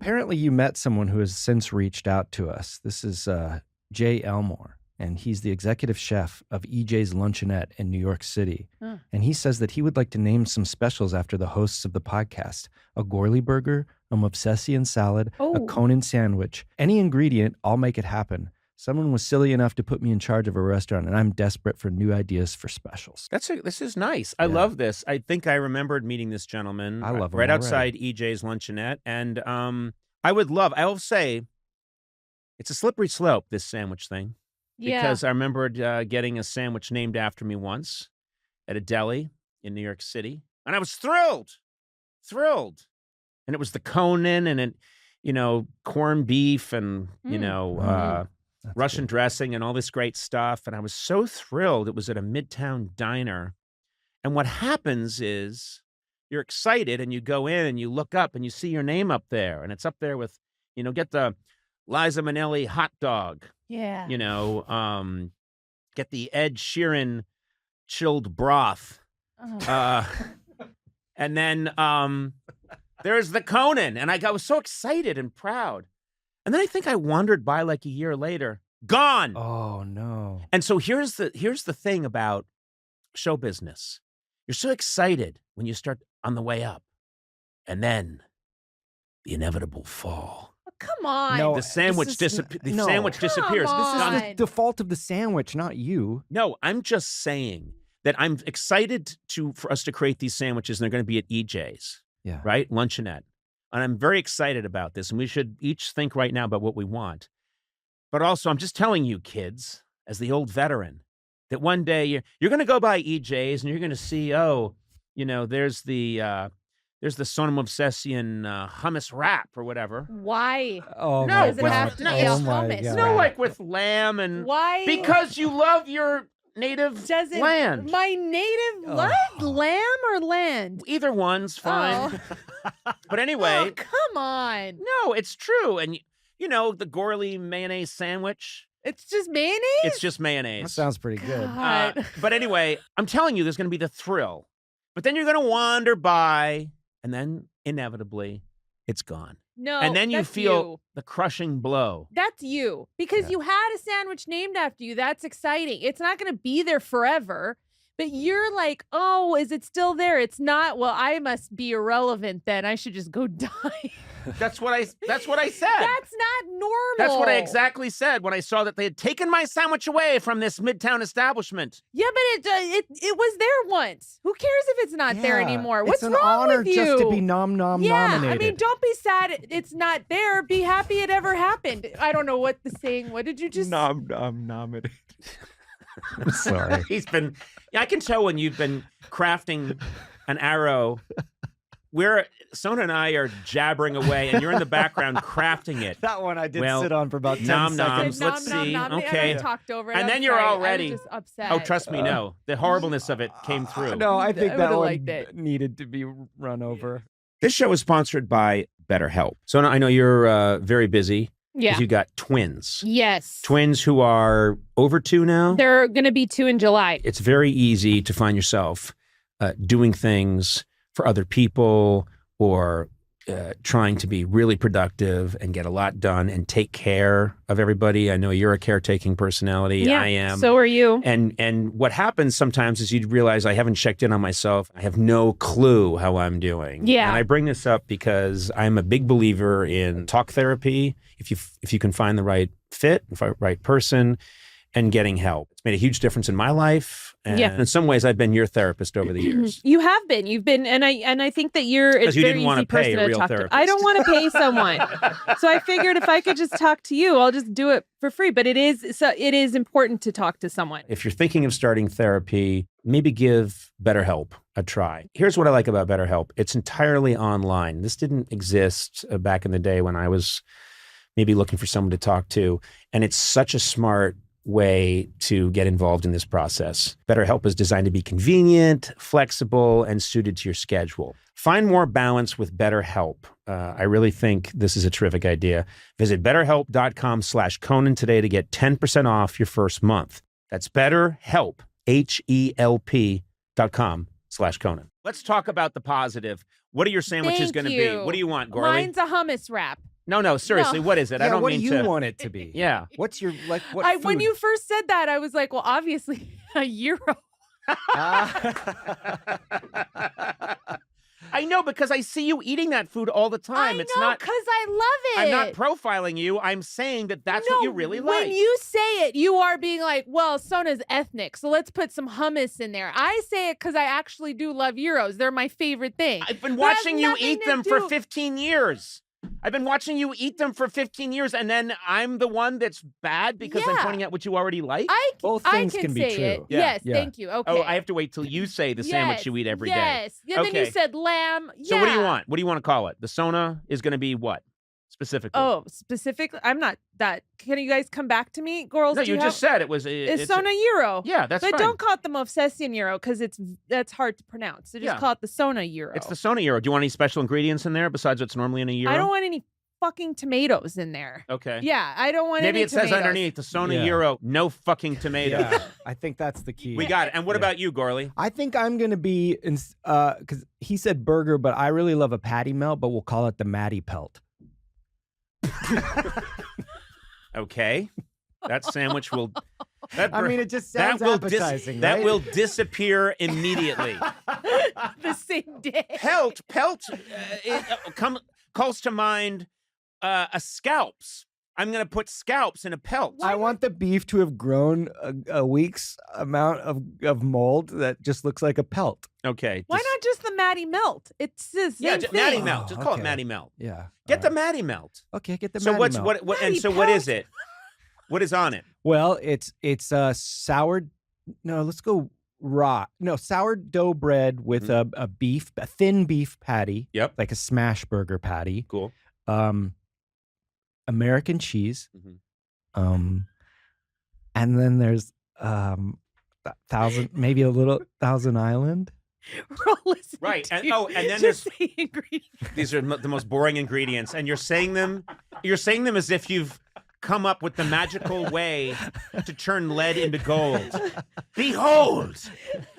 apparently you met someone who has since reached out to us. This is Jay Elmore, and he's the executive chef of EJ's Luncheonette in New York City. And he says that he would like to name some specials after the hosts of the podcast: a gourley burger, a movsesian salad, a Conan sandwich. Any ingredient, I'll make it happen. Someone was silly enough to put me in charge of a restaurant, and I'm desperate for new ideas for specials. This is nice. I love this. I think I remembered meeting this gentleman. I love him right already. outside EJ's Luncheonette. And I'll say, it's a slippery slope, this sandwich thing. Yeah. Because I remembered getting a sandwich named after me once at a deli in New York City. And I was thrilled. And it was the Conan and it, corned beef and, Russian dressing and all this great stuff. And I was so thrilled. It was at a Midtown diner. And what happens is you're excited and you go in and you look up and you see your name up there. And it's up there with, get the Liza Minnelli hot dog. Yeah. Get the Ed Sheeran chilled broth. And then there's the Conan. And I was so excited and proud. And then I think I wandered by like a year later. Gone. Oh, no. And so here's the thing about show business. You're so excited when you start on the way up. And then the inevitable fall. Come on. No, The sandwich disappears. on. This is the fault of the sandwich, not you. No, I'm just saying that I'm excited for us to create these sandwiches, and they're going to be at EJ's, right? Luncheonette. And I'm very excited about this, and we should each think right now about what we want. But also, I'm just telling you, kids, as the old veteran, that one day you're going to go by EJ's, and you're going to see, there's the sona movsesian hummus wrap or whatever. Why? Oh, No, my Does it God. have to be a Oh, my hummus? God. No, like with lamb and Why? because you love your native land. My native lamb or land? Either one's fine. But anyway, Oh, come on. no, it's true. And the gourley mayonnaise sandwich. It's just mayonnaise? It's just mayonnaise. That sounds pretty good. God. But anyway, I'm telling you, there's going to be the thrill. But then you're going to wander by, and then inevitably, it's gone. No, and then you that's feel you. the crushing blow. That's you. Because you had a sandwich named after you. That's exciting. It's not going to be there forever. But you're like, oh, is it still there? It's not. Well, I must be irrelevant then. I should just go die. That's what I said. That's not normal. That's what I exactly said when I saw that they had taken my sandwich away from this Midtown establishment. Yeah, but it was there once. Who cares if it's not there anymore? What's it's an wrong honor with you? just to be nominated. I mean, don't be sad it's not there. Be happy it ever happened. I don't know what the saying. What did you just? nominated. I'm sorry. I can tell when you've been crafting an arrow. Sona and I are jabbering away, and you're in the background crafting it. That one I did sit on for about 10 nom seconds. noms. Let's see. Okay. And I talked over it. And I'm then you're sorry. already. I was just upset. Oh, trust me, no. The horribleness of it came through. No, I think I that would've one liked it. needed to be run over. This show is sponsored by BetterHelp. Sona, I know you're very busy. Yeah. You got twins. Yes. Twins who are over 2 now. They're going to be 2 in July. It's very easy to find yourself doing things for other people or trying to be really productive and get a lot done and take care of everybody. I know you're a caretaking personality. Yeah, I am. So are you. And what happens sometimes is you'd realize I haven't checked in on myself. I have no clue how I'm doing. Yeah. And I bring this up because I'm a big believer in talk therapy. If you can find the right fit, the right person, and getting help. It's made a huge difference in my life. And in some ways, I've been your therapist over the years. You have been. You've been, and I think that you're a you very didn't want easy to pay person a to real talk therapist. to. I don't want to pay someone, so I figured if I could just talk to you, I'll just do it for free. But it is important to talk to someone. If you're thinking of starting therapy, maybe give BetterHelp a try. Here's what I like about BetterHelp. It's entirely online. This didn't exist back in the day when I was maybe looking for someone to talk to. And it's such a smart way to get involved in this process. BetterHelp is designed to be convenient, flexible, and suited to your schedule. Find more balance with BetterHelp. I really think this is a terrific idea. Visit betterhelp.com/Conan today to get 10% off your first month. That's BetterHelp, HELP.com/Conan. Let's talk about the positive. What are your sandwiches going to be? What do you want, Gourley? Mine's a hummus wrap. No, seriously, No. what is it? I Yeah, don't what mean do you to. want it to be? Yeah. What's your what? When food? you first said that, I was like, well, obviously a gyro. I know, because I see you eating that food all the time. I It's know, not. because I love it. I'm not profiling you. I'm saying that that's what you really like. When you say it, you are being like, well, Sona's ethnic, so let's put some hummus in there. I say it because I actually do love gyros. They're my favorite thing. I've been That has watching you nothing eat to them for do- 15 years. I've been watching you eat them for 15 years, and then I'm the one that's bad because I'm Yeah. pointing out what you already like? Both I things can be say true. it. Yeah. Yes, Yeah. thank you. Okay. Oh, I have to wait till you say the sandwich you eat every day. Yes. Yeah, then you Okay. said lamb. So what do you Yeah. want? What do you want to call it? The sona is going to be what? Specifically. Oh, specifically, I'm not that. Can you guys come back to me, girls? no, do you have- just said it was. It's Sona gyro. Yeah, that's But fine. don't call it the movsesian gyro because that's hard to pronounce. So just Yeah. call it the Sona gyro. It's the sona gyro. Do you want any special ingredients in there besides what's normally in a gyro? I don't want any fucking tomatoes in there. Okay. Yeah, I don't want Maybe any it says tomatoes. underneath the sona Yeah. gyro, no fucking tomatoes. Yeah, I think that's the key. We got it. And what Yeah. about you, Gourley? I think I'm gonna be because he said burger, but I really love a patty melt, but we'll call it the Matty Pelt. Okay. That sandwich will. That, I mean, it just sounds that will appetizing, that right? will disappear immediately. The same day. Pelt calls to mind a scalps. I'm going to put scalps in a pelt. I want the beef to have grown a week's amount of mold that just looks like a pelt. Okay. Why not just the Matty Melt? It's the same Yeah, thing. Matty Melt. Just call it okay. Matty Melt. Yeah. Get the all right. Matty Melt. Okay, get the So Matty what's Melt. what and Matty so what is Pelt. it? What is on it? Well, it's sour. No, let's go raw. No, sourdough bread with Mm-hmm. a thin beef patty. Yep. Like a smash burger patty. Cool. American cheese. Mhm. And then there's maybe a little Thousand Island. We're all listening Right. to And you. and then Just there's say ingredients. these are the most boring ingredients, and you're saying them as if you've come up with the magical way to turn lead into gold. Behold,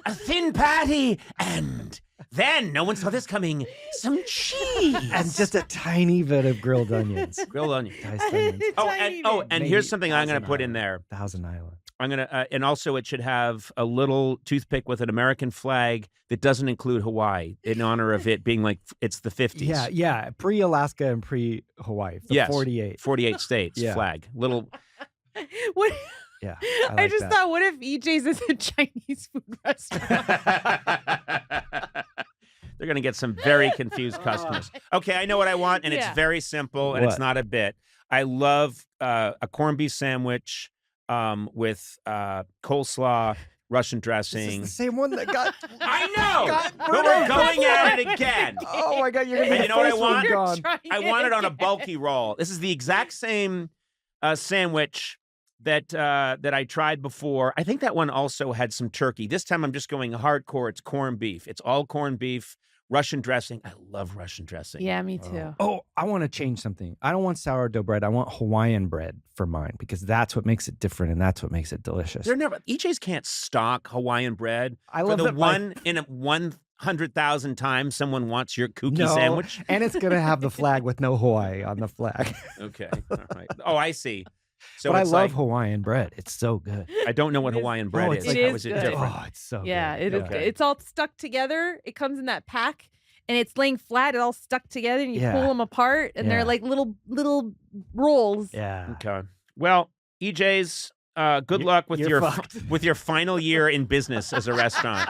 a thin patty, and then no one saw this coming. Some cheese And just a tiny bit of grilled onions. grilled onion. Diced onions. Tiny And bit. here's Maybe something I'm going to Thousand put in Island. there. Thousand Island. I'm gonna, and also it should have a little toothpick with an American flag that doesn't include Hawaii in honor of it being like it's the 50s. Yeah. Pre-Alaska and pre-Hawaii. The Yes. 48. 48 states Yeah. flag. Little. What? Yeah. I like just that. thought, what if EJ's is a Chinese food restaurant? They're gonna get some very confused customers. Okay, I know what I want, and Yeah. it's very simple, and it's What? not a bit. I love a corned beef sandwich with coleslaw, Russian This is dressing. the same one that got. I know, got but murdered. we're going at it again. Oh my God! You're gonna be And the you know what I first one want? gone. I want it on a bulky roll. This is the exact same sandwich that I tried before. I think that one also had some turkey. This time I'm just going hardcore. It's corned beef. It's all corned beef, Russian dressing. I love Russian dressing. Yeah, me too. Oh, I want to change something. I don't want sourdough bread. I want Hawaiian bread for mine because that's what makes it different and that's what makes it delicious. They're never. EJ's can't stock Hawaiian bread. I For love the that my- one in 100,000 times someone wants your kooky No, sandwich. and it's gonna have the flag with no Hawaii on the flag. Okay, all right. Oh, I see. So but I it's love like, Hawaiian bread. It's so good. I don't know what It is- Hawaiian bread it's is. like- How It is is it good. different? Oh, it's so Yeah, good. it is. Okay. It's all stuck together. It comes in that pack, and it's laying flat. It all stuck together, and you Yeah. pull them apart, and Yeah. they're like little rolls. Yeah. Okay. Well, EJ's, good You- luck with you're your fucked. with your final year in business as a restaurant.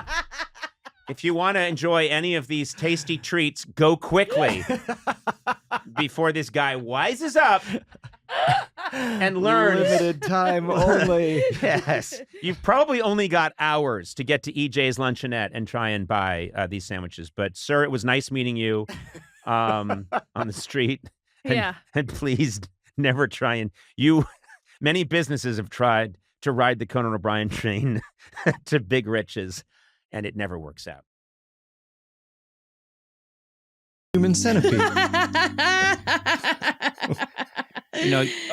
If you want to enjoy any of these tasty treats, go quickly before this guy wises up and learns. Limited time only. Yes. You've probably only got hours to get to EJ's Luncheonette and try and buy these sandwiches. But, sir, it was nice meeting you on the street. And, Yeah. And please never try and many businesses have tried to ride the Conan O'Brien train to big riches, and it never works out. Human centipede.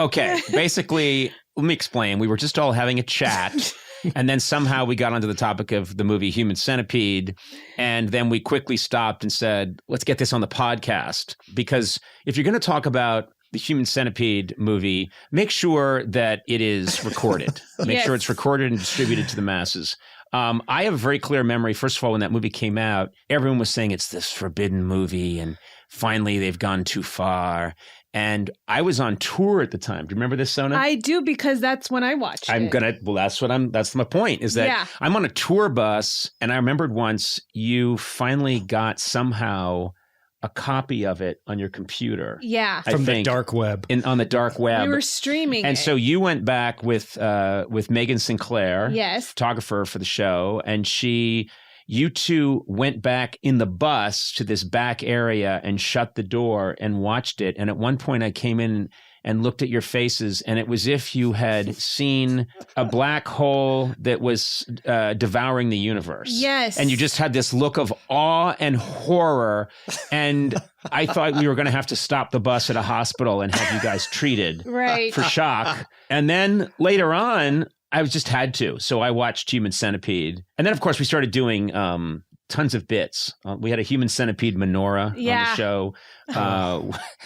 Okay. Basically, let me explain. We were just all having a chat, and then somehow we got onto the topic of the movie Human Centipede, and then we quickly stopped and said, let's get this on the podcast. Because if you're going to talk about the Human Centipede movie, make sure that it is recorded. Make sure it's recorded and distributed to the masses. I have a very clear memory. First of all, when that movie came out, everyone was saying it's this forbidden movie and finally they've gone too far. And I was on tour at the time. Do you remember this, Sona? I do, because that's when I watched it. That's my point, is that I'm on a tour bus, and I remembered once you finally got somehow a copy of it on your computer. Yeah. From the dark web. On the dark web. We were streaming and it. so you went back with Megan Sinclair, photographer for the show, and you two went back in the bus to this back area and shut the door and watched it. And at one point I came in and looked at your faces, and it was if you had seen a black hole that was devouring the universe. Yes. And you just had this look of awe and horror. And I thought we were going to have to stop the bus at a hospital and have you guys treated for shock. And then later on, I just had to. So I watched Human Centipede. And then, of course, we started doing tons of bits. We had a Human Centipede menorah on the show.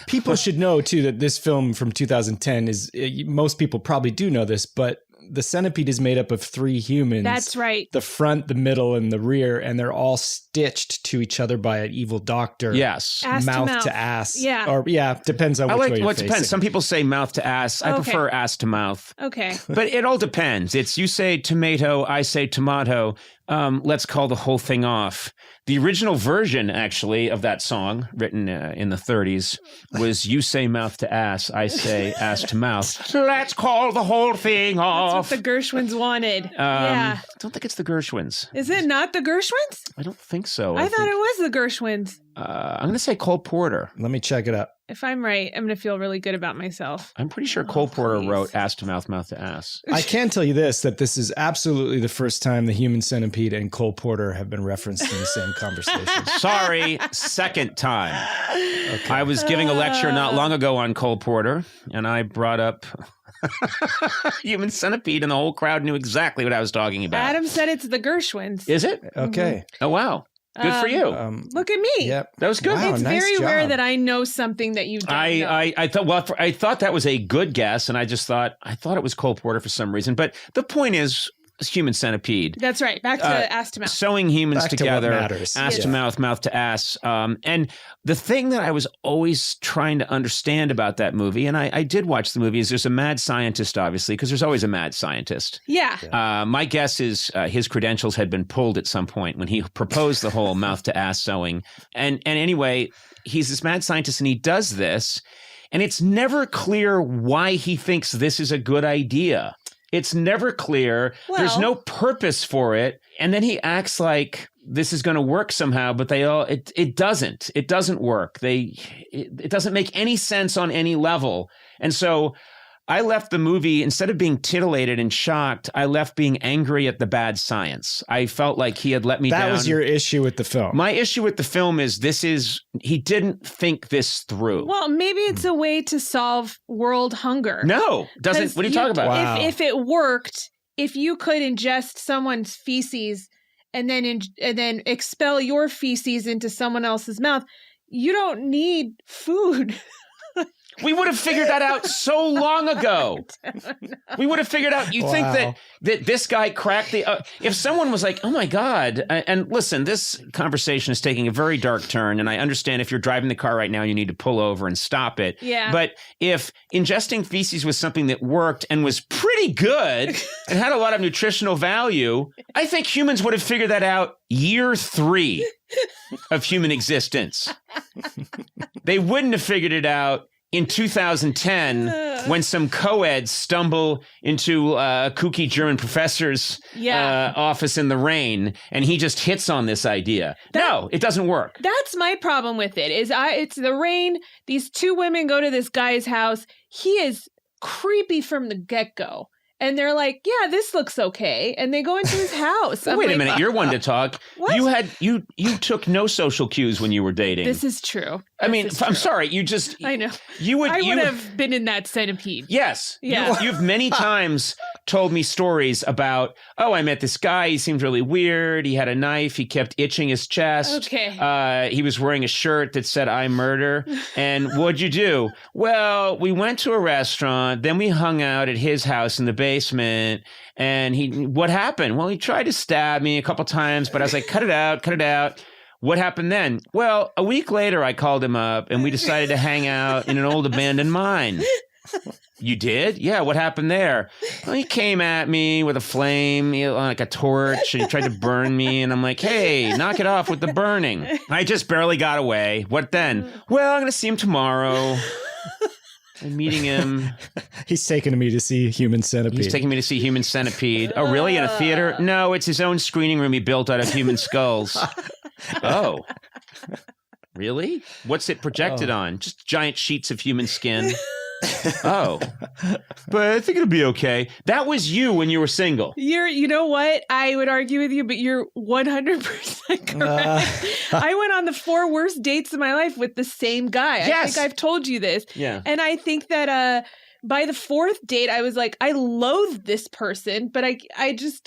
People should know, too, that this film from 2010 is, most people probably do know this, but the centipede is made up of 3 humans. That's right. The front, the middle, and the rear, and they're all stitched to each other by an evil doctor. Yes. Ass mouth to ass. Yeah. Or, depends on which way you're facing. Depends. Some people say mouth to ass. I prefer ass to mouth. Okay. But it all depends. It's you say tomato, I say tomato. Let's call the whole thing off. The original version, actually, of that song, written in the 30s, was you say mouth to ass, I say ass to mouth. Let's call the whole thing off. That's what the Gershwins wanted. I don't think it's the Gershwins. Is it not the Gershwins? I don't think so. I thought it was the Gershwins. I'm going to say Cole Porter. Let me check it up. If I'm right, I'm going to feel really good about myself. I'm pretty sure Cole Porter wrote ass to mouth, mouth to ass. I can tell you this, that this is absolutely the first time the Human Centipede and Cole Porter have been referenced in the same conversation. Sorry, second time. Okay. I was giving a lecture not long ago on Cole Porter, and I brought up Human Centipede, and the whole crowd knew exactly what I was talking about. Adam said it's the Gershwins. Is it? Okay. Oh, wow. Good for you. Look at me. Yep. That was good. Wow, it's nice very job. rare that I know something that you don't know. I thought that was a good guess, and I thought it was Cole Porter for some reason. But the point is, Human Centipede. That's right. Back to ass to mouth. Sewing humans together, ass to mouth, mouth to ass. And the thing that I was always trying to understand about that movie, and I did watch the movie, is there's a mad scientist, obviously, because there's always a mad scientist. Yeah. My guess is his credentials had been pulled at some point when he proposed the whole mouth to ass sewing. And anyway, he's this mad scientist, and he does this, and it's never clear why he thinks this is a good idea. It's never clear. Well, there's no purpose for it. And then he acts like this is going to work somehow, but it doesn't. It doesn't work. It doesn't make any sense on any level. And so I left the movie, instead of being titillated and shocked, I left being angry at the bad science. I felt like he had let me down. That was your issue with the film. My issue with the film is he didn't think this through. Well, maybe it's a way to solve world hunger. No, doesn't. What are you talking about? Wow. If it worked, if you could ingest someone's feces and then expel your feces into someone else's mouth, you don't need food. We would have figured that out so long ago. We would have figured out. You think that this guy cracked the... if someone was like, oh my God, and listen, this conversation is taking a very dark turn, and I understand if you're driving the car right now, you need to pull over and stop it. Yeah. But if ingesting feces was something that worked and was pretty good and had a lot of nutritional value, I think humans would have figured that out year 3 of human existence. They wouldn't have figured it out in 2010, when some co-eds stumble into a kooky German professor's office in the rain, and he just hits on this idea. No, it doesn't work. That's my problem with it. It's the rain. These 2 women go to this guy's house. He is creepy from the get-go. And they're like, yeah, this looks okay. And they go into his house. Wait a minute. You're one to talk. What? You took no social cues when you were dating. This is true. I'm sorry. You just... I know. I would have been in that centipede. Yes. Yeah. You've many times told me stories about, oh, I met this guy. He seemed really weird. He had a knife. He kept itching his chest. Okay. He was wearing a shirt that said, I murder. And what'd you do? Well, we went to a restaurant. Then we hung out at his house in the basement. And what happened? Well, he tried to stab me a couple times, but I was like, cut it out, cut it out. What happened then? Well, a week later, I called him up and we decided to hang out in an old abandoned mine. You did? Yeah, what happened there? Well, he came at me with a flame, like a torch, and he tried to burn me. And I'm like, hey, knock it off with the burning. I just barely got away. What then? Well, I'm going to see him tomorrow. I'm meeting him. He's taking me to see Human Centipede. He's taking me to see Human Centipede. Oh, really? In a theater? No, it's his own screening room he built out of human skulls. Oh. Really? What's it projected on? Just giant sheets of human skin. Oh. But I think it'll be okay. That was you when you were single. You know what? I would argue with you, but you're 100% correct. I went on the 4 worst dates of my life with the same guy. Yes. I think I've told you this. Yeah. And I think that by the 4th date, I was like, I loathe this person, but I'm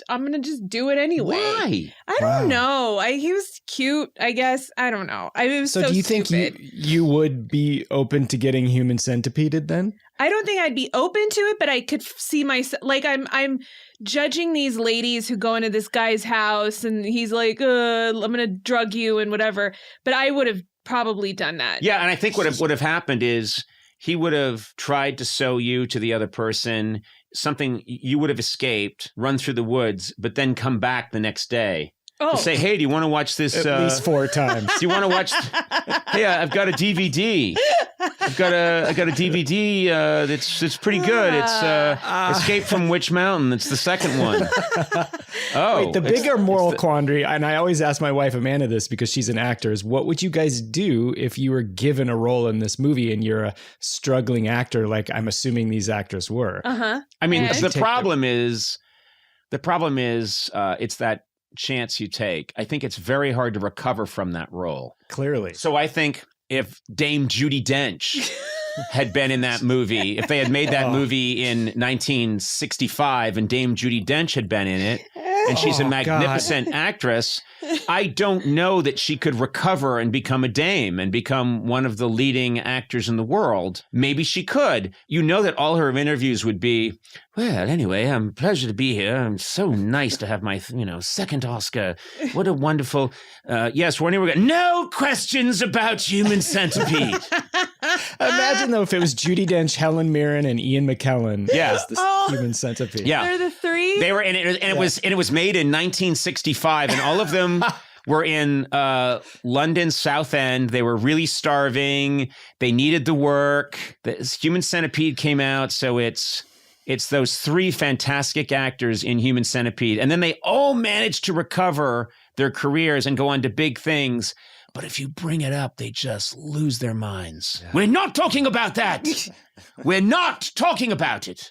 going to just do it anyway. Why? I don't know. He was cute, I guess. I don't know. It was so do you stupid. think you would be open to getting Human Centipeded then? I don't think I'd be open to it, but I could see myself, like I'm judging these ladies who go into this guy's house and he's like, I'm going to drug you and whatever. But I would have probably done that. Yeah, and I think what would have happened is he would have tried to sew you to the other person, something you would have escaped, run through the woods, but then come back the next day. Oh. To say, hey, do you want to watch this? At least 4 times. Do you want to watch? Hey, I've got a DVD. I've got a DVD that's pretty good. It's Escape from Witch Mountain. It's the second one. Oh, wait, the bigger moral quandary, and I always ask my wife Amanda this because she's an actor, is what would you guys do if you were given a role in this movie and you're a struggling actor, like I'm assuming these actors were? I mean, the problem is it's that chance you take. I think it's very hard to recover from that role. Clearly. So I think if Dame Judi Dench had been in that movie, if they had made that movie in 1965 and Dame Judi Dench had been in it, and she's a magnificent actress, I don't know that she could recover and become a dame and become one of the leading actors in the world. Maybe she could. You know that all her interviews would be, well, anyway, pleasure to be here. I'm so nice to have my, second Oscar. What a wonderful, yes, we're no questions about Human Centipede. Imagine though if it was Judi Dench, Helen Mirren, and Ian McKellen as the Human Centipede. Yeah, they're the 3. They were in it, and it was made in 1965, and all of them were in London South End. They were really starving. They needed the work. The Human Centipede came out, so it's those 3 fantastic actors in Human Centipede, and then they all managed to recover their careers and go on to big things. But if you bring it up, they just lose their minds. Yeah. We're not talking about that. We're not talking about it.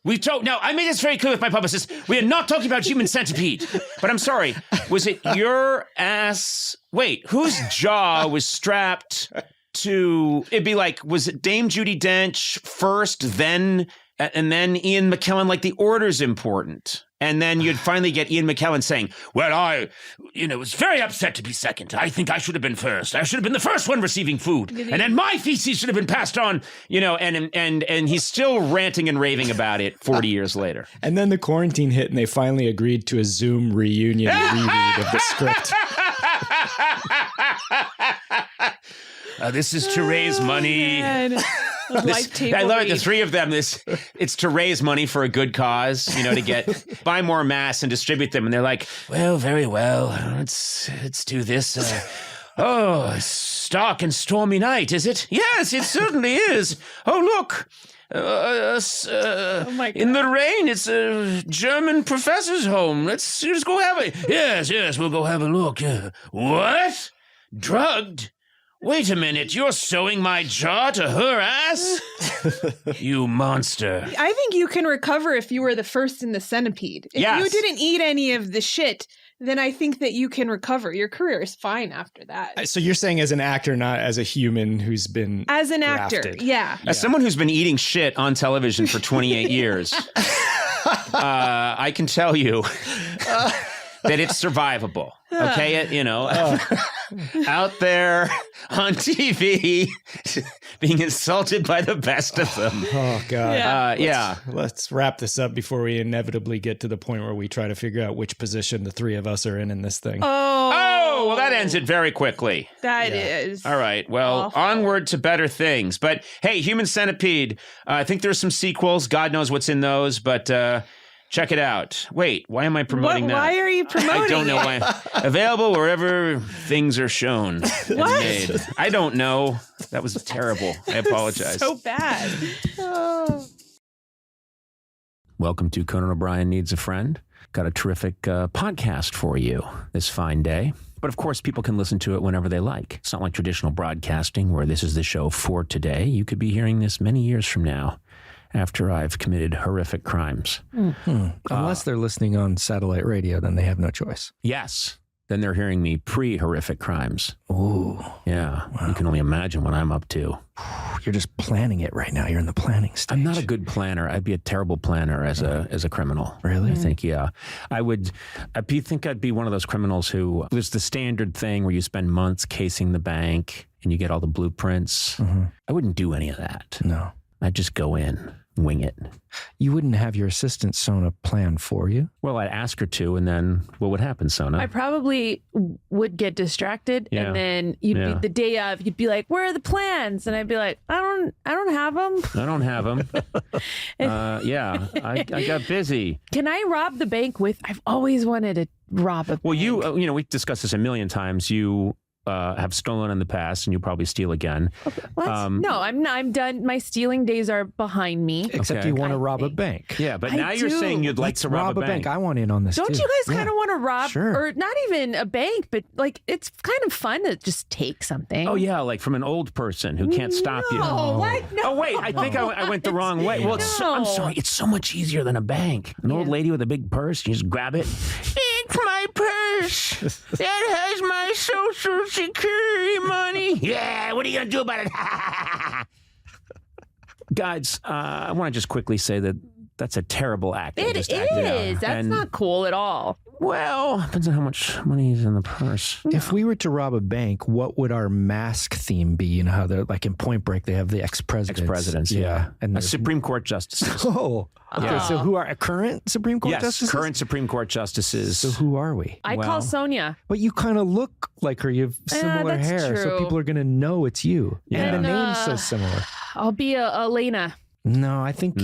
No, I made this very clear with my publicist. We are not talking about Human Centipede. But I'm sorry, was it your ass? Wait, whose jaw was strapped to? It'd be like, was it Dame Judi Dench first, and then Ian McKellen? Like the order's important. And then you'd finally get Ian McKellen saying, well, I was very upset to be second. I think I should have been first. I should have been the first one receiving food. And then my feces should have been passed on, and he's still ranting and raving about it 40 years later. And then the quarantine hit and they finally agreed to a Zoom reunion reread of the script. This is to raise money. I love it. The 3 of them. It's to raise money for a good cause. To buy more masks and distribute them. And they're like, well, very well. Let's do this. Stark and stormy night, is it? Yes, it certainly is. Oh, look. Oh my God. In the rain, it's a German professor's home. Let's go have it. Yes, we'll go have a look. What? Drugged? Wait a minute, you're sewing my jaw to her ass? You monster. I think you can recover if you were the first in the centipede. If you didn't eat any of the shit, then I think that you can recover. Your career is fine after that. So you're saying as an actor, not as a human who's been As an actor, grafted. yeah. As someone who's been eating shit on television for 28 years. I can tell you that it's survivable. Okay, out there on TV, being insulted by the best of them. Oh, God. Yeah. Let's wrap this up before we inevitably get to the point where we try to figure out which position the three of us are in this thing. Oh, well, that ends it very quickly. That is. All right. Well, awful. Onward to better things. But hey, Human Centipede, I think there's some sequels. God knows what's in those, but check it out. Wait, why am I promoting that? Why are you promoting I don't know it? why. Available wherever things are shown. and What? made. I don't know. That was terrible. I apologize. So bad. Welcome to Conan O'Brien Needs a Friend. Got a terrific podcast for you this fine day. But of course, people can listen to it whenever they like. It's not like traditional broadcasting where this is the show for today. You could be hearing this many years from now after I've committed horrific crimes. Unless they're listening on satellite radio, then they have no choice. Yes. Then they're hearing me pre-horrific crimes. Ooh. Yeah. Wow. You can only imagine what I'm up to. You're just planning it right now. You're in the planning stage. I'm not a good planner. I'd be a terrible planner as a criminal. Really? I think, yeah. I think I'd be one of those criminals who, there's the standard thing where you spend months casing the bank and you get all the blueprints. Mm-hmm. I wouldn't do any of that. No. I'd just go in, wing it. You wouldn't have your assistant Sona plan for you? Well, I'd ask her to, and then what would happen, Sona? I probably would get distracted, Yeah. and then you'd Yeah. be the day of. You'd be like, "Where are the plans?" And I'd be like, "I don't have them." I don't have them. Yeah, I got busy. Can I rob the bank with? I've always wanted to rob a bank. Well, you we've discussed this a million times. You have stolen in the past, and you probably steal again. What? No, I'm done. My stealing days are behind me. Except Okay. you want to I rob a think. bank. Yeah, but I now you're do. saying you'd like Let's to rob a bank. I want in on this Don't too. you guys kind of want to rob, sure. or not even a bank, but like it's kind of fun to just take something? Oh yeah, like from an old person who can't stop you. No, what? No. Oh wait, I think I went the wrong way. Well, I'm No. sorry. It's so much easier than a bank. An old lady with a big purse, you just grab it. It's my purse. That has my Social Security money. Yeah, what are you gonna do about it? Guys, I want to just quickly say that that's a terrible act. I It just acted out. is. That's And, not cool at all. Well, depends on how much money is in the purse. If we were to rob a bank, what would our mask theme be? You know how they're like in Point Break, they have the ex-presidents. Ex-presidents, yeah. And there's- Supreme Court justices. Oh, okay. So who are current Supreme Court Yes, justices? current Supreme Court justices. So who are we? I Well- call Sonia. But you kind of look like her. You have similar that's hair, so true. people are going to know it's you. Yeah. And the And, name's so similar. I'll be Elena. No, I think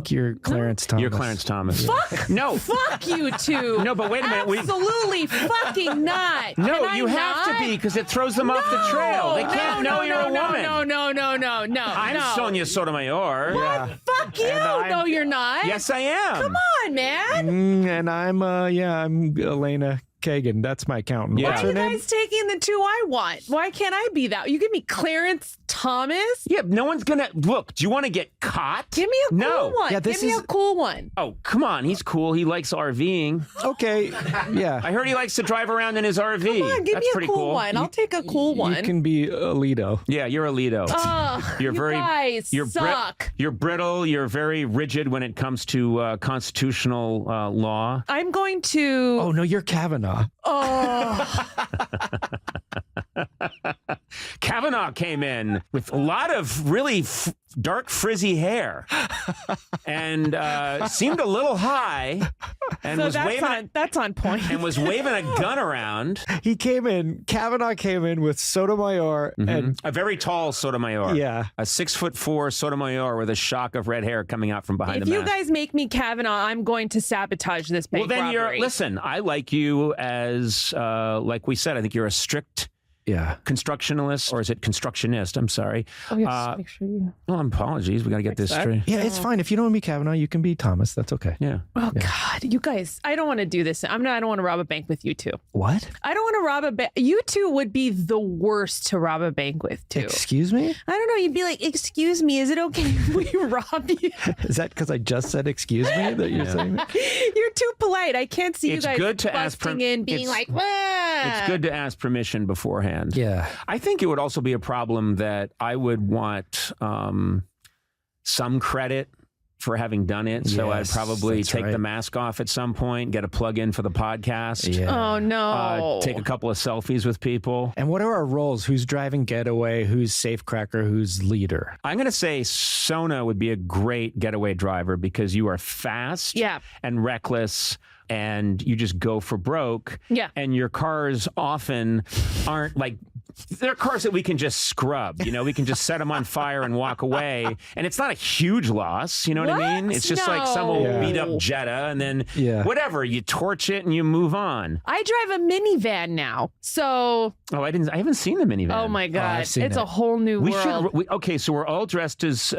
you're Clarence Thomas. You're Clarence Thomas. Fuck. No. Fuck you two. No, but wait a minute. Absolutely fucking not. No, Can I you have not? to be because it throws them off the trail. They can't know you're a woman. No. I'm no. Sonia Sotomayor. Yeah. Fuck you. And I'm- No, you're not. Yes, I am. Come on, man. And I'm Elena Kagan. That's my accountant. Yeah. What's Why her are you name? guys taking the two I want? Why can't I be that? You give me Clarence Thomas? Yeah, no one's gonna look. Do you want to get caught? Give me a cool No. one. Yeah, this give me is- a cool one. Oh, come on. He's cool. He likes RVing. Okay, yeah. I heard he likes to drive around in his RV. Come on, give That's me a pretty cool cool. one. I'll take a cool one. You can be Alito. Yeah, you're a Lido. You're you very. guys You're suck. You're brittle. You're very rigid when it comes to constitutional law. I'm going to. Oh no, you're Kavanaugh. Oh, Kavanaugh came in with a lot of really dark, frizzy hair, and seemed a little high, and so was that's on point. and was waving a gun around. Kavanaugh came in with Sotomayor and A very tall Sotomayor. yeah. A 6'4" Sotomayor with a shock of red hair coming out from behind If the you mask. guys make me Kavanaugh, I'm going to sabotage this bank Well, then robbery. listen, I like you as, like we said, I think you're a strict Yeah. constructionalist, or is it constructionist? I'm sorry. Oh, yes, make sure you. Well, apologies. We got to get this that. straight. Yeah, it's fine. If you don't want to be Kavanaugh, you can be Thomas. That's okay. Yeah. Oh God, you guys! I don't want to do this. I don't want to rob a bank with you two. What? I don't want to rob a bank. You two would be the worst to rob a bank with too. Excuse me? I don't know. You'd be like, "Excuse me, is it okay if we rob you?" Is that because I just said excuse me that you're saying that? You're too polite. I can't see It's you guys good to ask busting in, being it's- like, "Wah!" It's good to ask permission beforehand. Yeah. I think it would also be a problem that I would want some credit for having done it. So I'd Yes, probably that's take right. the mask off at some point, get a plug in for the podcast. Yeah. Oh no. Take a couple of selfies with people. And what are our roles? Who's driving getaway? Who's safecracker? Who's leader? I'm going to say Sona would be a great getaway driver because you are fast Yeah. and reckless and you just go for broke. Yeah. And your cars often aren't like, they're cars that we can just scrub. You know, we can just set them on fire and walk away. And it's not a huge loss. You know what I mean? What? It's just like some old No. beat up Jetta and then Yeah. whatever, you torch it and you move on. I drive a minivan now. So, Oh, I haven't seen the minivan. oh my God. I've seen It's it. a whole new world. Okay, so we're all dressed as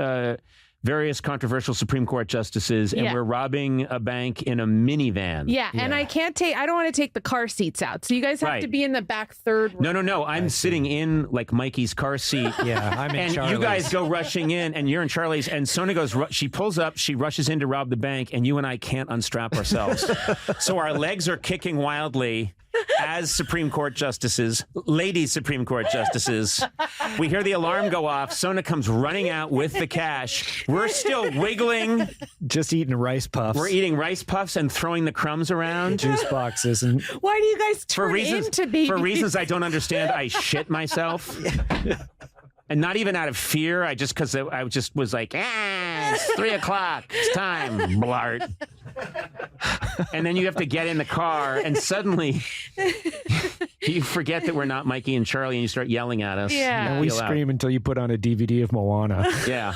various controversial Supreme Court justices, and Yeah. we're robbing a bank in a minivan. Yeah, and I don't want to take the car seats out. So you guys have to Right. be in the back third row. No. I'm sitting in like Mikey's car seat. Yeah, I'm in And Charlie's. you guys go rushing in, and you're in Charlie's, and Sona goes, she pulls up, she rushes in to rob the bank, and you and I can't unstrap ourselves. So our legs are kicking wildly as Supreme Court justices, lady Supreme Court justices. We hear the alarm go off. Sona comes running out with the cash. We're still wiggling. Just eating rice puffs. We're eating rice puffs and throwing the crumbs around. juice boxes and Why do you guys turn into babies? For reasons I don't understand, I shit myself. And not even out of fear. Because I just was like, it's 3:00. It's time, blart. And then you have to get in the car, and suddenly you forget that we're not Mikey and Charlie, and you start yelling at us. Yeah. and we Feel out. scream until you put on a DVD of Moana. Yeah.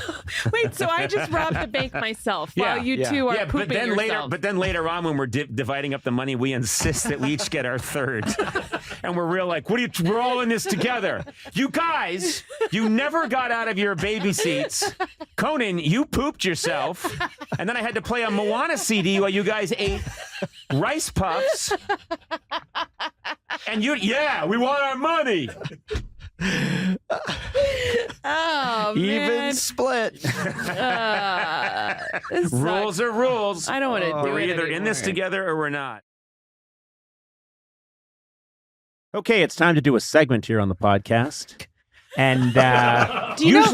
Wait, so I just robbed the bank myself while Yeah, you yeah. two are Yeah, pooping yourselves. but then later on, when we're dividing up the money, we insist that we each get our third, and we're real like, we're all in this together. You guys, you never got out of your baby seats. Conan, you pooped yourself, and then I had to play a Moana CD while you guys ate rice puffs. And we want our money. Oh, Even man. split. This Rules sucks. are rules. I don't want to do We're it either in this anymore. together or we're not. Okay, it's time to do a segment here on the podcast. And Do you know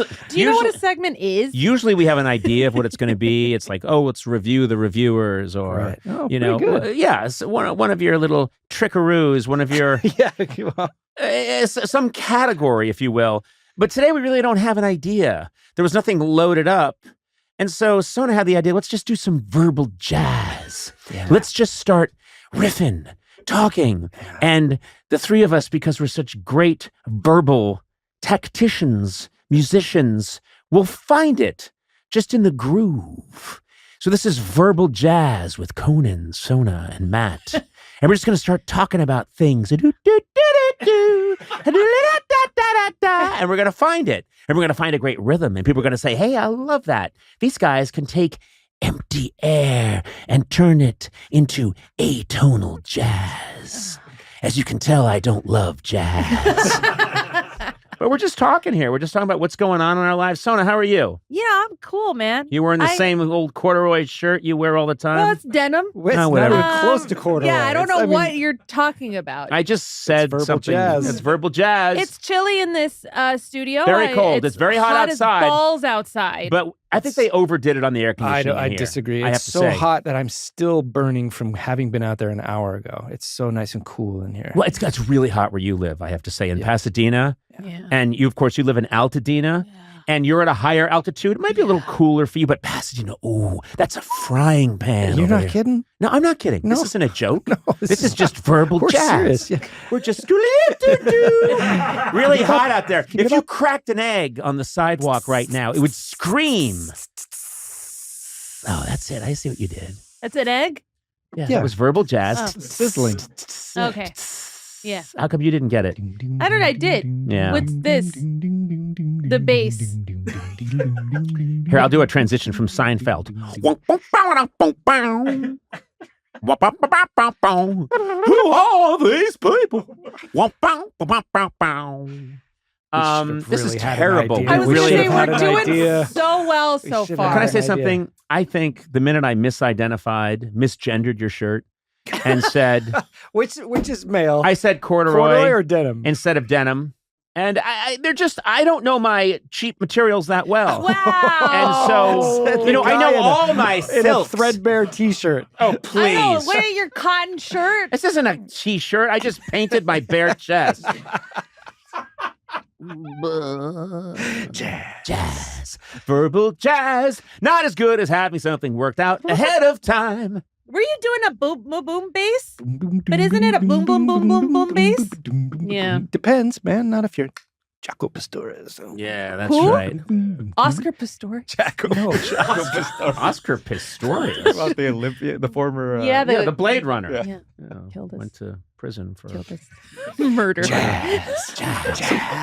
what a segment is? Usually we have an idea of what it's going to be. It's like, oh, let's review the reviewers, or Right. Oh, you know, pretty good. it's one of your little trickaroos, one of your Yeah. Well, some category, if you will. But today we really don't have an idea. There was nothing loaded up, and so Sona had the idea. Let's just do some verbal jazz. Yeah. Let's just start riffing, talking, and the three of us, because we're such great verbal tacticians, musicians, will find it just in the groove. So this is Verbal Jazz with Conan, Sona, and Matt. And we're just going to start talking about things. And we're going to find it. And we're going to find a great rhythm. And people are going to say, hey, I love that. These guys can take empty air and turn it into atonal jazz. As you can tell, I don't love jazz. But we're just talking here. We're just talking about what's going on in our lives. Sona, how are you? Yeah, I'm cool, man. You wearing the same old corduroy shirt you wear all the time? Well, it's denim. it's not whatever. even close to corduroy. Yeah, I don't know It's- what mean, you're talking about. I just said verbal something. jazz. It's verbal jazz. It's chilly in this studio. Very cold. It's very hot outside. As balls outside. But I think they overdid it on the air I conditioning. I here. disagree. I have It's to so say. hot that I'm still burning from having been out there an hour ago. It's so nice and cool in here. Well, it's really hot where you live, I have to say, in Yeah. Pasadena. yeah. And you, of course, you live in Altadena. Yeah. And you're at a higher altitude. It might be a little cooler for you, but Pasadena, ooh, that's a frying pan. You're over not there. kidding? No, I'm not kidding. This No. isn't a joke. No, This is just verbal we're jazz. serious. Yeah. We're just really hot out there. If you cracked an egg on the sidewalk right now, it would scream. Oh, that's it. I see what you did. That's an egg? Yeah, Yeah. it was verbal jazz. Oh. Sizzling. Okay. Yeah. How come you didn't get it? I don't know, I did. Yeah. What's this? The bass. Here, I'll do a transition from Seinfeld. Who are these people? This is really had an terrible. idea. I was We going to should say, have we're had an doing idea. so well so should have far. Can I an say idea. something? I think the minute I misidentified, misgendered your shirt, and said, Which is male? I said corduroy corduroy or denim? instead of denim. And they're just, I don't know my cheap materials that well. Wow. And so, I know all my in a silks. threadbare T-shirt. Oh, I know. please. What are your cotton shirt? This isn't a T-shirt. I just painted my bare chest. Jazz. Verbal jazz. Not as good as having something worked out ahead of time. Were you doing a boom bass? But isn't it a boom boom boom boom boom bass? Yeah. Depends, man. Not if you're Jaco Pastorius. So. Yeah, that's Who? right. Oscar Pistorius. Jaco. No, Oscar Pistorius. about the Olympian, the former. Yeah, the Blade Runner. Yeah. Yeah. Yeah, Killed us. went to prison for Killed us. Murder. jazz.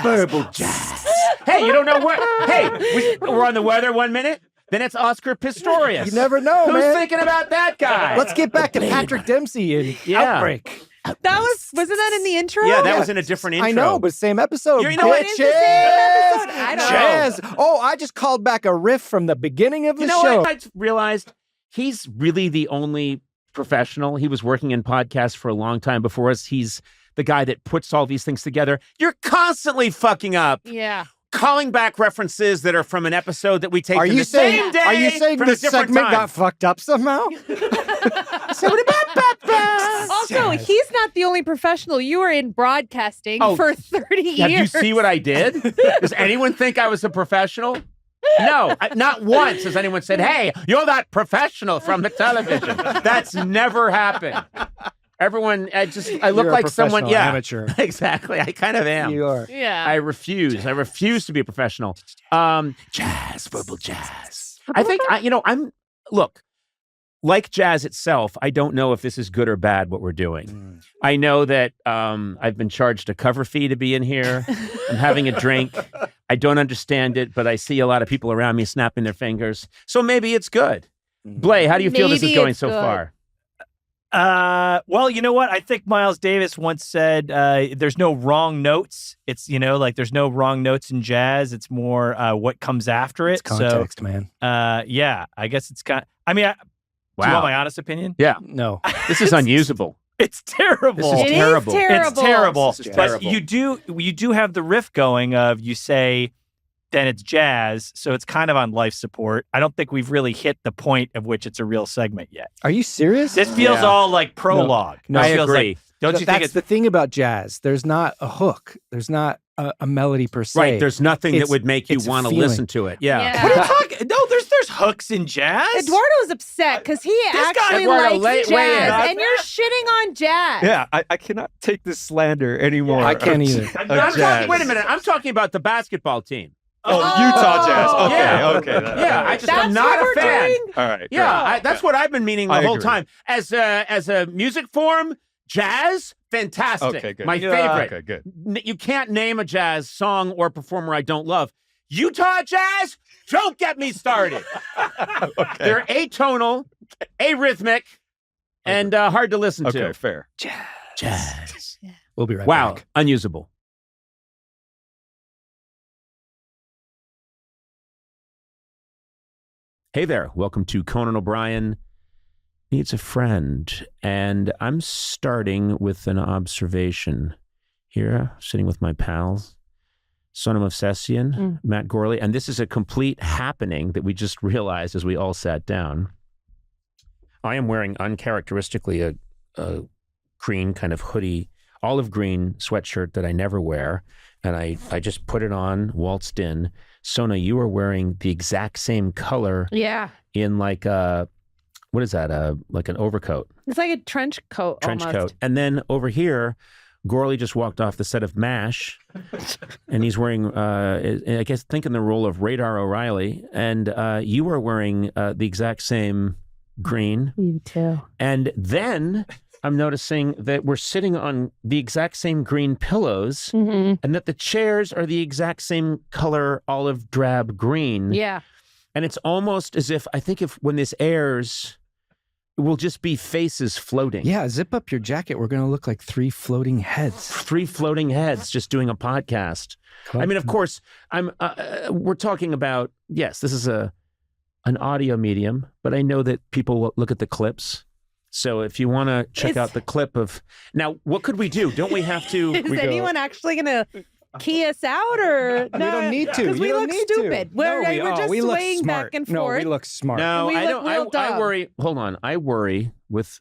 Verbal jazz. Hey, you don't know what? Hey, we're on the weather 1 minute. Then it's Oscar Pistorius. You never know, Who's man. thinking about that guy? Let's get back to Patrick Dempsey in Outbreak. Wasn't that in the intro? Yeah, that was in a different intro. I know, but same episode. You know what? It's the same episode. I don't know. Jazz. Oh, I just called back a riff from the beginning of the You know show. what? I realized he's really the only professional. He was working in podcasts for a long time before us. He's the guy that puts all these things together. You're constantly fucking up. Yeah. Calling back references that are from an episode that we take Are in you the saying? same day. Are you saying from a this different segment time. got fucked up somehow? Also, he's not the only professional. You were in broadcasting for 30 years. Have you see what I did? Does anyone think I was a professional? No, not once has anyone said, "Hey, you're that professional from the television." That's never happened. Everyone, I look You're a like someone. professional Yeah, amateur. exactly. I kind of am. You are. Yeah. I refuse. I refuse to be a professional. Jazz, verbal jazz. I think look, like jazz itself, I don't know if this is good or bad what we're doing. I know that I've been charged a cover fee to be in here. I'm having a drink. I don't understand it, but I see a lot of people around me snapping their fingers. So maybe it's good. Blay, how do you feel this is Maybe going it's so good. far? Well, you know what? I think Miles Davis once said, there's no wrong notes. It's, there's no wrong notes in jazz. It's more what comes after it. It's context, man. Yeah, I guess it's kind of, do you want my honest opinion? Yeah. No. This is unusable. It's terrible. This is It terrible. is terrible. It's terrible. This is But terrible. you do have the riff going of you say, then it's jazz. So it's kind of on life support. I don't think we've really hit the point of which it's a real segment yet. Are you serious? This feels Yeah. all like prologue. No, This I feels agree. Like, don't you That's think it's the thing about jazz. There's not a hook. There's not a melody per se. Right. There's nothing that It's- would make you it's a want to feeling. listen to it. Yeah. What are you talking? No, there's hooks in jazz. Eduardo's upset because he actually Eduardo, likes weigh in. jazz, and you're shitting on jazz. Yeah, I cannot take this slander anymore. I can't either. I'm talking, wait a minute. I'm talking about the basketball team. Oh, Utah Jazz. Okay, Yeah. okay. Yeah, I just That's am not what a we're fan. doing? All right. Yeah, that's what I've been meaning the I whole agree. time. As a music form, jazz, fantastic. Okay, good. My Yeah, favorite. okay, good. You can't name a jazz song or performer I don't love. Utah Jazz, don't get me started. Okay. They're atonal, arrhythmic, and hard to listen Okay, to. fair. Jazz. We'll be right Wow, back. unusable. Hey there, welcome to Conan O'Brien Needs a Friend. And I'm starting with an observation here, sitting with my pals, son of movsesian, Matt Gourley. And this is a complete happening that we just realized as we all sat down. I am wearing uncharacteristically a green kind of hoodie, olive green sweatshirt that I never wear. And I just put it on, waltzed in. Sona, you are wearing the exact same color Yeah. in like what is that? Like an overcoat, It's like a trench coat trench almost. coat. And then over here, Gourley just walked off the set of MASH, and he's wearing, I guess, think in the role of Radar O'Reilly. And you are wearing the exact same green. You too. And then I'm noticing that we're sitting on the exact same green pillows, Mm-hmm. and that the chairs are the exact same color, olive drab green. Yeah. And it's almost as if, I think when this airs, it will just be faces floating. Yeah, zip up your jacket. We're going to look like three floating heads. 3 floating heads just doing a podcast. I mean, of course, we're talking about, yes, this is an audio medium, but I know that people will look at the clips. So if you want to check out the clip of, now, what could we do? Don't we have to? Is anyone actually going to key us out, or We don't need to. Because we You don't look need to. stupid. We're just we look swaying smart. back and No, forth. we look smart. No, We I look don't. real I dumb. worry. Hold on. I worry with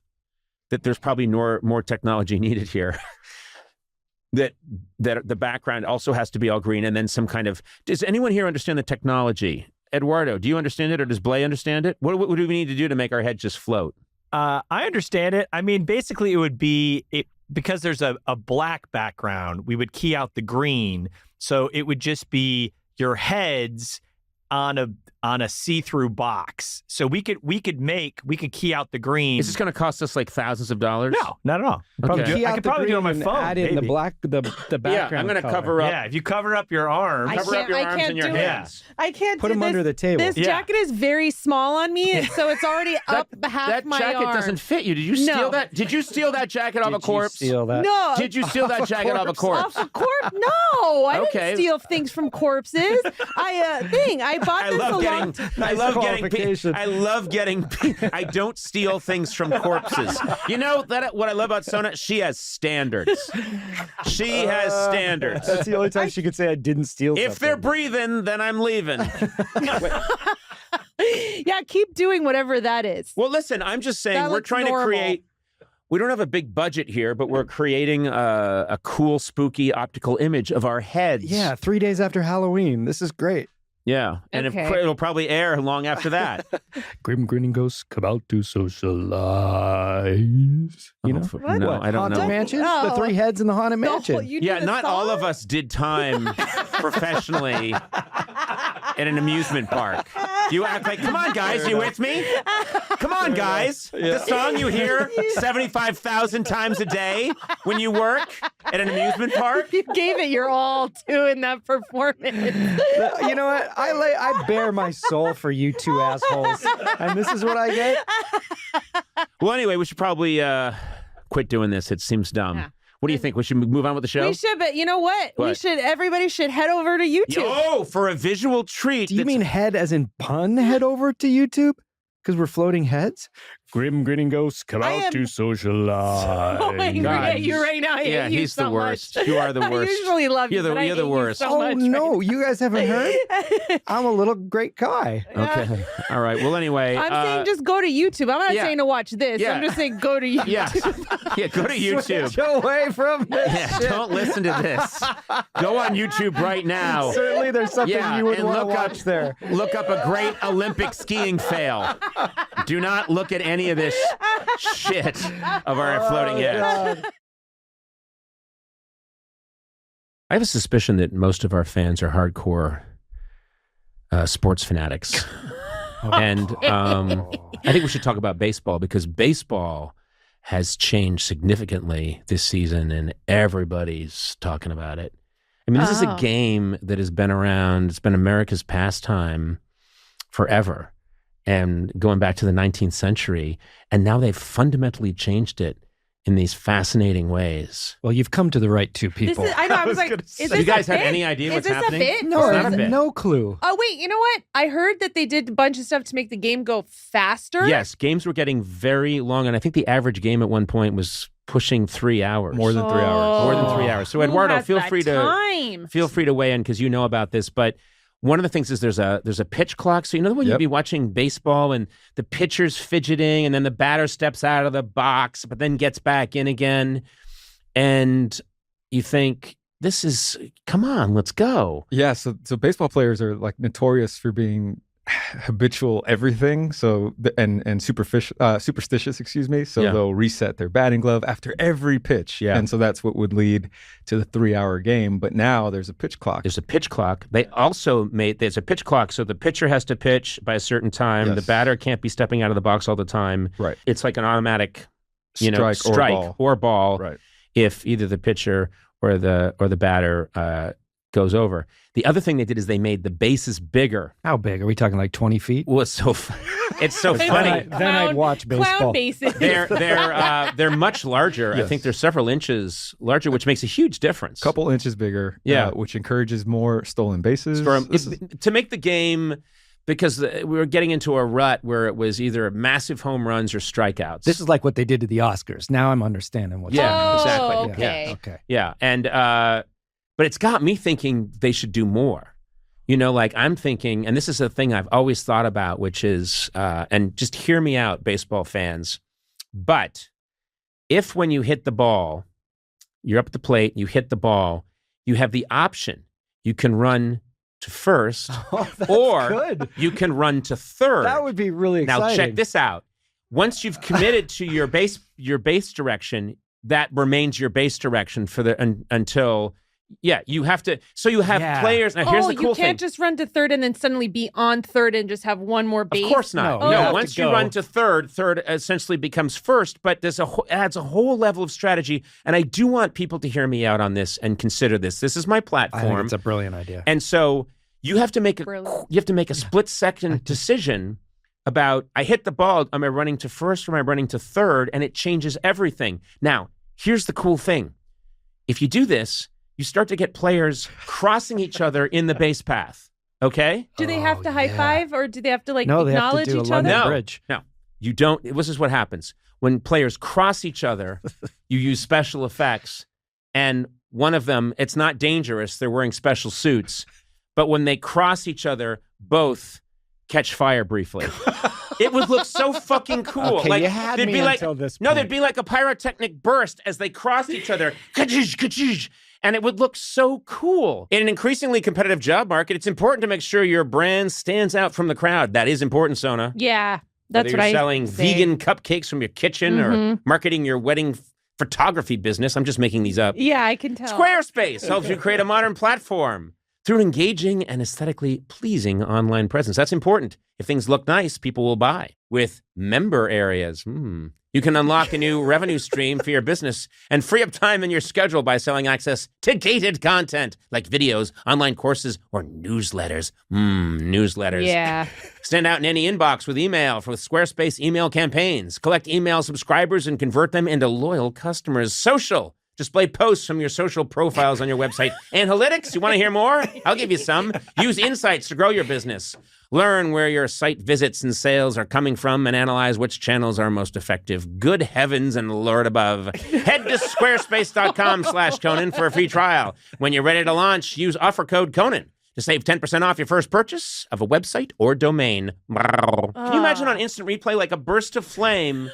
that. There's probably more technology needed here. that the background also has to be all green, and then some kind of. Does anyone here understand the technology? Eduardo, do you understand it, or does Blay understand it? What do we need to do to make our head just float? I understand it. I mean, basically, it would be because there's a black background. We would key out the green, so it would just be your heads on a see-through box. So we could key out the green. Is this going to cost us like thousands of dollars? No, not at all. Okay. I could probably do it on my and phone. Add in the maybe. black, the background. Yeah, I'm going to color. cover up. Yeah, if you cover up your arms. I Cover up can't- your I arms can't and your do it. hands. I can't Put do them this. under the table. This Yeah. jacket is very small on me, so it's already up half That my jacket arm. doesn't fit you. Did you steal No. that? Did you steal that jacket off a Did you corpse? steal that? No. Did you steal that jacket off a corpse? Off a corpse? No, I Okay. didn't steal things from corpses. I bought I this love a getting. long I love getting. qualification. I love getting. I don't steal things from corpses. You know that what I love about Sona? She has standards. She has standards. That's the only time she could say I didn't steal If they're something. breathing, then I'm leaving. Yeah, keep doing whatever that is. Well, listen, I'm just saying That we're looks trying normal. to create. We don't have a big budget here, but we're creating a cool, spooky optical image of our heads. Yeah, 3 days after Halloween. This is great. Yeah. And Okay. it'll probably air long after that. Grim grinning ghosts come out to socialize. You know? What? No, I don't Haunted know. Mansion? Oh. The three heads in the Haunted No, Mansion. you Yeah, did a not all song? of us did time professionally at an amusement park. You act like, come on, guys, you with me? Come on, guys. The song you hear 75,000 times a day when you work at an amusement park? You gave it your all too in that performance. You know what? I bare my soul for you two assholes, and this is what I get. Well, anyway, we should probably quit doing this. It seems dumb. Yeah. What do you think? We should move on with the show? We should, but you know what? What? Everybody should head over to YouTube. Yo, for a visual treat. Do you mean head as in pun? Head over to YouTube because we're floating heads. Grim grinning ghosts come I out am to socialize. so angry God, at you right now. I Yeah, hate you he's so the worst. much. You are the worst. I usually love you, You're the- but I you're the hate worst. You so Oh much no, right you guys haven't heard? now. I'm a little great guy. Okay. All right. Well, anyway. I'm saying just go to YouTube. I'm not yeah. saying to watch this. Yeah. I'm just saying go to YouTube. Yeah. Yeah, go to YouTube. Switch away from this. Yeah, don't listen to this. Go on YouTube right now. Certainly, there's something Yeah, you would and want to look up- watch there. Look up a great Olympic skiing fail. Do not look at any of this shit of our floating heads. God. I have a suspicion that most of our fans are hardcore sports fanatics. And I think we should talk about baseball because baseball has changed significantly this season and everybody's talking about it. I mean, this is a Oh. game that has been around. It's been America's pastime forever and going back to the 19th century. And now they've fundamentally changed it in these fascinating ways. Well, you've come to the right two This people. is, I know. I was like, gonna is say- this Do you guys a have bit? any idea Is what's this happening? a bit? no, It's I not a have bit. no clue. Oh wait, you know what? I heard that they did a bunch of stuff to make the game go faster. Yes, games were getting very long. And I think the average game at one point was pushing 3 hours. More than 3 hours. More than 3 hours. So Who Eduardo, has feel that free to time? weigh in because you know about this. But one of the things is there's a pitch clock. So you know when you'd Yep. be watching baseball and the pitcher's fidgeting and then the batter steps out of the box, but then gets back in again. And you think, come on, let's go. Yeah, so baseball players are like notorious for being habitual everything. So and superstitious, excuse me. So Yeah. they'll reset their batting glove after every pitch. Yeah. And so that's what would lead to the 3-hour game. But now there's a pitch clock. There's a pitch clock. They also there's a pitch clock. So the pitcher has to pitch by a certain time. Yes. The batter can't be stepping out of the box all the time. Right. It's like an automatic, Strike or ball. Right. If either the pitcher or the batter goes over. The other thing they did is they made the bases bigger. How big? Are we talking like 20 feet? Well, it's so funny. Then I'd watch baseball. Clown bases. They're much larger. I Yes. think they're several inches larger, which makes a huge difference. Couple inches bigger. Yeah. Which encourages more stolen bases. To make the game, because we were getting into a rut where it was either massive home runs or strikeouts. This is like what they did to the Oscars. Now I'm understanding what's Yeah, Oh, exactly. Okay. Yeah, okay. Yeah, and But it's got me thinking they should do more. You know, like I'm thinking, and this is a thing I've always thought about, which is, and just hear me out, baseball fans. But if when you hit the ball, you're up at the plate, you hit the ball, you have the option. You can run to first, or good. you can run to third. That would be really exciting. Now check this out. Once you've committed to your base direction, that remains your base direction for until. Yeah, you have to. So you have players. Now, here's the cool thing. You can't just run to third and then suddenly be on third and just have one more base. Of course not. No, once you run to third essentially becomes first, but there's adds a whole level of strategy. And I do want people to hear me out on this and consider this. This is my platform. I think it's a brilliant idea. And so you have to make a split-second decision about, I hit the ball, am I running to first or am I running to third? And it changes everything. Now, here's the cool thing. If you do this, you start to get players crossing each other in the base path. Okay? Do they have to high five or do they have to no, acknowledge they have to do each a London other? Bridge. No, you don't. This is what happens. When players cross each other, you use special effects, and one of them, it's not dangerous. They're wearing special suits. But when they cross each other, both catch fire briefly. It would look so fucking cool. Okay, like, you had there'd me be until this No, point. there'd be like a pyrotechnic burst as they crossed each other. Ka-choosh, ka-choosh. And it would look so cool. In an increasingly competitive job market, it's important to make sure your brand stands out from the crowd. That is important, Sona. Yeah, that's Whether what you're I selling say. vegan cupcakes from your kitchen or marketing your wedding photography business. I'm just making these up. Yeah, I can tell. Squarespace helps you create a modern platform through an engaging and aesthetically pleasing online presence. That's important. If things look nice, people will buy. With member areas, you can unlock a new revenue stream for your business and free up time in your schedule by selling access to gated content like videos, online courses, or newsletters. Newsletters. Yeah. Stand out in any inbox with email with Squarespace email campaigns. Collect email subscribers and convert them into loyal customers. Social. Display posts from your social profiles on your website. Analytics, you want to hear more? I'll give you some. Use insights to grow your business. Learn where your site visits and sales are coming from and analyze which channels are most effective. Good heavens and Lord above. Head to squarespace.com/Conan for a free trial. When you're ready to launch, use offer code Conan to save 10% off your first purchase of a website or domain. Can you imagine on instant replay like a burst of flame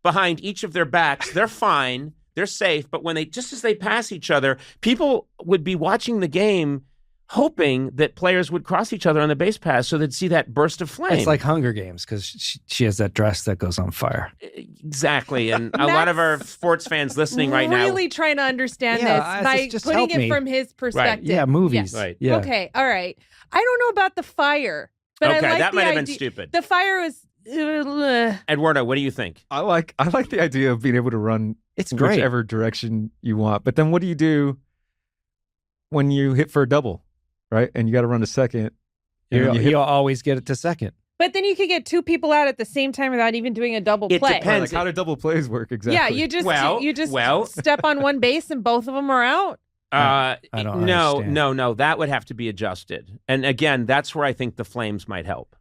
behind each of their backs? They're fine. They're safe, but when just as they pass each other, people would be watching the game hoping that players would cross each other on the base pass so they'd see that burst of flame. It's like Hunger Games because she has that dress that goes on fire. Exactly. And a lot of our sports fans listening right now. Really trying to understand Yeah, this by just putting help it me. from his perspective. Yeah, movies. Yes. Right. Yeah. Okay, all right. I don't know about the fire, but I Okay, like that the might have been idea- stupid. The fire was... Eduardo, what do you think? I like the idea of being able to run It's great. whichever direction you want. But then what do you do when you hit for a double, right? And you got to run to second. And You'll always get it to second. But then you could get two people out at the same time without even doing a double It play. depends. Like, how do double plays work exactly? Yeah, you just step on one base and both of them are out. I don't no, understand. that would have to be adjusted. And again, that's where I think the flames might help.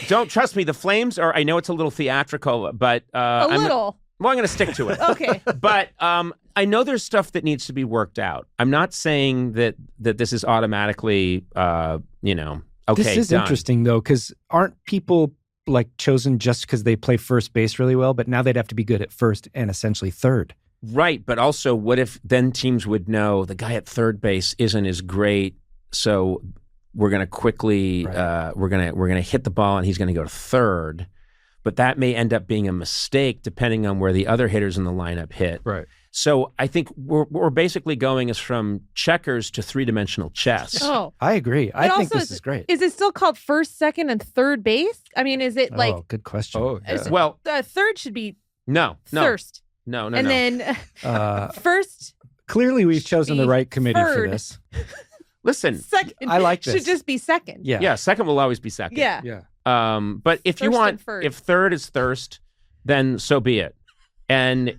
Don't trust me. The flames are, I know it's a little theatrical, but A little. I'm going to stick to it. Okay. But I know there's stuff that needs to be worked out. I'm not saying that this is automatically, okay, This is done. interesting though, because aren't people like chosen just because they play first base really well, but now they'd have to be good at first and essentially third. Right, but also, what if then teams would know the guy at third base isn't as great, so we're going to quickly we're going to hit the ball and he's going to go to third, but that may end up being a mistake depending on where the other hitters in the lineup hit. Right. So I think we're basically going as from checkers to three-dimensional chess. Oh. I agree. I think also, this is great. Is it still called first, second, and third base? I mean, is it like good question. Oh, yeah. Well, third should be no, thirst, no, and then first, Clearly, we've chosen the be right committee for third. this. Listen, second. I like Should this. just be second. Yeah. second will always be second. Yeah. Yeah. But if you First want, and first. if third is thirst, then so be it. And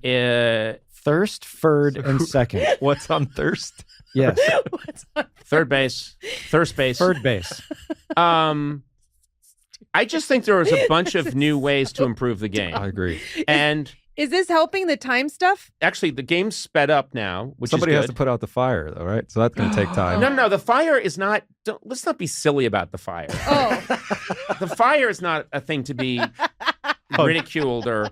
First, third, and second. What's on thirst? Yes. What's on third base, third base. Third base. I just think there was a bunch of new ways to improve the game. I agree. And Is this helping the time stuff? Actually, the game's sped up now, which Somebody is has good. to put out the fire, though, right? So that's going to take time. No, the fire is not. Let's not be silly about the fire. Oh. The fire is not a thing to be ridiculed or.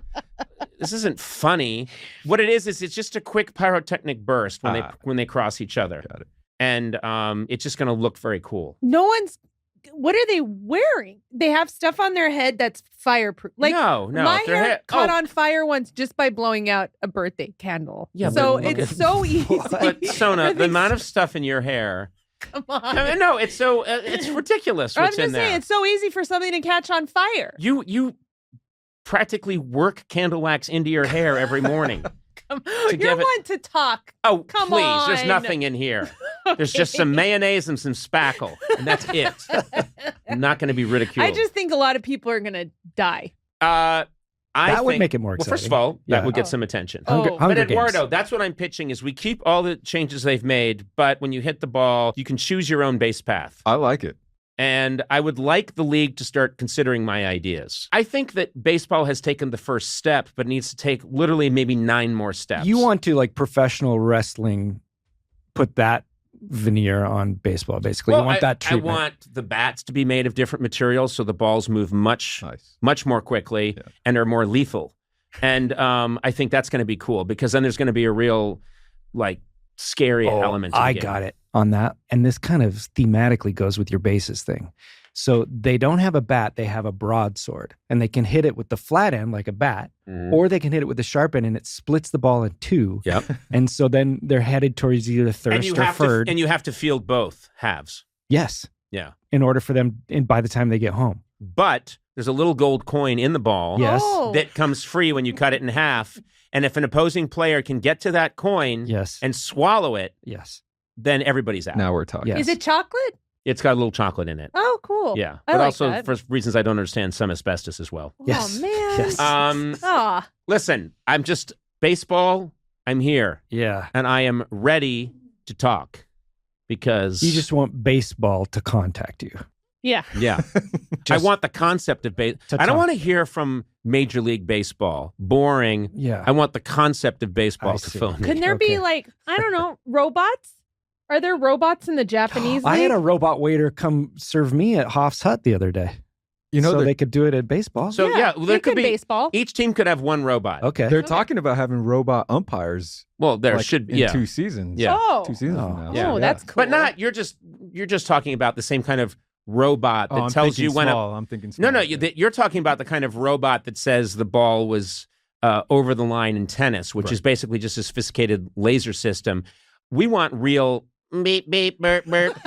This isn't funny. What it is it's just a quick pyrotechnic burst when they cross each other. Got it. And it's just going to look very cool. What are they wearing? They have stuff on their head that's fireproof. Like no, my their hair head- caught on fire once just by blowing out a birthday candle. Yeah, so but look it's at- so easy. But Sona, the amount of stuff in your hair. Come on. I mean, no, it's so it's ridiculous I'm what's just in there. saying it's so easy for something to catch on fire. You practically work candle wax into your hair every morning. You're give it- one to talk. Oh, Come please! There's on. nothing in here. There's just some mayonnaise and some spackle, and that's it. I'm not going to be ridiculed. I just think a lot of people are going to die. I That would think- make it more Well, first of exciting. all, that Yeah. would get some attention. Oh. But Hunger Games. Eduardo, that's what I'm pitching: is we keep all the changes they've made, but when you hit the ball, you can choose your own base path. I like it. And I would like the league to start considering my ideas. I think that baseball has taken the first step, but needs to take literally maybe 9 more steps. You want to, like, professional wrestling, put that veneer on baseball, basically. You want that treatment. I want the bats to be made of different materials so the balls move much more quickly and are more lethal. And I think that's going to be cool because then there's going to be a real, like, scary element to the I game. got it on that. And this kind of thematically goes with your bases thing. So they don't have a bat, they have a broadsword. And they can hit it with the flat end like a bat, or they can hit it with the sharp end and it splits the ball in 2. Yep. And so then they're headed towards either thirst or third. And you have to field both halves. Yes. Yeah. In order for them, by the time they get home. But there's a little gold coin in the ball Yes. Oh. that comes free when you cut it in half. And if an opposing player can get to that coin Yes. and swallow it, Yes. then everybody's out. Now we're talking. Yes. Is it chocolate? It's got a little chocolate in it. Oh, cool. Yeah. I But like also, that. for reasons I don't understand, some asbestos as well. Yes. Oh, man. Yes. Aw. Listen, I'm just baseball. I'm here Yeah. and I am ready to talk because You just want baseball to contact you. Yeah. yeah. I Just want the concept of baseball. to I don't talk. want to hear from Major League Baseball. Boring. Yeah. I want the concept of baseball I to see. fill me. Couldn't there be Okay. like, I don't know, robots? Are there robots in the Japanese I league? had a robot waiter come serve me at Hoff's Hut the other day. You know, so they're, they could do it at baseball. So yeah, well, there they could be baseball. each team could have one robot. Okay. they're talking about having robot umpires. Well, there like, should in be 2 seasons. Yeah. Oh. 2 seasons from Oh. now. Yeah. Oh, that's cool. But not you're just talking about the same kind of robot that I'm tells thinking you when small. I'm thinking small. No, you're talking about the kind of robot that says the ball was over the line in tennis, which is basically just a sophisticated laser system. We want real beep beep burp burp.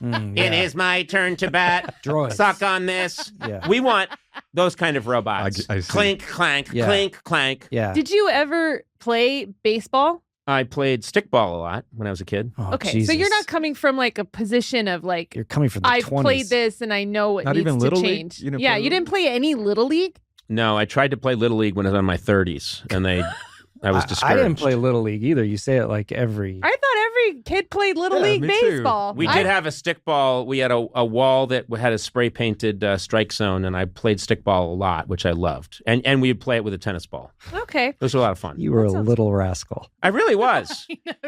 It is my turn to bat. Droids. Suck on this. Yeah. We want those kind of robots. I see. Clink clank, Yeah. clink clank. Yeah. Did you ever play baseball? I played stickball a lot when I was a kid. Oh, Okay, so Jesus. you're not coming from like a position of like, You're coming from the I've 20s. played this and I know what Not needs even to Little League? change. You didn't Yeah, play you didn't play any Little League? No, I tried to play Little League when I was in my 30s, and I was discouraged. I didn't play Little League either. You say it like every. I thought every kid played Little Yeah, League me too. baseball. We did have a stickball. We had a wall that had a spray painted strike zone, and I played stickball a lot, which I loved. And we would play it with a tennis ball. Okay. It was a lot of fun. You were a sounds- little rascal. I really was.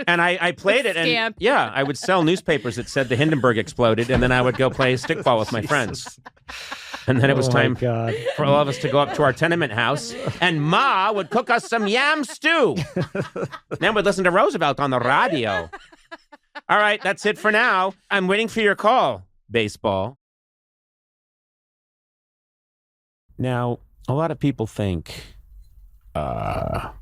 And I played it, and Scamp. yeah, I would sell newspapers that said the Hindenburg exploded, and then I would go play stickball with my friends. And then it was Oh my time God. for all of us to go up to our tenement house, and Ma would cook us some yam stew. Then we'd listen to Roosevelt on the radio. All right, that's it for now. I'm waiting for your call, baseball. Now, a lot of people think a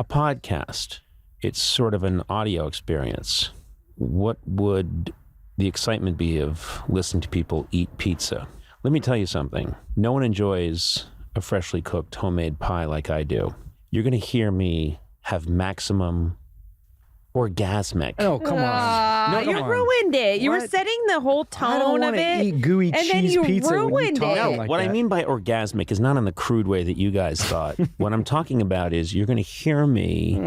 podcast, it's sort of an audio experience. What would the excitement be of listening to people eat pizza? Let me tell you something. No one enjoys a freshly cooked homemade pie like I do. You're going to hear me have maximum orgasmic. Oh, come on. No, you come on. ruined it. You were What? setting the whole I don't tone of want to it. eat gooey and then cheese you pizza when you ruined talk it. like What that. I mean by orgasmic is not in the crude way that you guys thought. What I'm talking about is you're going to hear me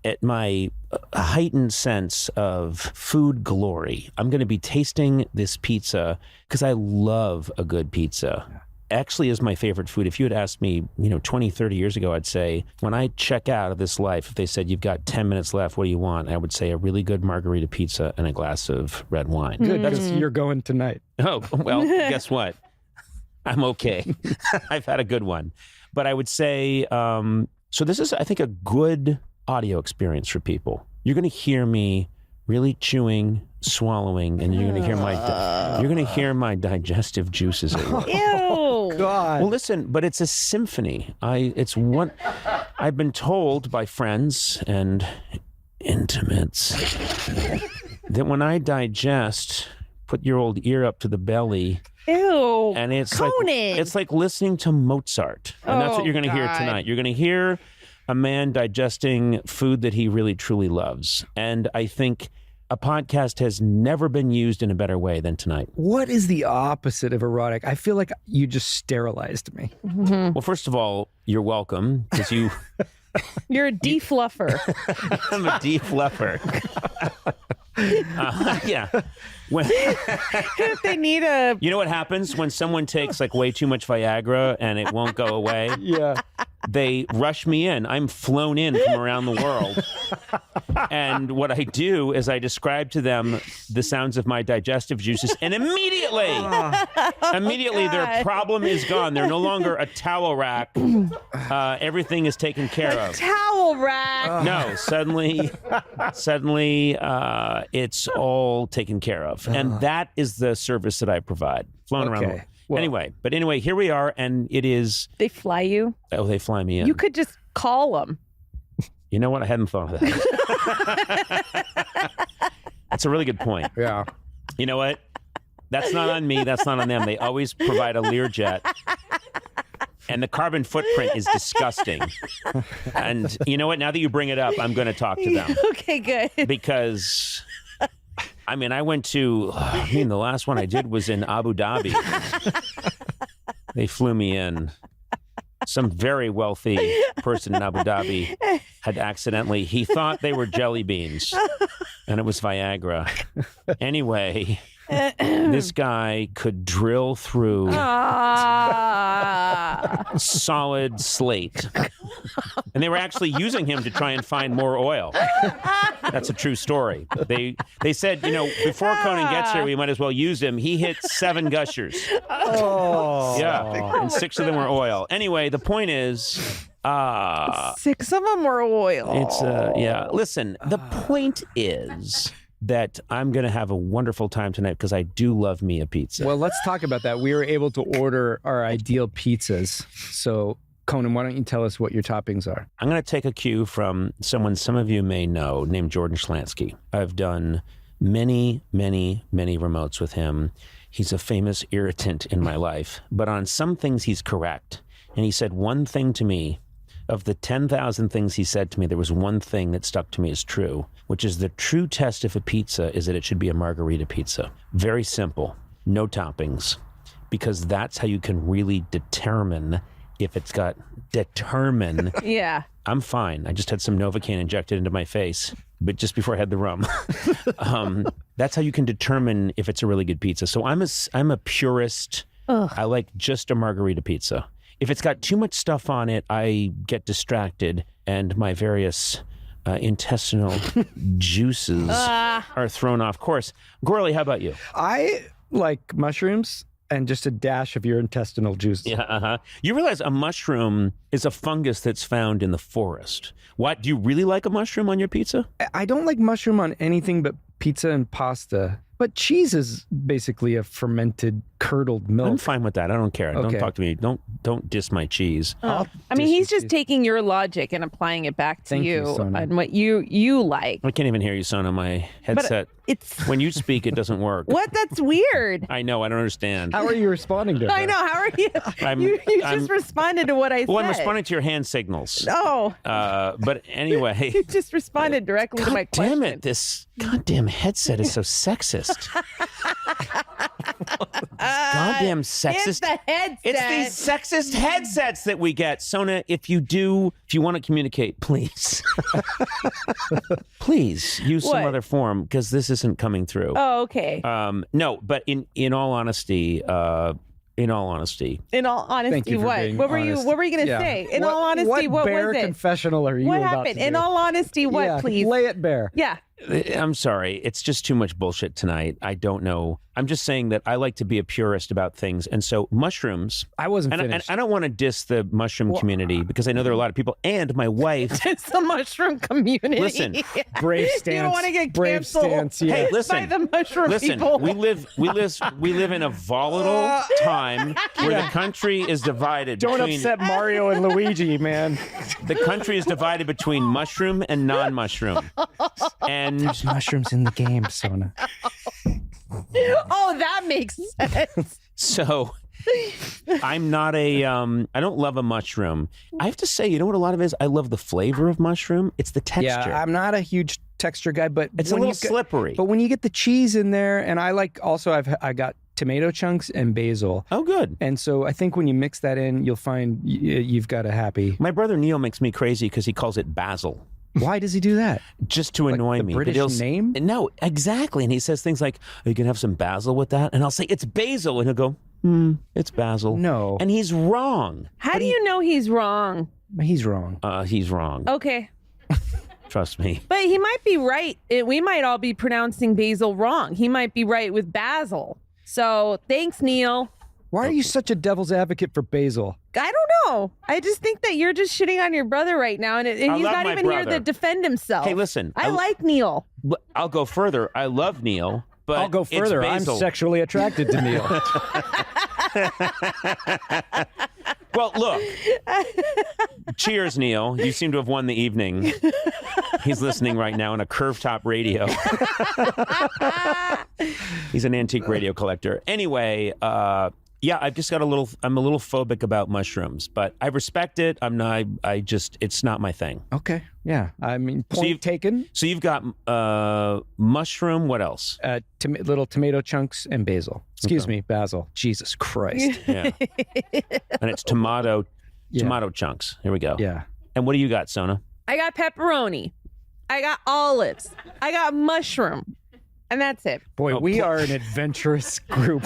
at my heightened sense of food glory. I'm going to be tasting this pizza because I love a good pizza. actually is my favorite food. If you had asked me, 20, 30 years ago, I'd say, when I check out of this life, if they said, you've got 10 minutes left, what do you want? I would say a really good margarita pizza and a glass of red wine. Good, because you're going tonight. Oh, well, guess what? I'm okay. I've had a good one. But I would say, so this is, I think, a good audio experience for people. You're going to hear me really chewing, swallowing, and you're going to hear my digestive juices at work. Ew. God. Well, listen, but it's a symphony. I've been told by friends and intimates that when I digest, put your old ear up to the belly. Ew. And it's Conan. like listening to Mozart. And that's what you're going to hear tonight. You're going to hear a man digesting food that he really truly loves. And I think a podcast has never been used in a better way than tonight. What is the opposite of erotic? I feel like you just sterilized me. Well, first of all, you're welcome, because you... You're a defluffer. I'm a defluffer. Yeah. If they need a... You know what happens when someone takes like way too much Viagra and it won't go away? Yeah. They rush me in. I'm flown in from around the world. And what I do is I describe to them the sounds of my digestive juices, and immediately their problem is gone. They're no longer a towel rack. Everything is taken care of. Towel rack. No, suddenly it's all taken care of. And that is the service that I provide. Flown around the world. Well, Anyway, here we are, and it is... They fly you? Oh, they fly me in. You could just call them. You know what? I hadn't thought of that. That's a really good point. Yeah. You know what? That's not on me. That's not on them. They always provide a Learjet. And the carbon footprint is disgusting. And you know what? Now that you bring it up, I'm going to talk to them. Okay, good. Because... I mean, the last one I did was in Abu Dhabi. They flew me in. Some very wealthy person in Abu Dhabi had accidentally, he thought they were jelly beans, and it was Viagra. Anyway, this guy could drill through solid slate. And they were actually using him to try and find more oil. That's a true story. They said, before Conan gets here, we might as well use him. He hit 7 gushers. Oh. Yeah, and 6 of them were oil. Anyway, the point is... 6 of them were oil. It's, Listen, the point is... that I'm going to have a wonderful time tonight because I do love me a pizza. Well, let's talk about that. We were able to order our ideal pizzas. So, Conan, why don't you tell us what your toppings are? I'm going to take a cue from someone some of you may know named Jordan Schlansky. I've done many, many, many remotes with him. He's a famous irritant in my life. But on some things, he's correct. And he said one thing to me. Of the 10,000 things he said to me, there was one thing that stuck to me as true, which is the true test of a pizza is that it should be a margarita pizza. Very simple, no toppings, because that's how you can really determine if it's got Yeah. I'm fine. I just had some Novocaine injected into my face, but just before I had the rum. That's how you can determine if it's a really good pizza. So I'm a purist. Ugh. I like just a margarita pizza. If it's got too much stuff on it, I get distracted and my various intestinal juices are thrown off course. Gourley, how about you? I like mushrooms and just a dash of your intestinal juice. Yeah, You realize a mushroom is a fungus that's found in the forest. What? Do you really like a mushroom on your pizza? I don't like mushroom on anything but pizza and pasta. But cheese is basically a fermented, curdled milk. I'm fine with that. I don't care. Okay. Don't talk to me. Don't diss my cheese. I mean, he's just taking your logic and applying it back to Thank you, Sona. and what you like. I can't even hear you, Sona. My headset. It's When you speak, it doesn't work. what? That's weird. I know. I don't understand. How are you responding to her? I know. How are you? I'm- you I'm- just responded to what I said. Well, I'm responding to your hand signals. Oh, But anyway. you just responded directly to my God question. damn it. This goddamn headset is so sexist. Goddamn sexist. It's the headset. It's these sexist headsets that we get. Sona, if you want to communicate, please. Please use some What? other form because this isn't coming through. Oh, okay. No, but in all honesty, In all honesty. In all honesty, for what? being What were honest. you going to say? In all honesty, what bear was it? confessional are you What about happened? to In do? all honesty, what, Yeah, please? lay it bare. Yeah. I'm sorry. It's just too much bullshit tonight. I don't know. I'm just saying that I like to be a purist about things. And so mushrooms, I wasn't and finished. I don't want to diss the mushroom community because I know there are a lot of people, and my wife. It's the mushroom community. Listen, Brave stance. You don't want to get brave canceled stance. Yeah. Hey, by listen. the mushroom Listen, people. we live in a volatile time where the country is divided Don't between upset Mario and Luigi, man. the country is divided between mushroom and non-mushroom. And There's mushrooms in the game, Sona. Oh, that makes sense. so I'm not I don't love a mushroom. I have to say, you know what a lot of it is? I love the flavor of mushroom. It's the texture. Yeah, I'm not a huge texture guy, but It's a when little you get- slippery. But when you get the cheese in there, and I like also I got tomato chunks and basil, Oh, good. and so I think when you mix that in, you'll find you've got a happy. My brother Neil makes me crazy because he calls it basil. Why does he do that? Just to Like annoy the me. British But he'll name? No, exactly. And he says things like, "You can have some basil with that," and I'll say, "It's basil," and he'll go, "It's basil." No, And he's wrong. How do you know he's wrong? he's wrong. He's wrong. Okay. Trust me. But he might be right. We might all be pronouncing basil wrong. He might be right with basil. So thanks, Neil. Why are you such a devil's advocate for basil? I don't know. I just think that you're just shitting on your brother right now, and he's love not my even here brother. to defend himself. Hey, listen. I like Neil. I'll go further. I love Neil, but I'll go it's further. I'm basil. sexually attracted to Neil. Well, look. Cheers, Neil. You seem to have won the evening. He's listening right now on a curved top radio. He's an antique radio collector. Anyway, yeah, I've just got I'm a little phobic about mushrooms, but I respect it. It's not my thing. Okay, yeah. I mean, point taken. So you've got mushroom. What else? Little tomato chunks and basil. Excuse me, basil. Jesus Christ. Yeah. And it's tomato chunks. Here we go. Yeah. And what do you got, Sona? I got pepperoni. I got olives. I got mushroom. And that's it. Boy, we are an adventurous group.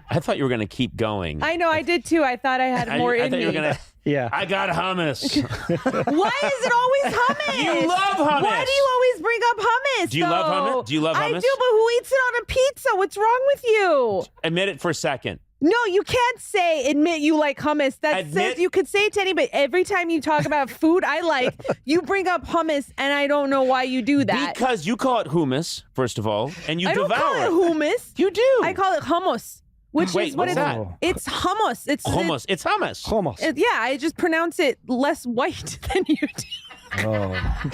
I thought you were going to keep going. I know, I did too. I thought I had more I in thought me. you were going to. Yeah. I got hummus. Why is it always hummus? You love hummus. Why do you always bring up hummus? Do you love though? hummus? Do you love I hummus? do, but who eats it on a pizza? What's wrong with you? Admit it for a second. No, you can't admit you like hummus. That Admit- says you could say it to anybody. Every time you talk about food I like, you bring up hummus, and I don't know why you do that. Because you call it hummus, first of all, and you I don't devour call it hummus. You do. I call it hummus, which Wait, is what what's it's. that? It's hummus. It's hummus. It's hummus. Hummus. yeah, I just pronounce it less white than you do. Oh.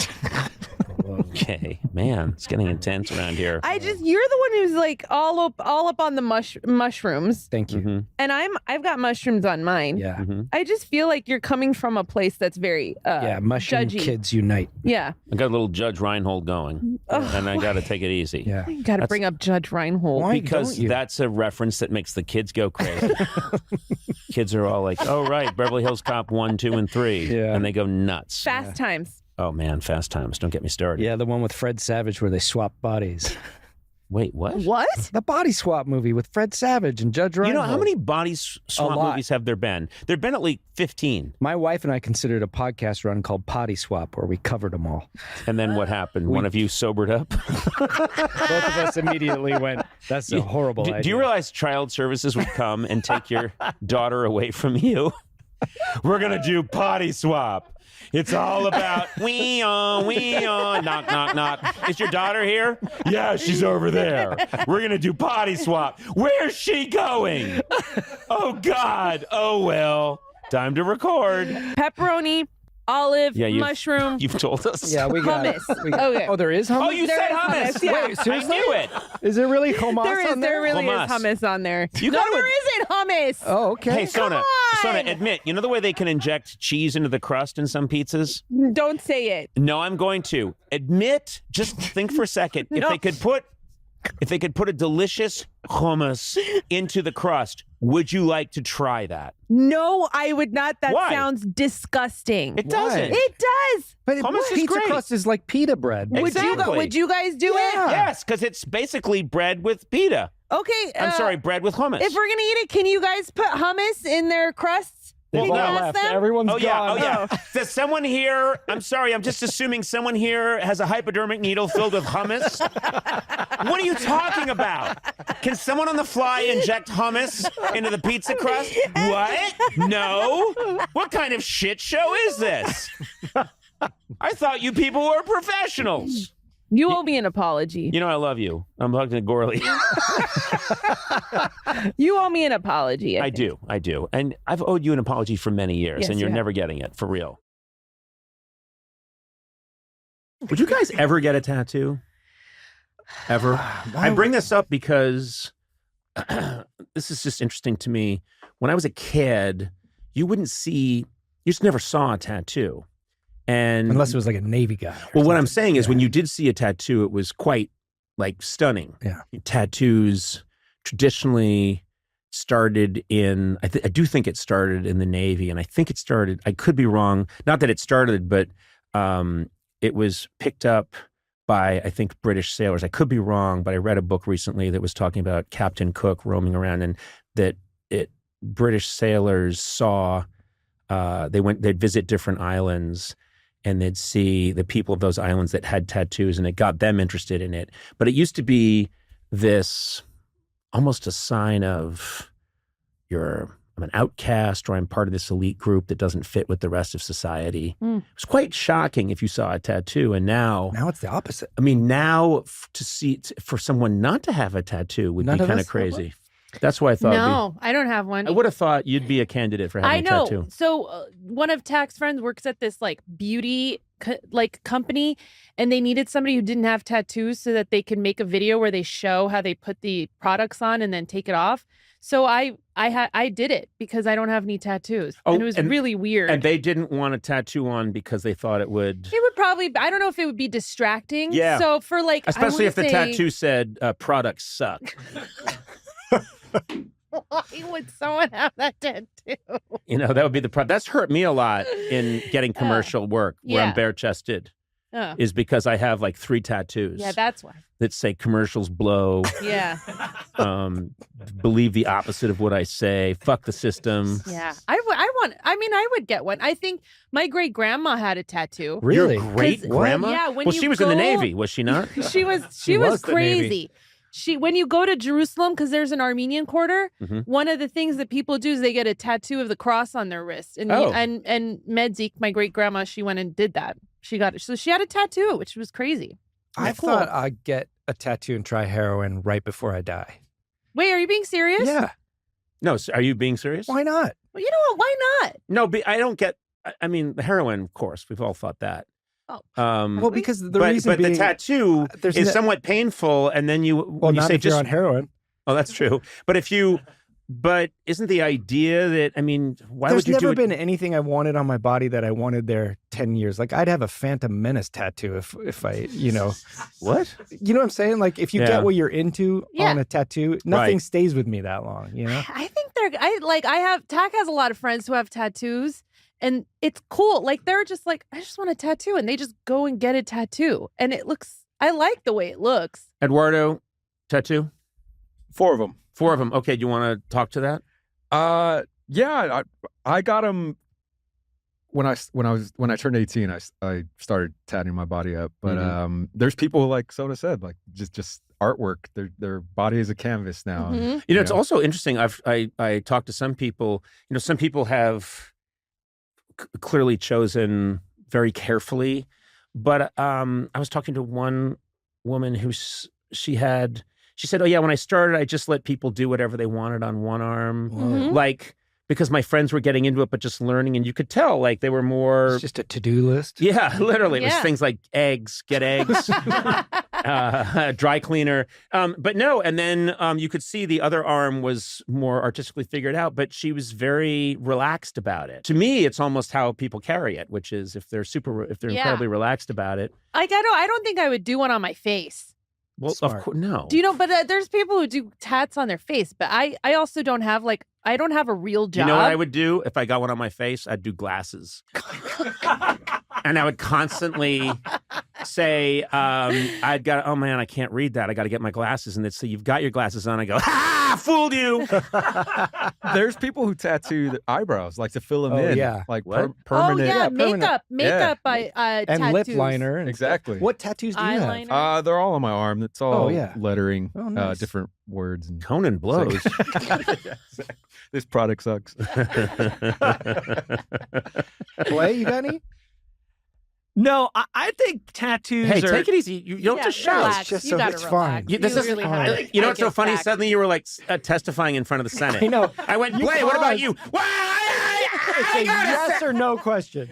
Okay, man, it's getting intense around here. You're the one who's like all up on the mushrooms, Thank you. Mm-hmm. and I've got mushrooms on mine. Yeah. I just feel like you're coming from a place that's very Yeah, mushroom judgy. kids unite. Yeah, I got a little Judge Reinhold going, and I got to take it easy. Yeah. you got to bring up Judge Reinhold. Why Because don't you? that's a reference that makes the kids go crazy. Kids are all like, "Oh right, Beverly Hills Cop 1, 2, and 3," Yeah. and they go nuts. Fast times. Oh man, Fast Times! Don't get me started. Yeah, the one with Fred Savage where they swap bodies. Wait, what? What? The body swap movie with Fred Savage and Judge You Reinhold. know how many body swap lot. movies have there been? There've been at least 15. My wife and I considered a podcast run called Potty Swap where we covered them all. And then what happened? One of you sobered up. Both of us immediately went, that's a horrible idea. Do you realize child services would come and take your daughter away from you? We're gonna do potty swap. It's all about we on, knock, knock, knock. Is your daughter here? Yeah, she's over there. We're gonna do potty swap. Where's she going? Oh God. Oh well. Time to record. Pepperoni, olive, Yeah, mushroom. You've told us. Yeah, we got Hummus. it. Okay. Oh, there is hummus? Oh, you There said is hummus. hummus, yeah. Wait, seriously? I knew it. Is there really hummus There is. on there? There really Hummus. is hummus on there. You no, gotta- there isn't hummus. Oh, okay. Hey, Sona, on. Sona, admit, you know the way they can inject cheese into the crust in some pizzas? Don't say it. No, I'm going to. Admit, just think for a second. If they could put a delicious hummus into the crust, would you like to try that? No, I would not. That Why? sounds disgusting. It doesn't. It does. But Hummus is pizza great. crust is like pita bread. Exactly. Would you guys do it? Yeah. Yes, because it's basically bread with pita. Okay. I'm sorry, bread with hummus. If we're gonna eat it, can you guys put hummus in their crusts? They've Can all you ask left. them? Everyone's Oh, yeah. gone. Oh, yeah. Does someone here, I'm sorry, I'm just assuming someone here has a hypodermic needle filled with hummus? What are you talking about? Can someone on the fly inject hummus into the pizza crust? What? No? What kind of shit show is this? I thought you people were professionals. You owe me an apology. You know, I love you. I'm talking to Gourley. You owe me an apology. I do. And I've owed you an apology for many years, Yes, and you're you have. never getting it, for real. Would you guys ever get a tattoo? Ever? I bring this up because this is just interesting to me. When I was a kid, you just never saw a tattoo. And Unless it was like a Navy guy. well, what I'm saying is when you did see a tattoo, it was quite like stunning. Yeah. Tattoos traditionally started in, I do think it started in the Navy, and I think it started, I could be wrong, not that it started, but it was picked up by, I think, British sailors. I could be wrong, but I read a book recently that was talking about Captain Cook roaming around, and that British sailors saw, they'd visit different islands, and they'd see the people of those islands that had tattoos, and it got them interested in it. But it used to be this almost a sign of I'm an outcast, or I'm part of this elite group that doesn't fit with the rest of society. It was quite shocking if you saw a tattoo, and now it's the opposite. I mean, now for someone not to have a tattoo would None be of kind us of have crazy. That's why I thought. No, I don't have one. I would have thought you'd be a candidate for having I know. a tattoo. So one of Tack's friends works at this like beauty company, and they needed somebody who didn't have tattoos so that they can make a video where they show how they put the products on and then take it off. So I did it because I don't have any tattoos, and it was really weird. And they didn't want a tattoo on because they thought it would. It would probably. I don't know if it would be distracting. Yeah. So for like, Especially if the tattoo said products suck. Why would someone have that tattoo? You know, that would be the problem. That's hurt me a lot in getting commercial work where yeah. I'm bare chested. Is because I have like 3 tattoos. Yeah, that's why. That say commercials blow. Yeah. Believe the opposite of what I say. Fuck the system. Yeah. I would get one. I think my great grandma had a tattoo. Really? Your great grandma? Yeah. When well, you she was in the Navy, was she not? She was was the crazy. When you go to Jerusalem, because there's an Armenian quarter, one of the things that people do is they get a tattoo of the cross on their wrist. And and Medzik, my great grandma, she went and did that. She got it. So she had a tattoo, which was crazy. I thought I'd get a tattoo and try heroin right before I die. Wait, are you being serious? Yeah. No, are you being serious? Why not? Well, you know what? Why not? No, I don't get. I mean, the heroin, of course, we've all thought that. Oh. Well, because the reason but being, the tattoo there's is no- somewhat painful, and then you well, not say if you're on heroin. Oh, that's true. But isn't the idea that, I mean, why There's would you never do it? been anything I wanted on my body that I wanted there 10 years. Like I'd have a Phantom Menace tattoo if I, What? You know what I'm saying? Like if you Yeah. get what you're into Yeah. on a tattoo, nothing Right. stays with me that long, you know? I think Tack has a lot of friends who have tattoos, and it's cool. Like they're just like, I just want a tattoo, and they just go and get a tattoo, and I like the way it looks. Eduardo, tattoo? 4 of them. 4 of them. Okay, do you want to talk to that? Yeah, I got them when I turned 18. I started tatting my body up, but there's people like Sona said, like just artwork. Their body is a canvas now. Mhm. You know, it's also interesting. I talked to some people. You know, some people have clearly chosen very carefully, but I was talking to one woman who she said, "Oh yeah, when I started, I just let people do whatever they wanted on one arm, Mhm. like because my friends were getting into it, but just learning, and you could tell like they were more." It's just a to-do list. Yeah, literally. It was Yeah. things like eggs, get eggs, dry cleaner. But no, and then you could see the other arm was more artistically figured out, but she was very relaxed about it. To me, it's almost how people carry it, which is if they're Yeah. incredibly relaxed about it. Like I don't think I would do one on my face. Well, Smart. of course, no. Do you know? But there's people who do tats on their face, but I also don't have I don't have a real job. You know what I would do if I got one on my face? I'd do glasses. and I would constantly say, I'd got, oh man, I can't read that. I got to get my glasses. And they'd say, you've got your glasses on. I go, ha, fooled you. There's people who tattoo the eyebrows, like to fill them in. yeah. Like What? permanent. Oh yeah, permanent. makeup, and tattoos. lip liner. And Exactly. What tattoos do you have? Eyeliner. They're all on my arm. It's all yeah. lettering, Oh, nice. different words. And Conan blows. this product sucks. Clay, you got any? No, I think tattoos Hey, are. take it easy. You don't just shout. relax. Just You so gotta it's relax. fine. You- this You is really fine. have to You know what's take so it funny? back. Suddenly you were like testifying in front of the Senate. I know. I went, You Blay, what about paused. you? Well, It's a yes or no question.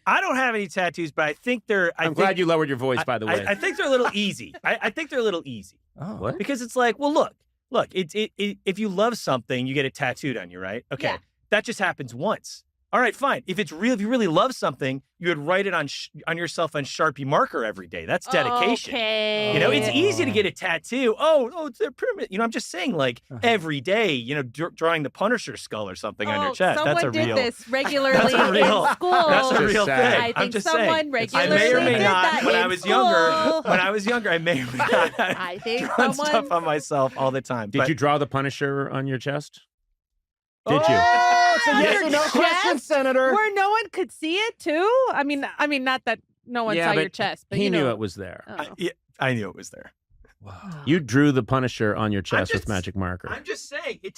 I don't have any tattoos, but I think they're. I'm glad you lowered your voice, by the way. I think they're a little easy. I think they're a little easy Oh, What? because it's like, well, look. If you love something, you get it tattooed on you, right? Okay, Yeah. that just happens once. All right, fine. If you really love something, you would write it on yourself on Sharpie marker every day. That's dedication. Okay. You know, it's easy to get a tattoo. Oh, it's a pyramid. You know, I'm just saying, like every day, you know, drawing the Punisher skull or something on your chest. Someone That's a did real. this regularly That's a real- in school. That's a Just real sad. thing. I I'm think just someone saying. regularly I may or may did not. that When I in was younger, school. I may or may not. I think drawn someone. stuff on myself all the time. Did But- you draw the Punisher on your chest? Did you? Oh, it's a yes Your or no question, chest? Senator. Where no one could see it too? I mean, not that no one Yeah, saw but your chest, but he you knew know. it was there. Oh. I knew it was there. You drew the Punisher on your chest with just- magic marker. I'm just saying, it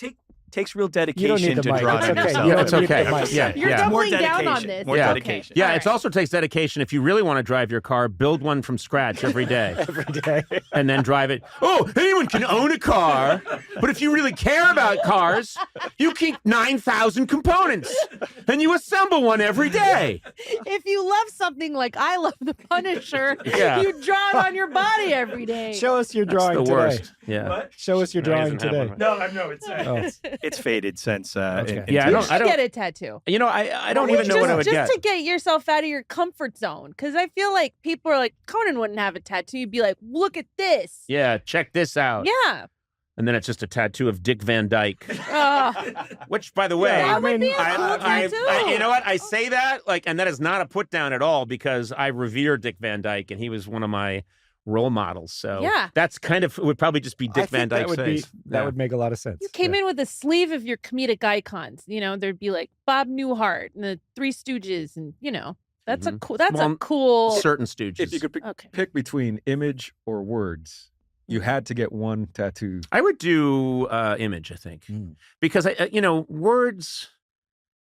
takes real You dedication don't need the to mic. draw It's it okay. yourself. You Yeah, don't it's need okay. the mic. Yeah, You're yeah. More doubling down on dedication. this. More Yeah. dedication. Okay. Yeah, All it right. also takes dedication. If you really want to drive your car, build one from scratch every day. Every day. And then drive it. Oh, anyone can own a car. But if you really care about cars, you keep 9,000 components and you assemble one every day. If you love something like I love the Punisher, Yeah. you draw it on your body every day. Show us your That's drawing the today. worst. Yeah. What? Show us your No, he drawing doesn't have today. one. No, no, it's faded since. Okay. Yeah, You I should don't. get a tattoo. You know, I don't Well, even know what I would just get. to get yourself out of your comfort zone, because I feel like people are like, Conan wouldn't have a tattoo. You'd be like, look at this. Yeah, check this out. Yeah. And then it's just a tattoo of Dick Van Dyke. Oh, Which, by the way, that would be a I- cool I- tattoo. you know what? I say that, like, and that is not a put down at all because I revere Dick Van Dyke and he was one of my role models. So Yeah. that's kind of, it would probably just be I Dick think Van Dyke's that would be face. that Yeah. would make a lot of sense. You came in with a sleeve of your comedic icons. You know, there'd be like Bob Newhart and the Three Stooges, and you know, that's a cool. That's Well, a cool. Certain Stooges. If you could Okay. pick between image or words, you had to get one tattoo. I would do image, I think, because words.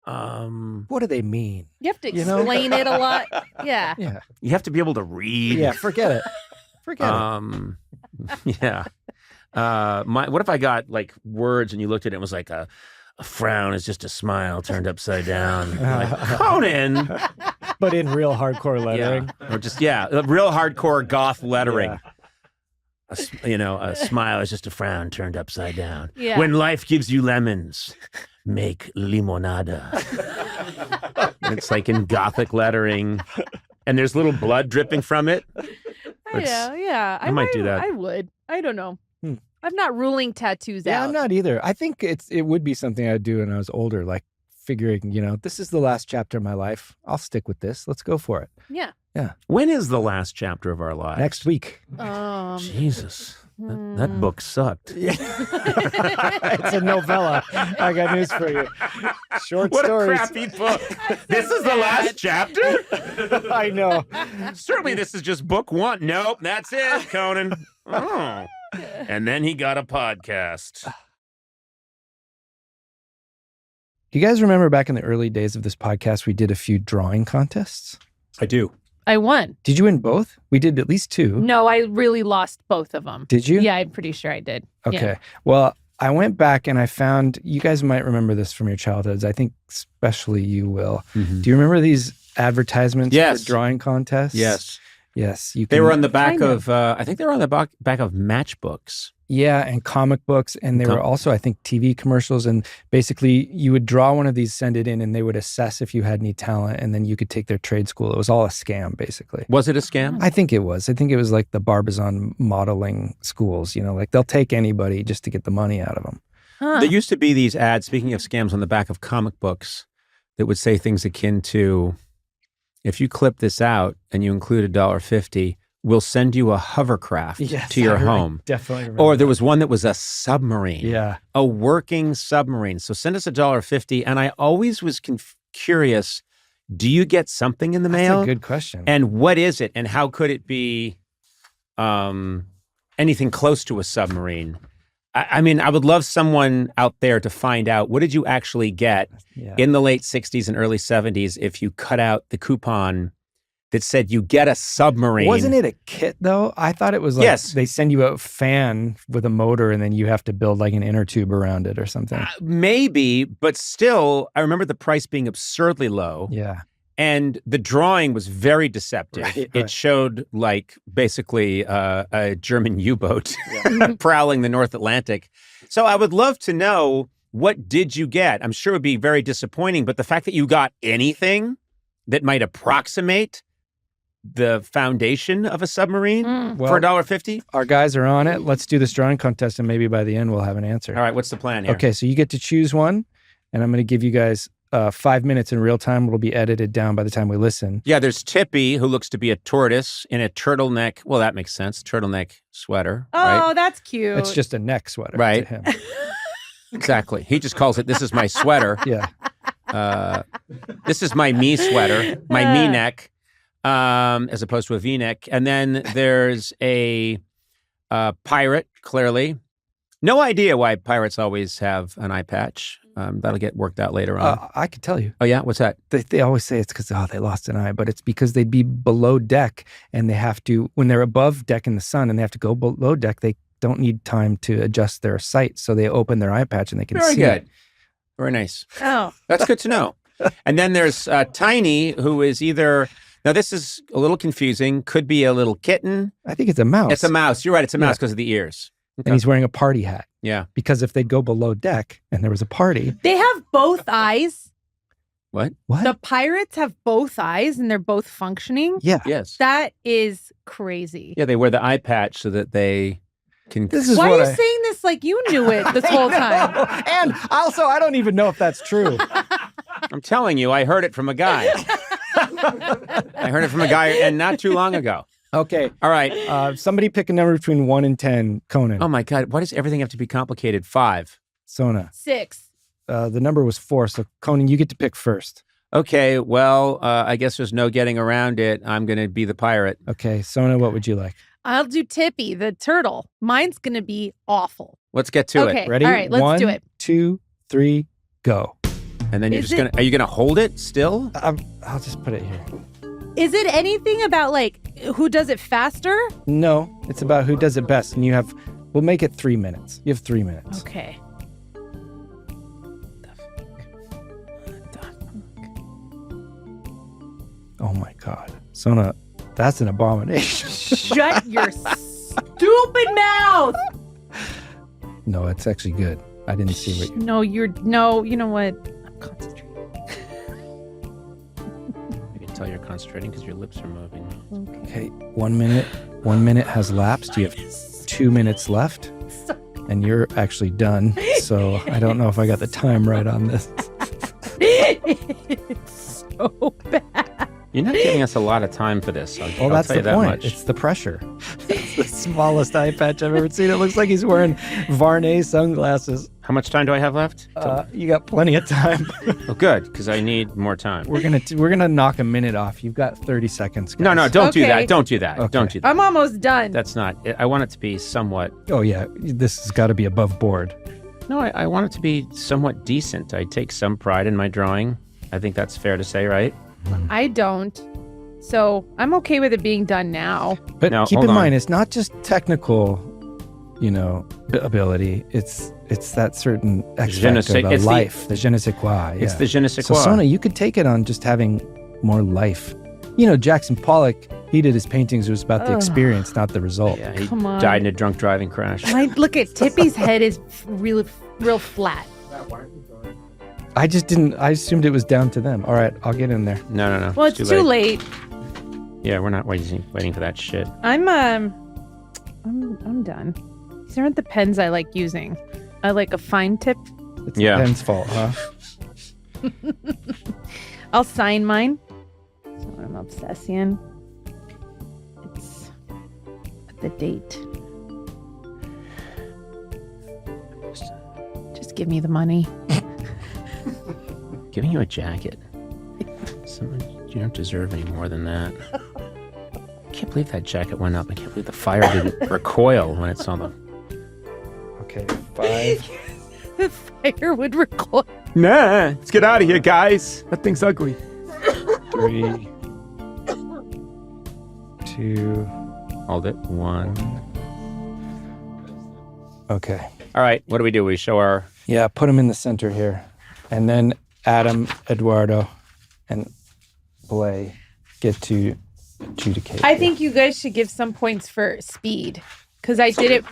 What do they mean? You have to You know? explain it a lot. Yeah. Yeah. You have to be able to read. Yeah. Forget it. Forget it. Yeah. What if I got like words and you looked at it and it was like a frown is just a smile turned upside down. Like, Conan. But in real hardcore lettering. Yeah. Or just, real hardcore goth lettering. A smile is just a frown turned upside down. Yeah. When life gives you lemons, make limonada. It's like in gothic lettering. And there's little blood dripping from it. Yeah. I might do that. I would. I don't know. I'm not ruling tattoos Yeah, out. I'm not either. I think it would be something I'd do when I was older, like figuring, this is the last chapter of my life. I'll stick with this. Let's go for it. Yeah. When is the last chapter of our lives? Next week. Jesus. That book sucked. It's a novella. I got news for you. Short What stories. a crappy book. This is the last chapter? I know. Certainly this is just book one. Nope, that's it, Conan. Oh. And then he got a podcast. Do you guys remember back in the early days of this podcast, we did a few drawing contests? I do. I won. Did you win both? We did at least two. No, I really lost both of them. Did you? Yeah, I'm pretty sure I did. Okay. Yeah. Well, I went back and I found, you guys might remember this from your childhoods. I think especially you will. Mm-hmm. Do you remember these advertisements Yes. for drawing contests? Yes. Yes. You They can- were on the back Kind of, I think they were on the back of matchbooks. Yeah, and comic books. And they were also, I think, TV commercials. And basically, you would draw one of these, send it in, and they would assess if you had any talent. And then you could take their trade school. It was all a scam, basically. Was it a scam? I think it was. I think it was like the Barbizon modeling schools, like they'll take anybody just to get the money out of them. Huh. There used to be these ads, speaking of scams, on the back of comic books that would say things akin to, if you clip this out and you include $1.50, we'll send you a hovercraft to your home. Definitely remember Or there was one that was a submarine. Yeah. A working submarine. So send us $1.50. And I always was curious, do you get something in the mail? That's a good question. And what is it? And how could it be anything close to a submarine? I mean, I would love someone out there to find out, what did you actually get in the late 60s and early 70s if you cut out the coupon that said you get a submarine? Wasn't it a kit, though? I thought it was like they send you a fan with a motor and then you have to build like an inner tube around it or something. Maybe, but still, I remember the price being absurdly low. Yeah. And the drawing was very deceptive. Right. It showed like basically a German U-boat prowling the North Atlantic. So I would love to know, what did you get? I'm sure it would be very disappointing, but the fact that you got anything that might approximate the foundation of a submarine for $1.50? Our guys are on it. Let's do this drawing contest, and maybe by the end we'll have an answer. All right, what's the plan here? Okay, so you get to choose one, and I'm going to give you guys 5 minutes in real time. It'll be edited down by the time we listen. Yeah, there's Tippy, who looks to be a tortoise in a turtleneck. Well, that makes sense. Turtleneck sweater. Oh, right? that's cute. It's just a neck sweater Right. to him. Exactly. He just calls it, this is my sweater. Yeah. This is my me sweater, my me neck, as opposed to a V-neck. And then there's a pirate, clearly. No idea why pirates always have an eye patch. That'll get worked out later on. I could tell you. Oh, yeah? What's that? They always say it's because, they lost an eye, but it's because they'd be below deck and they have to, when they're above deck in the sun and they have to go below deck, they don't need time to adjust their sight. So they open their eye patch and they can Very see good. it. Very nice. Oh. That's good to know. And then there's Tiny, who is either, now this is a little confusing, could be a little kitten. I think it's a mouse. It's a mouse. You're right. It's a mouse because of the ears. And he's wearing a party hat. Yeah. Because if they'd go below deck and there was a party. They have both eyes. What? The pirates have both eyes and they're both functioning. Yeah. Yes. That is crazy. Yeah, they wear the eye patch so that they can. Why are you saying this like you knew it this whole time? And also, I don't even know if that's true. I'm telling you, I heard it from a guy. I heard it from a guy, and not too long ago. Okay. All right. Somebody pick a number between 1 and 10. Conan. Oh, my God. Why does everything have to be complicated? 5. Sona. 6. The number was 4. So, Conan, you get to pick first. Okay. Well, I guess there's no getting around it. I'm going to be the pirate. Okay. Sona, what would you like? I'll do Tippy, the turtle. Mine's going to be awful. Let's get to Okay. it. Ready? All right, let's do it. 1, 2, 3, go. And then you're Is just going to, are you going to hold it still? I'll just put it here. Is it anything about like who does it faster? No, it's about who does it best. And we'll make it 3 minutes. You have 3 minutes. Okay. Oh my God. Sona, that's an abomination. Shut your stupid mouth. No, it's actually good. I didn't see what you... No, you know what? I'm concentrating. I can tell you're concentrating because your lips are moving. Okay, 1 minute. 1 minute has lapsed. You have 2 minutes left. And you're actually done. So I don't know if I got the time right on this. It's so bad. You're not giving us a lot of time for this. I'll That's tell you the that point. much. It's the pressure. It's the smallest eye patch I've ever seen. It looks like he's wearing Varney sunglasses. How much time do I have left? You got plenty of time. Oh, good, because I need more time. We're gonna knock a minute off. You've got 30 seconds. Guys. No, don't do Okay. that. Don't do that. Okay. Don't do that. I'm almost done. That's not. I want it to be somewhat. Oh yeah, this has got to be above board. No, I want it to be somewhat decent. I take some pride in my drawing. I think that's fair to say, right? I don't. So I'm okay with it being done now. But Now, keep hold in on. mind, it's not just technical, ability. It's that certain Je ne aspect sais- of it's the- life, the je ne sais quoi. It's yeah. the je ne sais So quoi. Sona, you could take it on just having more life. Jackson Pollock, he did his paintings. It was about the Ugh. experience, not the result. Yeah, he Come on. died in a drunk driving crash. Look at Tippy's head is real flat. I assumed it was down to them. All right, I'll get in there. No. Well, it's too late. Yeah, we're not waiting for that shit. I'm done. These aren't the pens I like using. I like a fine tip. It's Yeah. the pen's fault, huh? I'll sign mine. So I'm movsesian. It's the date. Just give me the money. Giving you a jacket. You don't deserve any more than that. I can't believe that jacket went up. I can't believe the fire didn't recoil when it saw the... Okay, 5. The fire would recoil. Nah, let's get out of here, guys. That thing's ugly. 3, 2. Hold it. 1. Okay. All right, what do? We show our... Yeah, put him in the center here. And then Adam, Eduardo, and Blay get to adjudicate. I think you guys should give some points for speed because I did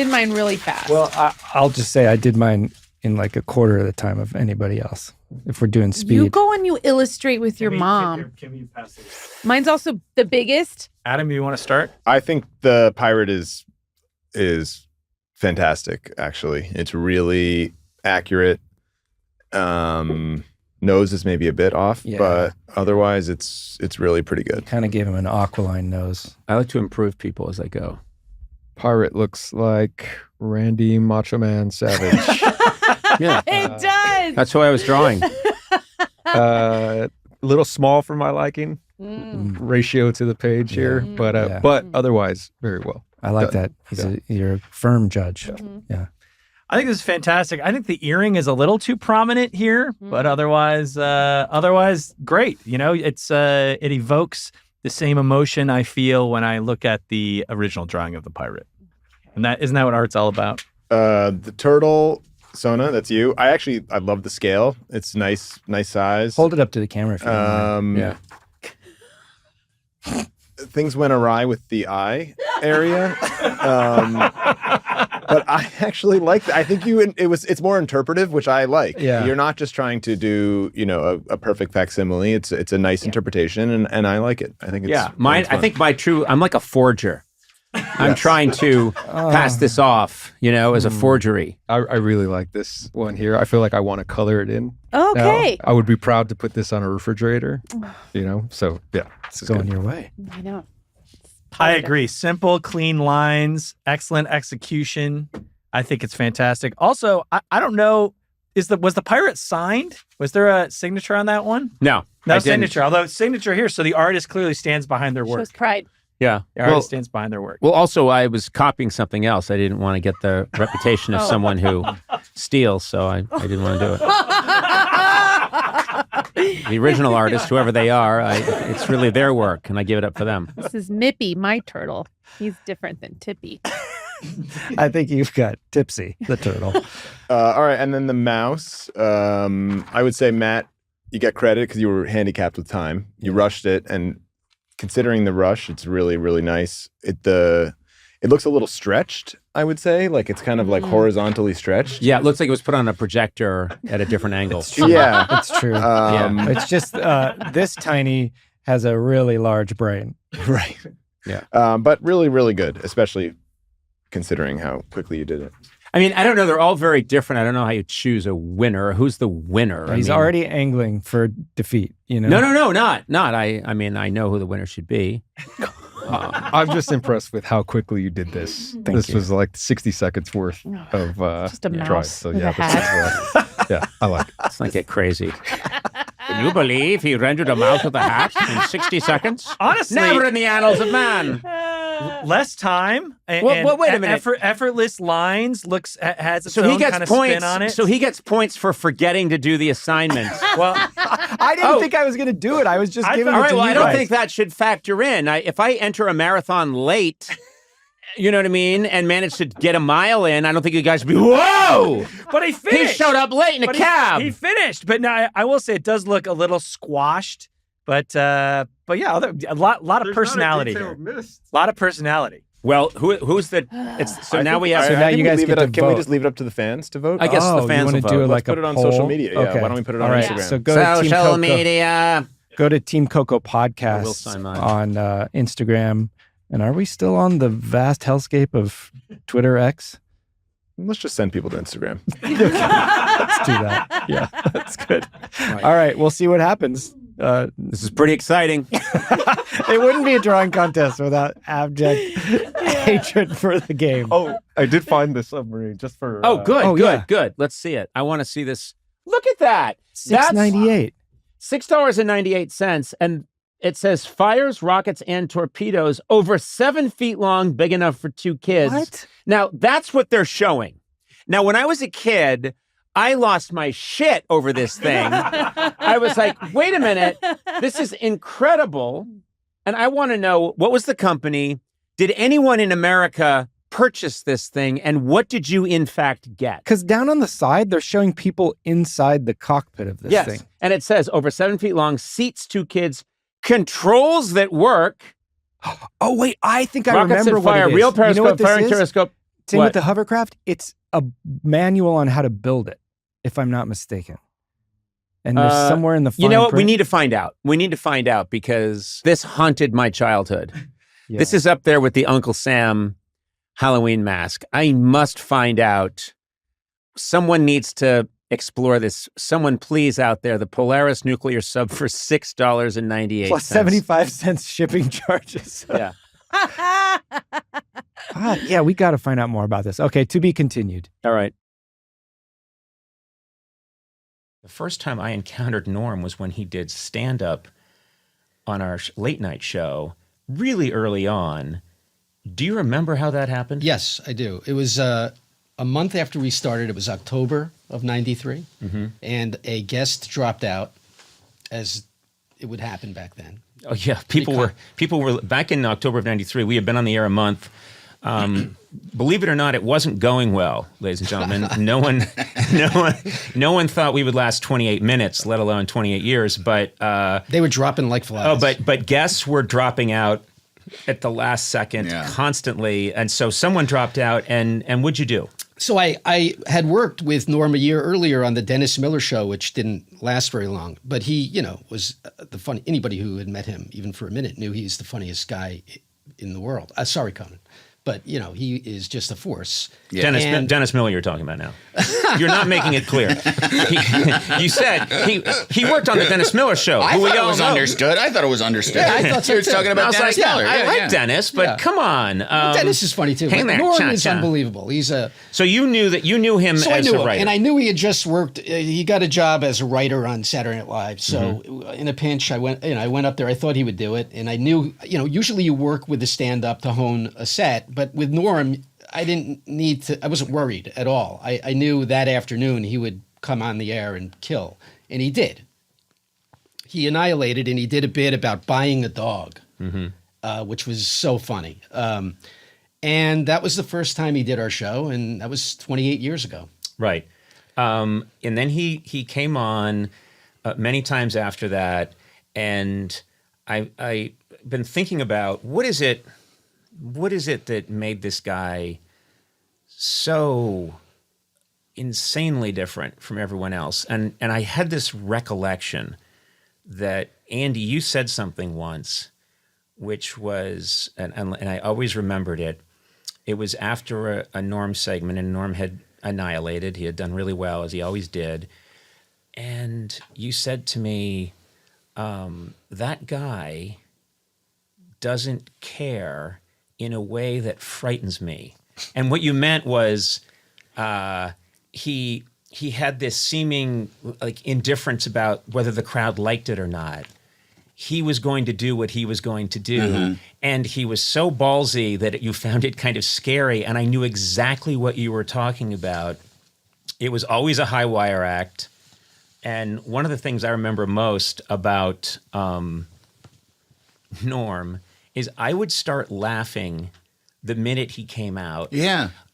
mine really fast. Well, I'll just say I did mine in like a quarter of the time of anybody else. If we're doing speed, you go and you illustrate with your mom. Can we pass this? Mine's also the biggest. Adam, you want to start? I think the pirate is fantastic, actually. It's really accurate. Nose is maybe a bit off, but otherwise it's really pretty good. Kind of gave him an aquiline nose. I like to improve people as I go. Pirate looks like Randy Macho Man Savage. Yeah. It does. That's who I was drawing. A little small for my liking. Ratio to the page here, but otherwise very well. I like that. You're a firm judge. Yeah. I think this is fantastic. I think the earring is a little too prominent here, but otherwise great. You know, it evokes the same emotion I feel when I look at the original drawing of the pirate. And isn't that what art's all about? The turtle, Sona, that's you. I love the scale. It's nice size. Hold it up to the camera if you don't mind. Yeah. Things went awry with the eye area. But I actually like that. I think it's more interpretive, which I like. Yeah. You're not just trying to do, a perfect facsimile. It's a nice interpretation and I like it. I think it's I'm like a forger. I'm trying to pass this off, as a forgery. I really like this one here. I feel like I want to color it in. Okay. I would be proud to put this on a refrigerator, So, yeah. It's going your way. I know. I agree. Simple, clean lines, excellent execution. I think it's fantastic. Also, I don't know, was the pirate signed? Was there a signature on that one? No signature. Although signature here, so the artist clearly stands behind their work. Shows pride. Yeah. The artist stands behind their work. Well, also, I was copying something else. I didn't want to get the reputation of someone who steals, so I didn't want to do it. The original artist, whoever they are, it's really their work, and I give it up for them. This is Mippy, my turtle. He's different than Tippy. I think you've got Tipsy, the turtle. All right, and then the mouse. I would say, Matt, you get credit because you were handicapped with time. You rushed it, and considering the rush, it's really, really nice. It looks a little stretched, I would say. Like it's kind of like horizontally stretched. Yeah, it looks like it was put on a projector at a different angle. It's true. Yeah. It's true. It's just this tiny has a really large brain. Right. Yeah. But really, really good, especially considering how quickly you did it. I mean, I don't know. They're all very different. I don't know how you choose a winner. Who's the winner? He's already angling for defeat, No, not. I mean, I know who the winner should be. I'm just impressed with how quickly you did this. This was like 60 seconds worth of just a mouse tries. So with yeah, a hat. I like it. Let's not get crazy. Can you believe he rendered a mouse with a hat in 60 seconds? Honestly, never in the annals of man. Less time. And wait a minute. Effortless lines has its so own he gets kind of points, spin on it. So he gets points for forgetting to do the assignment. Well, I didn't think I was going to do it. I was just giving it all right, to well, you I don't guys. think that should factor in. If I enter a marathon late, you know what I mean, and manage to get a mile in, I don't think you guys would be, whoa! But he finished. He showed up late in a cab. He finished. But now I will say it does look a little squashed. But yeah, a lot of personality here. A lot of personality. Well, who's the? So now we have. So now you guys get to Can we vote. just leave it up to the fans to vote? I guess the fans will you want to vote. do Let's like put a it on poll? social media. Yeah, Okay. why don't we put it on All right. Instagram? So go to Team Social Coco. media. Go to Team Coco I will Podcast sign mine. on Instagram. And are we still on the vast hellscape of Twitter X? Let's just send people to Instagram. Let's do that. Yeah, that's good. All right, we'll see what happens. This is pretty exciting. It wouldn't be a drawing contest without abject hatred for the game. Oh, I did find this submarine just for. Good. Let's see it. I want to see this. Look at that. $6.98. $6.98. And it says fires, rockets, and torpedoes over 7 feet long, big enough for 2 kids. What? Now, that's what they're showing. Now, when I was a kid, I lost my shit over this thing. I was like, wait a minute, this is incredible. And I want to know, what was the company? Did anyone in America purchase this thing? And what did you, in fact, get? Because down on the side, they're showing people inside the cockpit of this thing. And it says over 7 feet long, seats 2 kids, controls that work. Oh, wait, I think I Rockets remember and fire, what it is. real periscope, you know what this firing is? periscope. Same What? with the hovercraft. It's a manual on how to build it, if I'm not mistaken. And there's somewhere in the fine You know what? We print- need to find out. We need to find out because this haunted my childhood. Yeah. This is up there with the Uncle Sam Halloween mask. I must find out. Someone needs to explore this. Someone, please, out there, the Polaris nuclear sub for $6.98. plus 75 cents shipping charges. Yeah. Yeah, we got to find out more about this. Okay, to be continued. All right. The first time I encountered Norm was when he did stand-up on our late night show really early on. Do you remember how that happened? Yes, I do. It was a month after we started. It was October of '93, and a guest dropped out, as it would happen back then. Oh yeah, people were back in October of '93. We had been on the air a month. Believe it or not, it wasn't going well, ladies and gentlemen. No one thought we would last 28 minutes, let alone 28 years. But they were dropping like flies. Oh, but guests were dropping out at the last second constantly, and so someone dropped out. And what'd you do? So I had worked with Norm a year earlier on the Dennis Miller Show, which didn't last very long. But he, was the funny. Anybody who had met him, even for a minute, knew he's the funniest guy in the world. Sorry, Conan. But, he is just a force. Yeah. Dennis Miller you're talking about now. You're not making it clear. You said he worked on the Dennis Miller Show. I thought it was understood. I thought it was understood. Yeah, I thought so you were too. talking about Dennis Miller. I like Dennis, but come on. Dennis is funny, too. Hang there. Norm is unbelievable. He's a... So you knew him as I knew a him, writer. and I knew he had just worked. He got a job as a writer on Saturday Night Live. So in a pinch, I went up there. I thought he would do it, and I knew. Usually you work with the stand-up to hone a set, but with Norm, I didn't need to. I wasn't worried at all. I knew that afternoon he would come on the air and kill, and he did. He annihilated, and he did a bit about buying a dog, which was so funny. And that was the first time he did our show, and that was 28 years ago. Right. And then he came on many times after that, and I've been thinking about what is it that made this guy so insanely different from everyone else? And I had this recollection that, Andy, you said something once, which was, and I always remembered it. It was after a Norm segment, and Norm had annihilated. He had done really well, as he always did. And you said to me, that guy doesn't care in a way that frightens me. And what you meant was he had this seeming like indifference about whether the crowd liked it or not. He was going to do what he was going to do. And he was so ballsy that you found it kind of scary. And I knew exactly what you were talking about. It was always a high wire act. And one of the things I remember most about Norm is I would start laughing the minute he came out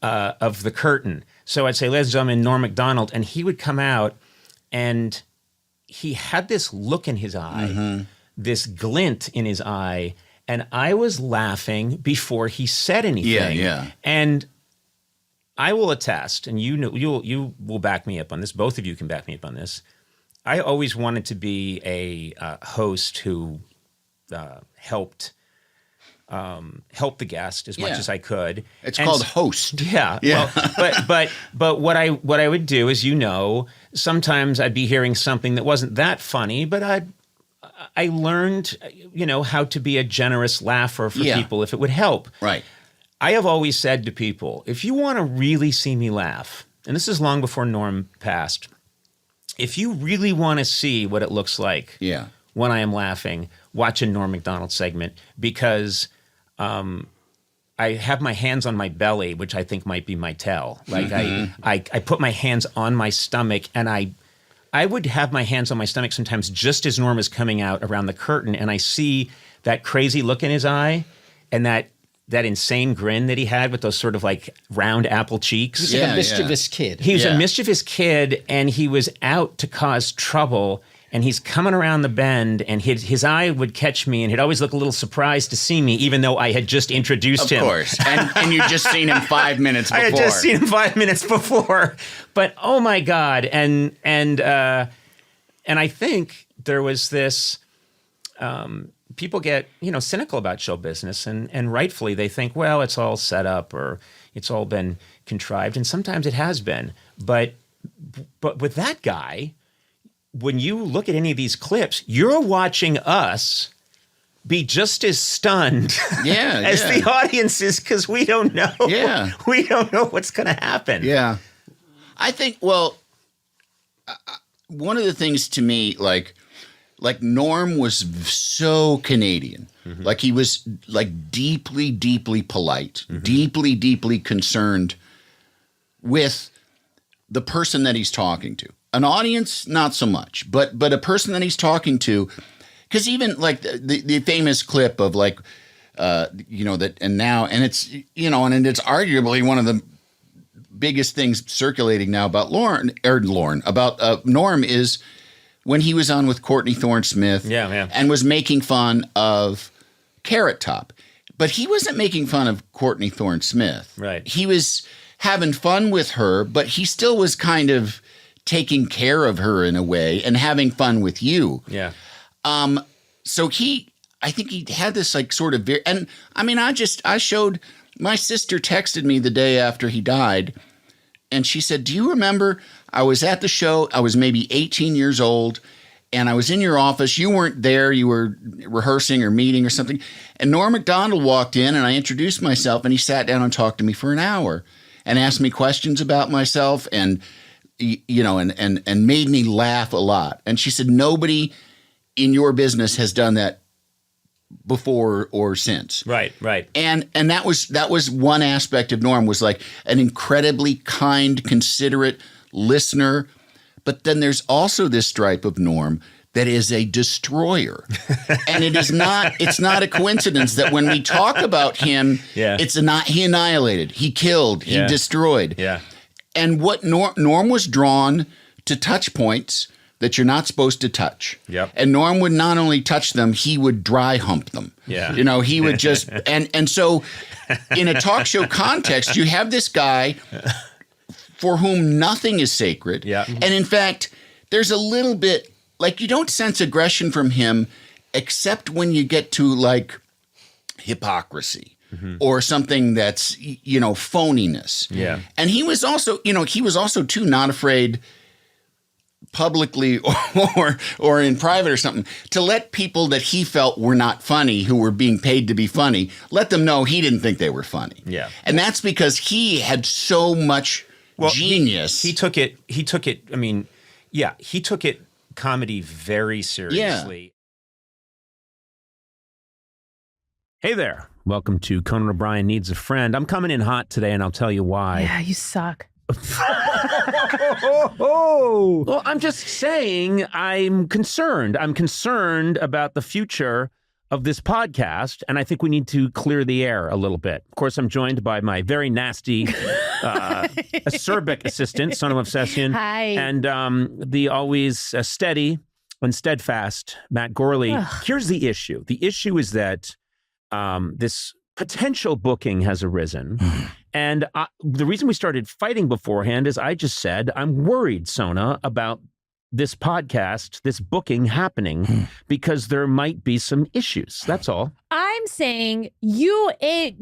of the curtain. So I'd say, ladies and gentlemen, Norm Macdonald. And he would come out, and he had this look in his eye, this glint in his eye, and I was laughing before he said anything. Yeah. And I will attest, and you will back me up on this. Both of you can back me up on this. I always wanted to be a host who helped the guest as much as I could. It's called host. Yeah. Well, but what I would do is, sometimes I'd be hearing something that wasn't that funny, but I learned, how to be a generous laugher for Yeah. people if it would help. Right. I have always said to people, if you want to really see me laugh, and this is long before Norm passed, if you really want to see what it looks like Yeah. when I am laughing, watch a Norm Macdonald segment, because I have my hands on my belly, which I think might be my tell. Like I put my hands on my stomach, and I would have my hands on my stomach sometimes just as Norm is coming out around the curtain, and I see that crazy look in his eye and that insane grin that he had with those sort of like round apple cheeks. He's like a mischievous kid. He was Yeah. a mischievous kid, and he was out to cause trouble. And he's coming around the bend, and his eye would catch me, and he'd always look a little surprised to see me, even though I had just introduced him. Of course. And you'd just seen him 5 minutes before. I had just seen him 5 minutes before. But oh my God. And I think there was this people get, cynical about show business, and rightfully they think, well, it's all set up or it's all been contrived. And sometimes it has been. But with that guy, when you look at any of these clips, you're watching us be just as stunned as the audience is, because we don't know. Yeah. We don't know what's going to happen. Yeah. I think, one of the things to me, like Norm was so Canadian. Mm-hmm. Like he was like deeply, deeply polite, deeply, deeply concerned with the person that he's talking to. An audience, not so much, but a person that he's talking to, because even like the famous clip of like, that, and now, and it's, and it's arguably one of the biggest things circulating now about Norm is when he was on with Courtney Thorne-Smith and was making fun of Carrot Top. But he wasn't making fun of Courtney Thorne-Smith. Right. He was having fun with her, but he still was kind of taking care of her in a way and having fun with you. Yeah. So I think he had this like sort of, and I mean, I showed, my sister texted me the day after he died, and she said, do you remember I was at the show, I was maybe 18 years old, and I was in your office, you weren't there, you were rehearsing or meeting or something, and Norm Macdonald walked in, and I introduced myself, and he sat down and talked to me for an hour and asked me questions about myself, and and made me laugh a lot. And she said, nobody in your business has done that before or since. Right. And that was one aspect of Norm, was like an incredibly kind, considerate listener. But then there's also this stripe of Norm that is a destroyer. And it's not a coincidence that when we talk about him, he annihilated, he killed, he destroyed. Yeah. And what Norm was drawn to touch points that you're not supposed to touch. Yep. And Norm would not only touch them, he would dry hump them. Yeah. He would just, and so in a talk show context, you have this guy for whom nothing is sacred. Yeah. And in fact, there's a little bit, like you don't sense aggression from him, except when you get to like hypocrisy. Or something that's, phoniness. Yeah. And he was also too not afraid publicly or in private or something to let people that he felt were not funny, who were being paid to be funny, let them know he didn't think they were funny. Yeah. And that's because he had so much genius. He took it. He took it comedy very seriously. Hey there. Welcome to Conan O'Brien Needs a Friend. I'm coming in hot today, and I'll tell you why. Yeah, you suck. Well, I'm just saying I'm concerned. I'm concerned about the future of this podcast, and I think we need to clear the air a little bit. Of course, I'm joined by my very nasty, acerbic assistant, Sona movsesian. Hi. And the always steady and steadfast Matt Gourley. Ugh. Here's the issue. The issue is that this potential booking has arisen. And the reason we started fighting beforehand is I just said, I'm worried, Sona, about this podcast, this booking happening, because there might be some issues. That's all. I'm saying you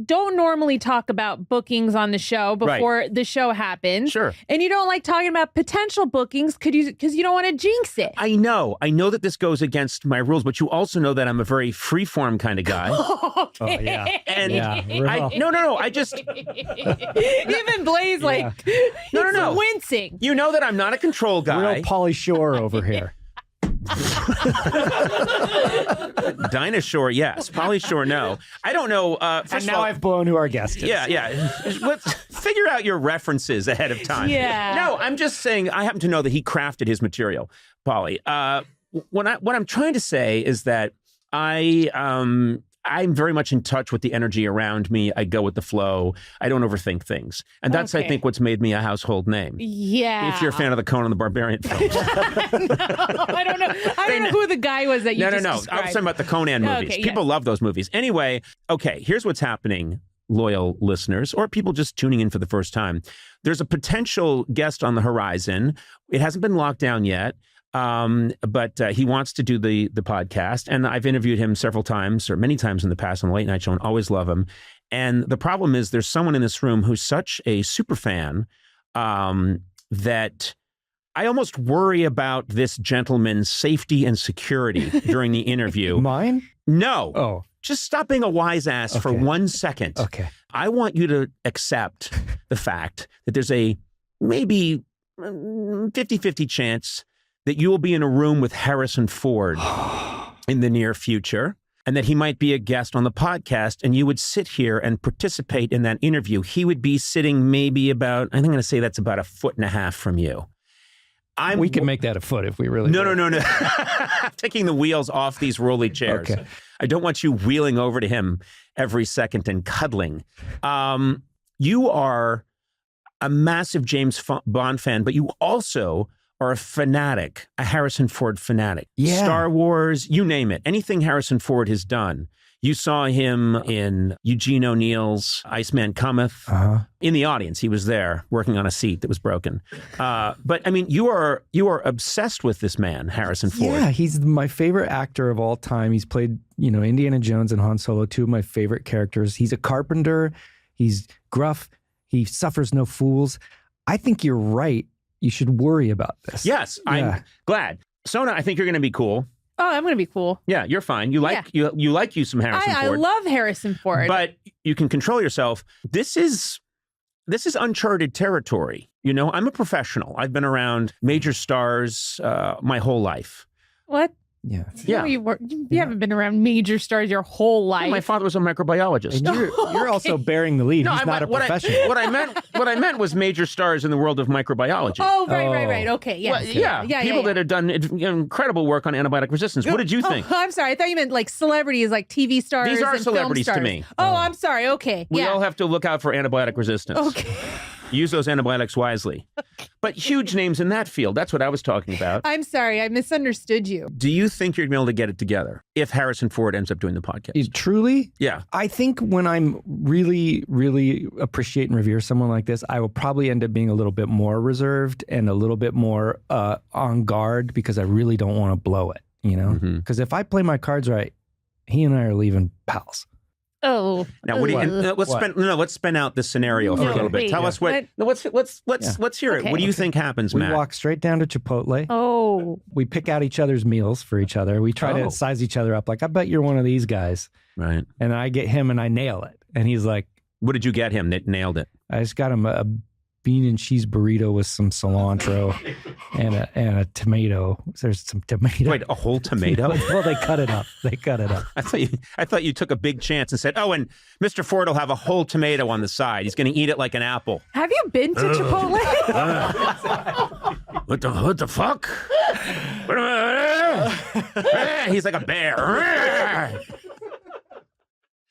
don't normally talk about bookings on the show before the show happens. Sure. And you don't like talking about potential bookings because you don't want to jinx it. I know that this goes against my rules, but you also know that I'm a very freeform kind of guy. Okay. Oh, yeah. And Yeah, no, I just Even Blaze no. he's wincing. you know that I'm not a control guy. Real Pauly Shore over here. Dinah Shore, yes. Polly Shore, no. I don't know. First And of now all, I've blown who our guest is. yeah. Let's figure out your references ahead of time. Yeah. No, I'm just saying I happen to know that he crafted his material, Polly. What I'm trying to say is that I'm very much in touch with the energy around me. I go with the flow. I don't overthink things. And that's, I think, what's made me a household name. Yeah. If you're a fan of the Conan the Barbarian films. No, I don't know. I don't know who the guy was that you just No. I was described. talking about the Conan movies. Okay, People love those movies. Anyway, okay, here's what's happening, loyal listeners, or people just tuning in for the first time. There's a potential guest on the horizon. It hasn't been locked down yet. But he wants to do the podcast, and I've interviewed him several times or many times in the past on the late night show, and always love him. And the problem is there's someone in this room who's such a super fan that I almost worry about this gentleman's safety and security during the interview. Mine? No. Oh. Just stop being a wise ass for 1 second. Okay. I want you to accept the fact that there's a maybe 50-50 chance that you will be in a room with Harrison Ford in the near future, and that he might be a guest on the podcast, and you would sit here and participate in that interview. He would be sitting maybe about, I think I'm going to say that's about 1.5 feet from you. We can make that a foot if we really No. want. I'm taking the wheels off these rolly chairs. Okay. I don't want you wheeling over to him every second and cuddling. You are a massive James Bond fan, but you also are a fanatic, a Harrison Ford fanatic. Yeah. Star Wars, you name it. Anything Harrison Ford has done. You saw him in Eugene O'Neill's Iceman Cometh. In the audience, he was there working on a seat that was broken. But I mean, you are obsessed with this man, Harrison Ford. Yeah, he's my favorite actor of all time. He's played, Indiana Jones and Han Solo, two of my favorite characters. He's a carpenter. He's gruff. He suffers no fools. I think you're right. You should worry about this. Yes, I'm glad. Sona, I think you're going to be cool. Oh, I'm going to be cool. Yeah, you're fine. You like you some Harrison I Ford. love Harrison Ford. But you can control yourself. This is uncharted territory. I'm a professional. I've been around major stars my whole life. What? Yeah. Yeah. No, you haven't been around major stars your whole life. Yeah, my father was a microbiologist. And you're also bearing the lead. He's not a professional. What I meant was major stars in the world of microbiology. Oh, right. Okay, yeah. Well, yeah. People that have done incredible work on antibiotic resistance. What did you think? Oh, I'm sorry. I thought you meant like celebrities, like TV stars. These are and celebrities film to stars. me. Oh, I'm sorry. Okay. We all have to look out for antibiotic resistance. Okay. Use those antibiotics wisely. But huge names in that field. That's what I was talking about. I'm sorry. I misunderstood you. Do you think you're going to be able to get it together if Harrison Ford ends up doing the podcast? Truly? Yeah. I think when I'm really, really appreciate and revere someone like this, I will probably end up being a little bit more reserved and a little bit more on guard because I really don't want to blow it, Because if I play my cards right, he and I are leaving pals. Oh. Now, what do you? Let's spin out this scenario for a little bit. wait. Tell us what. No, let's hear it. Okay. What do you think happens, We Matt? walk straight down to Chipotle. Oh. We pick out each other's meals for each other. We try to size each other up. Like, I bet you're one of these guys. Right. And I get him and I nail it. And he's like, what did you get him that nailed it? I just got him a bean and cheese burrito with some cilantro and a tomato. There's some tomato. Wait, a whole tomato? Well, they cut it up. I thought you took a big chance and said, "Oh, and Mr. Ford will have a whole tomato on the side. He's going to eat it like an apple." Have you been to Chipotle? What the fuck? He's like a bear.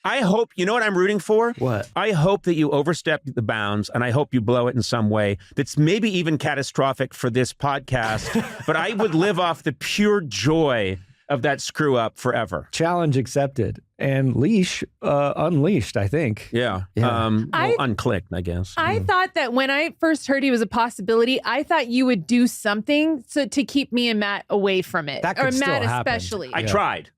I hope, you know what I'm rooting for? What? I hope that you overstep the bounds, and I hope you blow it in some way that's maybe even catastrophic for this podcast, but I would live off the pure joy of that screw up forever. Challenge accepted. And leash unleashed, I think. Yeah. Unclicked, I guess. I thought that when I first heard he was a possibility, I thought you would do something to keep me and Matt away from it. That could or still Matt happen. especially. I tried.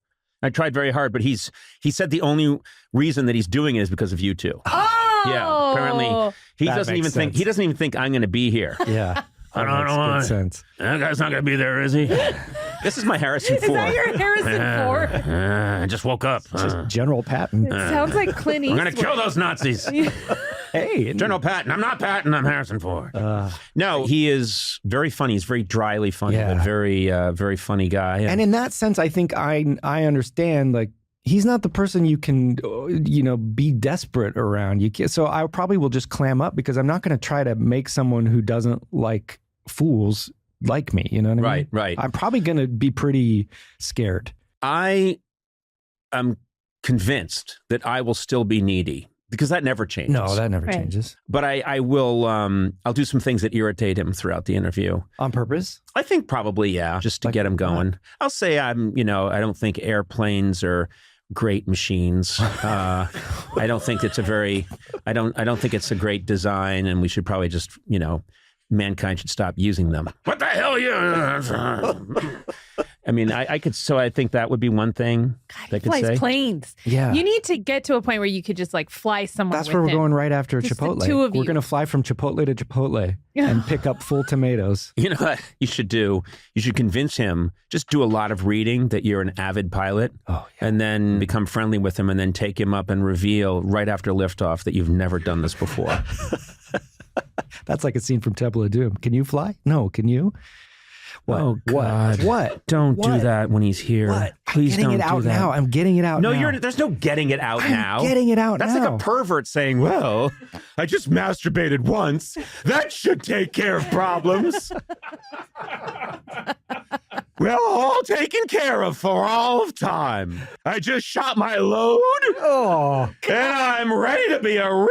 I tried very hard, but he said the only reason that he's doing it is because of you two. Oh, Yeah, apparently he That doesn't makes even think sense. he doesn't even think I'm going to be here. Yeah. I That don't makes know. good sense. That guy's not going to be there, is he? This is my Harrison Is Ford. that your Harrison Ford? I just woke up. Just General Patton. It sounds like Clint I'm Eastwood. going to kill those Nazis. Hey. General Patton. I'm not Patton. I'm Harrison Ford. No, he is very funny. He's very dryly funny, Yeah. but very funny guy. And in that sense, I think I understand, like, he's not the person you can, be desperate around. So I probably will just clam up because I'm not going to try to make someone who doesn't like fools like me. You know what I mean? Right. I'm probably going to be pretty scared. I am convinced that I will still be needy because that never changes. No, that never Right. changes. But I will, I'll do some things that irritate him throughout the interview. On purpose? I think probably, yeah, just to Like get him going. what? I'll say I don't think airplanes are great machines. I don't think it's I don't think it's a great design, and we should probably just, mankind should stop using them. What the hell are you? I mean, I think that would be one thing God, that he could flies say. planes. Yeah. You need to get to a point where you could just like fly somewhere. That's with where we're him. going right after Just the Chipotle. two of We're you. going to fly from Chipotle to Chipotle and pick up full tomatoes. You know what you should do? You should convince him, just do a lot of reading that you're an avid pilot, Oh, yeah. and then become friendly with him, and then take him up and reveal right after liftoff that you've never done this before. That's like a scene from Temple of Doom. Can you fly? No. Can you? What? Oh, God. What? Don't do What? that when he's here. What? Please I'm getting don't it out do that. now. I'm getting it out No, now. there's no getting it out I'm now. getting it out That's now. like a pervert saying, well, I just masturbated once. That should take care of problems. Well, all taken care of for all of time. I just shot my load. Oh, And I'm ready to be a real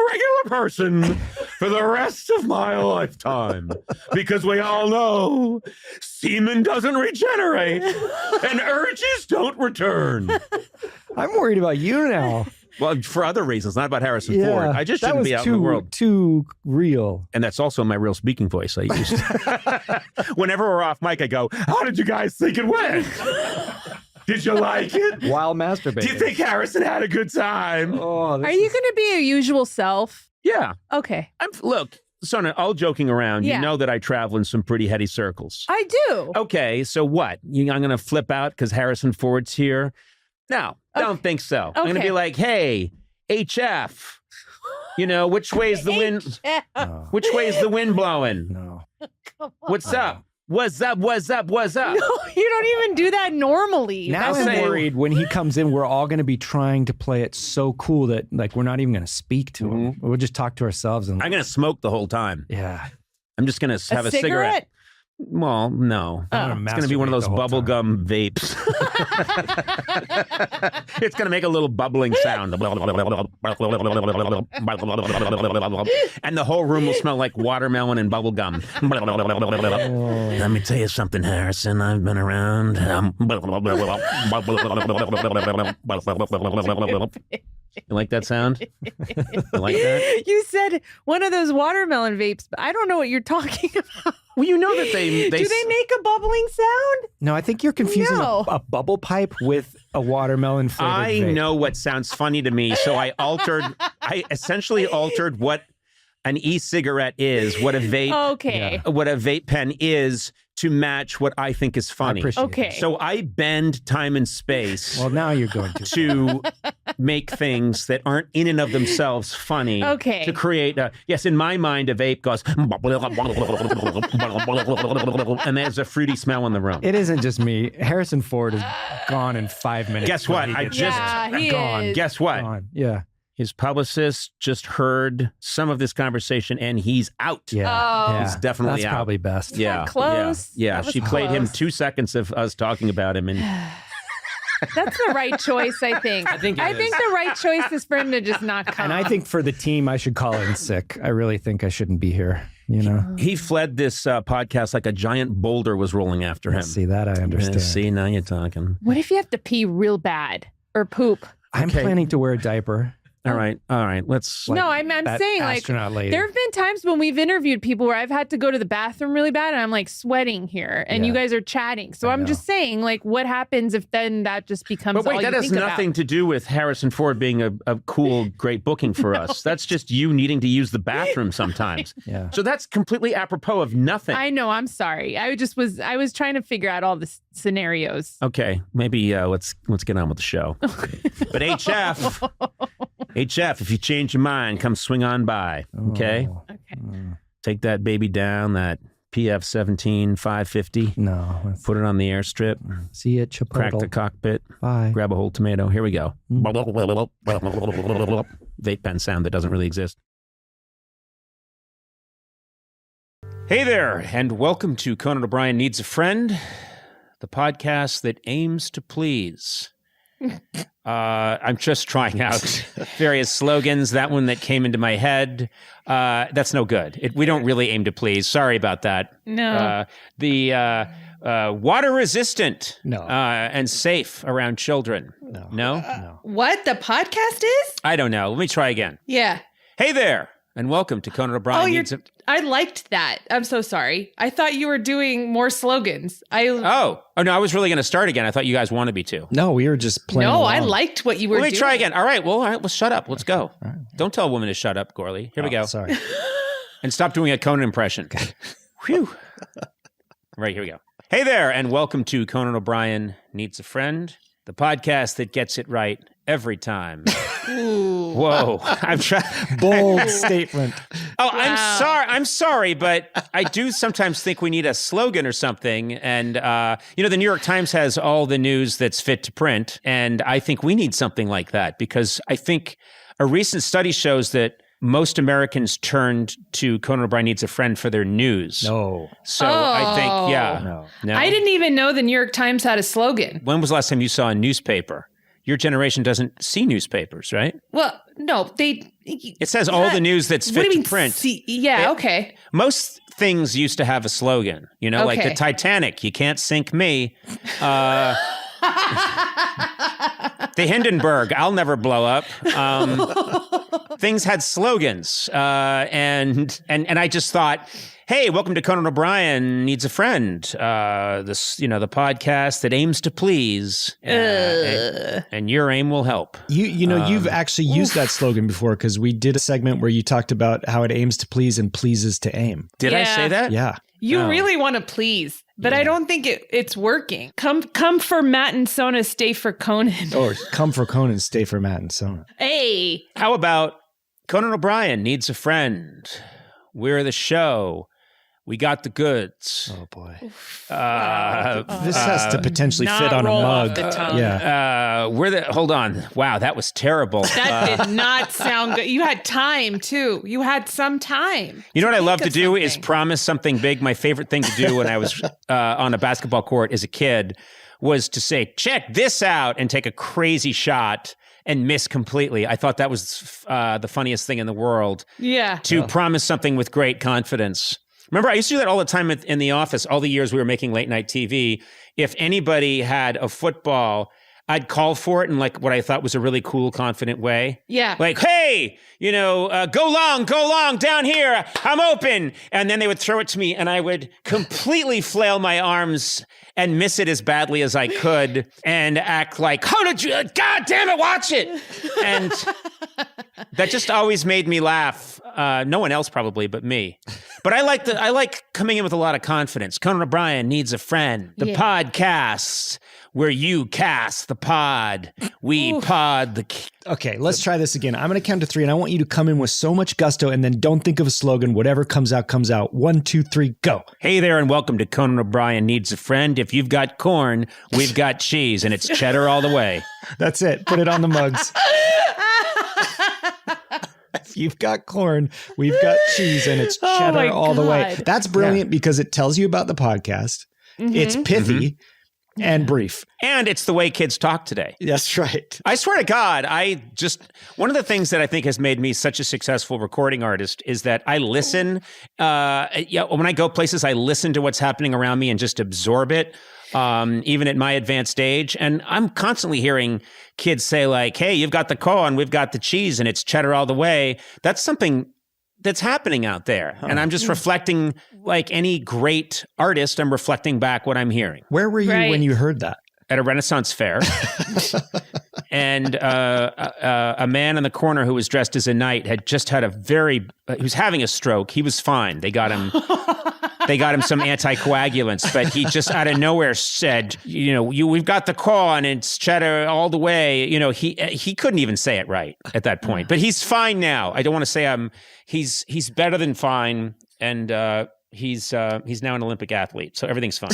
regular person for the rest of my lifetime. Because we all know semen doesn't regenerate and urges don't return. I'm worried about you now. Well, for other reasons, not about Harrison Ford. I just shouldn't be out in the world. Too real. And that's also my real speaking voice. I use. Whenever we're off mic, I go, how did you guys think it went? Did you like it? While masturbating. Do you think Harrison had a good time? Oh, Are you going to be your usual self? Yeah. Okay. Look, Sona, all joking around, Yeah. you know that I travel in some pretty heady circles. I do. Okay, so what? I'm going to flip out because Harrison Ford's here? No, don't think so. I'm going to Okay. be like, hey, HF, which way's the wind? No. Which way's the wind blowing? No. What's up? What's up? What's up? What's up? No, you don't even do that normally. Now I'll I'm say- worried when he comes in, we're all going to be trying to play it so cool that like we're not even going to speak to him. We'll just talk to ourselves and I'm going to smoke the whole time. yeah. I'm just going to have a cigarette. Well, no. I'm It's going to be one of masturbate those the whole time. bubblegum vapes. It's going to make a little bubbling sound. And the whole room will smell like watermelon and bubblegum. Let me tell you something, Harrison. I've been around. You like that sound? You like that? You said one of those watermelon vapes, but I don't know what you're talking about. Well, you know that they Do they make a bubbling sound? No, I think you're confusing No. a bubble pipe with a watermelon flavored I vape. know what sounds funny to me, so I essentially altered what an e-cigarette is, what a vape pen is, to match what I think is I funny. appreciate Okay. it. So I bend time and space Well, now you're going to make things that aren't in and of themselves funny. Okay. To create, yes, in my mind, a vape goes, and there's a fruity smell in the room. It isn't just me. Harrison Ford is gone in 5 minutes. Guess when what? he I gets just- Yeah, he gone. is. Guess what? gone. Yeah. His publicist just heard some of this conversation and he's out. Yeah. Oh. yeah. He's definitely That's out. probably best. Yeah. close? Yeah. That was She played him close. 2 seconds of us talking about him. And That's the right choice, I think. I think it I is. think the right choice is for him to just not come. And I think for the team, I should call in sick. I really think I shouldn't be here. You know? he fled this podcast like a giant boulder was rolling after him. See, that I understand. See, now you're talking. What if you have to pee real bad or poop? I'm Okay. planning to wear a diaper. All right. Let's. No, I'm that saying like astronaut lady. there have been times when we've interviewed people where I've had to go to the bathroom really bad and I'm like sweating here and you guys are chatting. So I'm just saying like what happens if then that just becomes But wait, all that you has think nothing about? to do with Harrison Ford being a cool, great booking for us. That's just you needing to use the bathroom sometimes. Yeah. So that's completely apropos of nothing. I know, I'm sorry. I was trying to figure out all the scenarios. Okay, maybe let's get on with the show. But HF, if you change your mind, come swing on by. Okay, take that baby down, that PF-17 550. No. Put it on the airstrip. See it, Chipotle. Crack the cockpit. Bye. Grab a whole tomato. Here we go. Vape pen sound that doesn't really exist. Hey there, and welcome to Conan O'Brien Needs a Friend, the podcast that aims to please. I'm just trying out various slogans. That one that came into my head, that's no good. We don't really aim to please. Sorry about that. No. The water resistant No. and safe around children. No? What the podcast is? I don't know. Let me try again. Yeah. Hey there, and welcome to Conan O'Brien I liked that. I'm so sorry. I thought you were doing more slogans. Oh, no, I was really going to start again. I thought you guys wanted me to. No, we were just playing No, along. I liked what you were doing. Let me try again. All right, let's shut up. Let's go. Right. Don't tell a woman to shut up, Gourley. Here we go. Sorry. And stop doing a Conan impression. Whew. Right, here we go. Hey there, and welcome to Conan O'Brien Needs a Friend, the podcast that gets it right every time. Whoa. I'm trying. Bold statement. Oh, I'm sorry, but I do sometimes think we need a slogan or something. And, the New York Times has all the news that's fit to print. And I think we need something like that because I think a recent study shows that most Americans turned to Conan O'Brien Needs a Friend for their news. No. So I think, No. I didn't even know the New York Times had a slogan. When was the last time you saw a newspaper? Your generation doesn't see newspapers, right? Well, no, It says all the news that's what do fit you to mean? print. Okay. Most things used to have a slogan, like the Okay. Titanic, you can't sink me. The Hindenburg, I'll never blow up. Things had slogans. And I just thought, hey, welcome to Conan O'Brien Needs a Friend. The podcast that aims to please. And your aim will help. You've actually used that slogan before because we did a segment where you talked about how it aims to please and pleases to aim. Did I Yeah. say that? Yeah. You really want to please, but I don't think it's working. Come for Matt and Sona, stay for Conan. Or come for Conan, stay for Matt and Sona. Hey. How about Conan O'Brien Needs a Friend? We're the show. We got the goods. Oh boy. This This has to potentially fit on a roll off mug. the tongue. Yeah. Hold on. Wow, that was terrible. That did not sound good. You had time too. You had some time. You know what I love to of do is something. promise something big. My favorite thing to do when I was on a basketball court as a kid was to say, check this out, and take a crazy shot and miss completely. I thought that was the funniest thing in the world, Yeah. to promise something with great confidence. Remember, I used to do that all the time in the office, all the years we were making late night TV. If anybody had a football, I'd call for it in like what I thought was a really cool, confident way. Yeah. Like, hey, go long down here. I'm open. And then they would throw it to me and I would completely flail my arms and miss it as badly as I could and act like, how did you, God damn it, watch it. And that just always made me laugh. No one else probably, but me. But I like coming in with a lot of confidence. Conan O'Brien Needs a Friend. The podcast where you cast the pod. We pod the... Okay, let's try this again. I'm going to count to 3, and I want you to come in with so much gusto, and then don't think of a slogan. Whatever comes out, comes out. 1, 2, 3, go. Hey there, and welcome to Conan O'Brien Needs a Friend. If you've got corn, we've got cheese, and it's cheddar all the way. That's it. Put it on the mugs. If you've got corn, we've got cheese, and it's cheddar all the way. God. That's brilliant because it tells you about the podcast. It's pithy. and brief. And it's the way kids talk today. That's right. I swear to God, one of the things that I think has made me such a successful recording artist is that I listen. When I go places, I listen to what's happening around me and just absorb it, even at my advanced age. And I'm constantly hearing kids say like, hey, you've got the corn, we've got the cheese, and it's cheddar all the way. That's something that's happening out there. And I'm just reflecting, like any great artist, I'm reflecting back what I'm hearing. Where were you when you heard that? At a Renaissance fair. And a man in the corner who was dressed as a knight had just had he was having a stroke. He was fine. They got him some anticoagulants, but he just out of nowhere said, we've got the corn, it's cheddar all the way. He couldn't even say it right at that point, but he's fine now. I don't want to say he's better than fine. And, he's now an Olympic athlete, so everything's fine.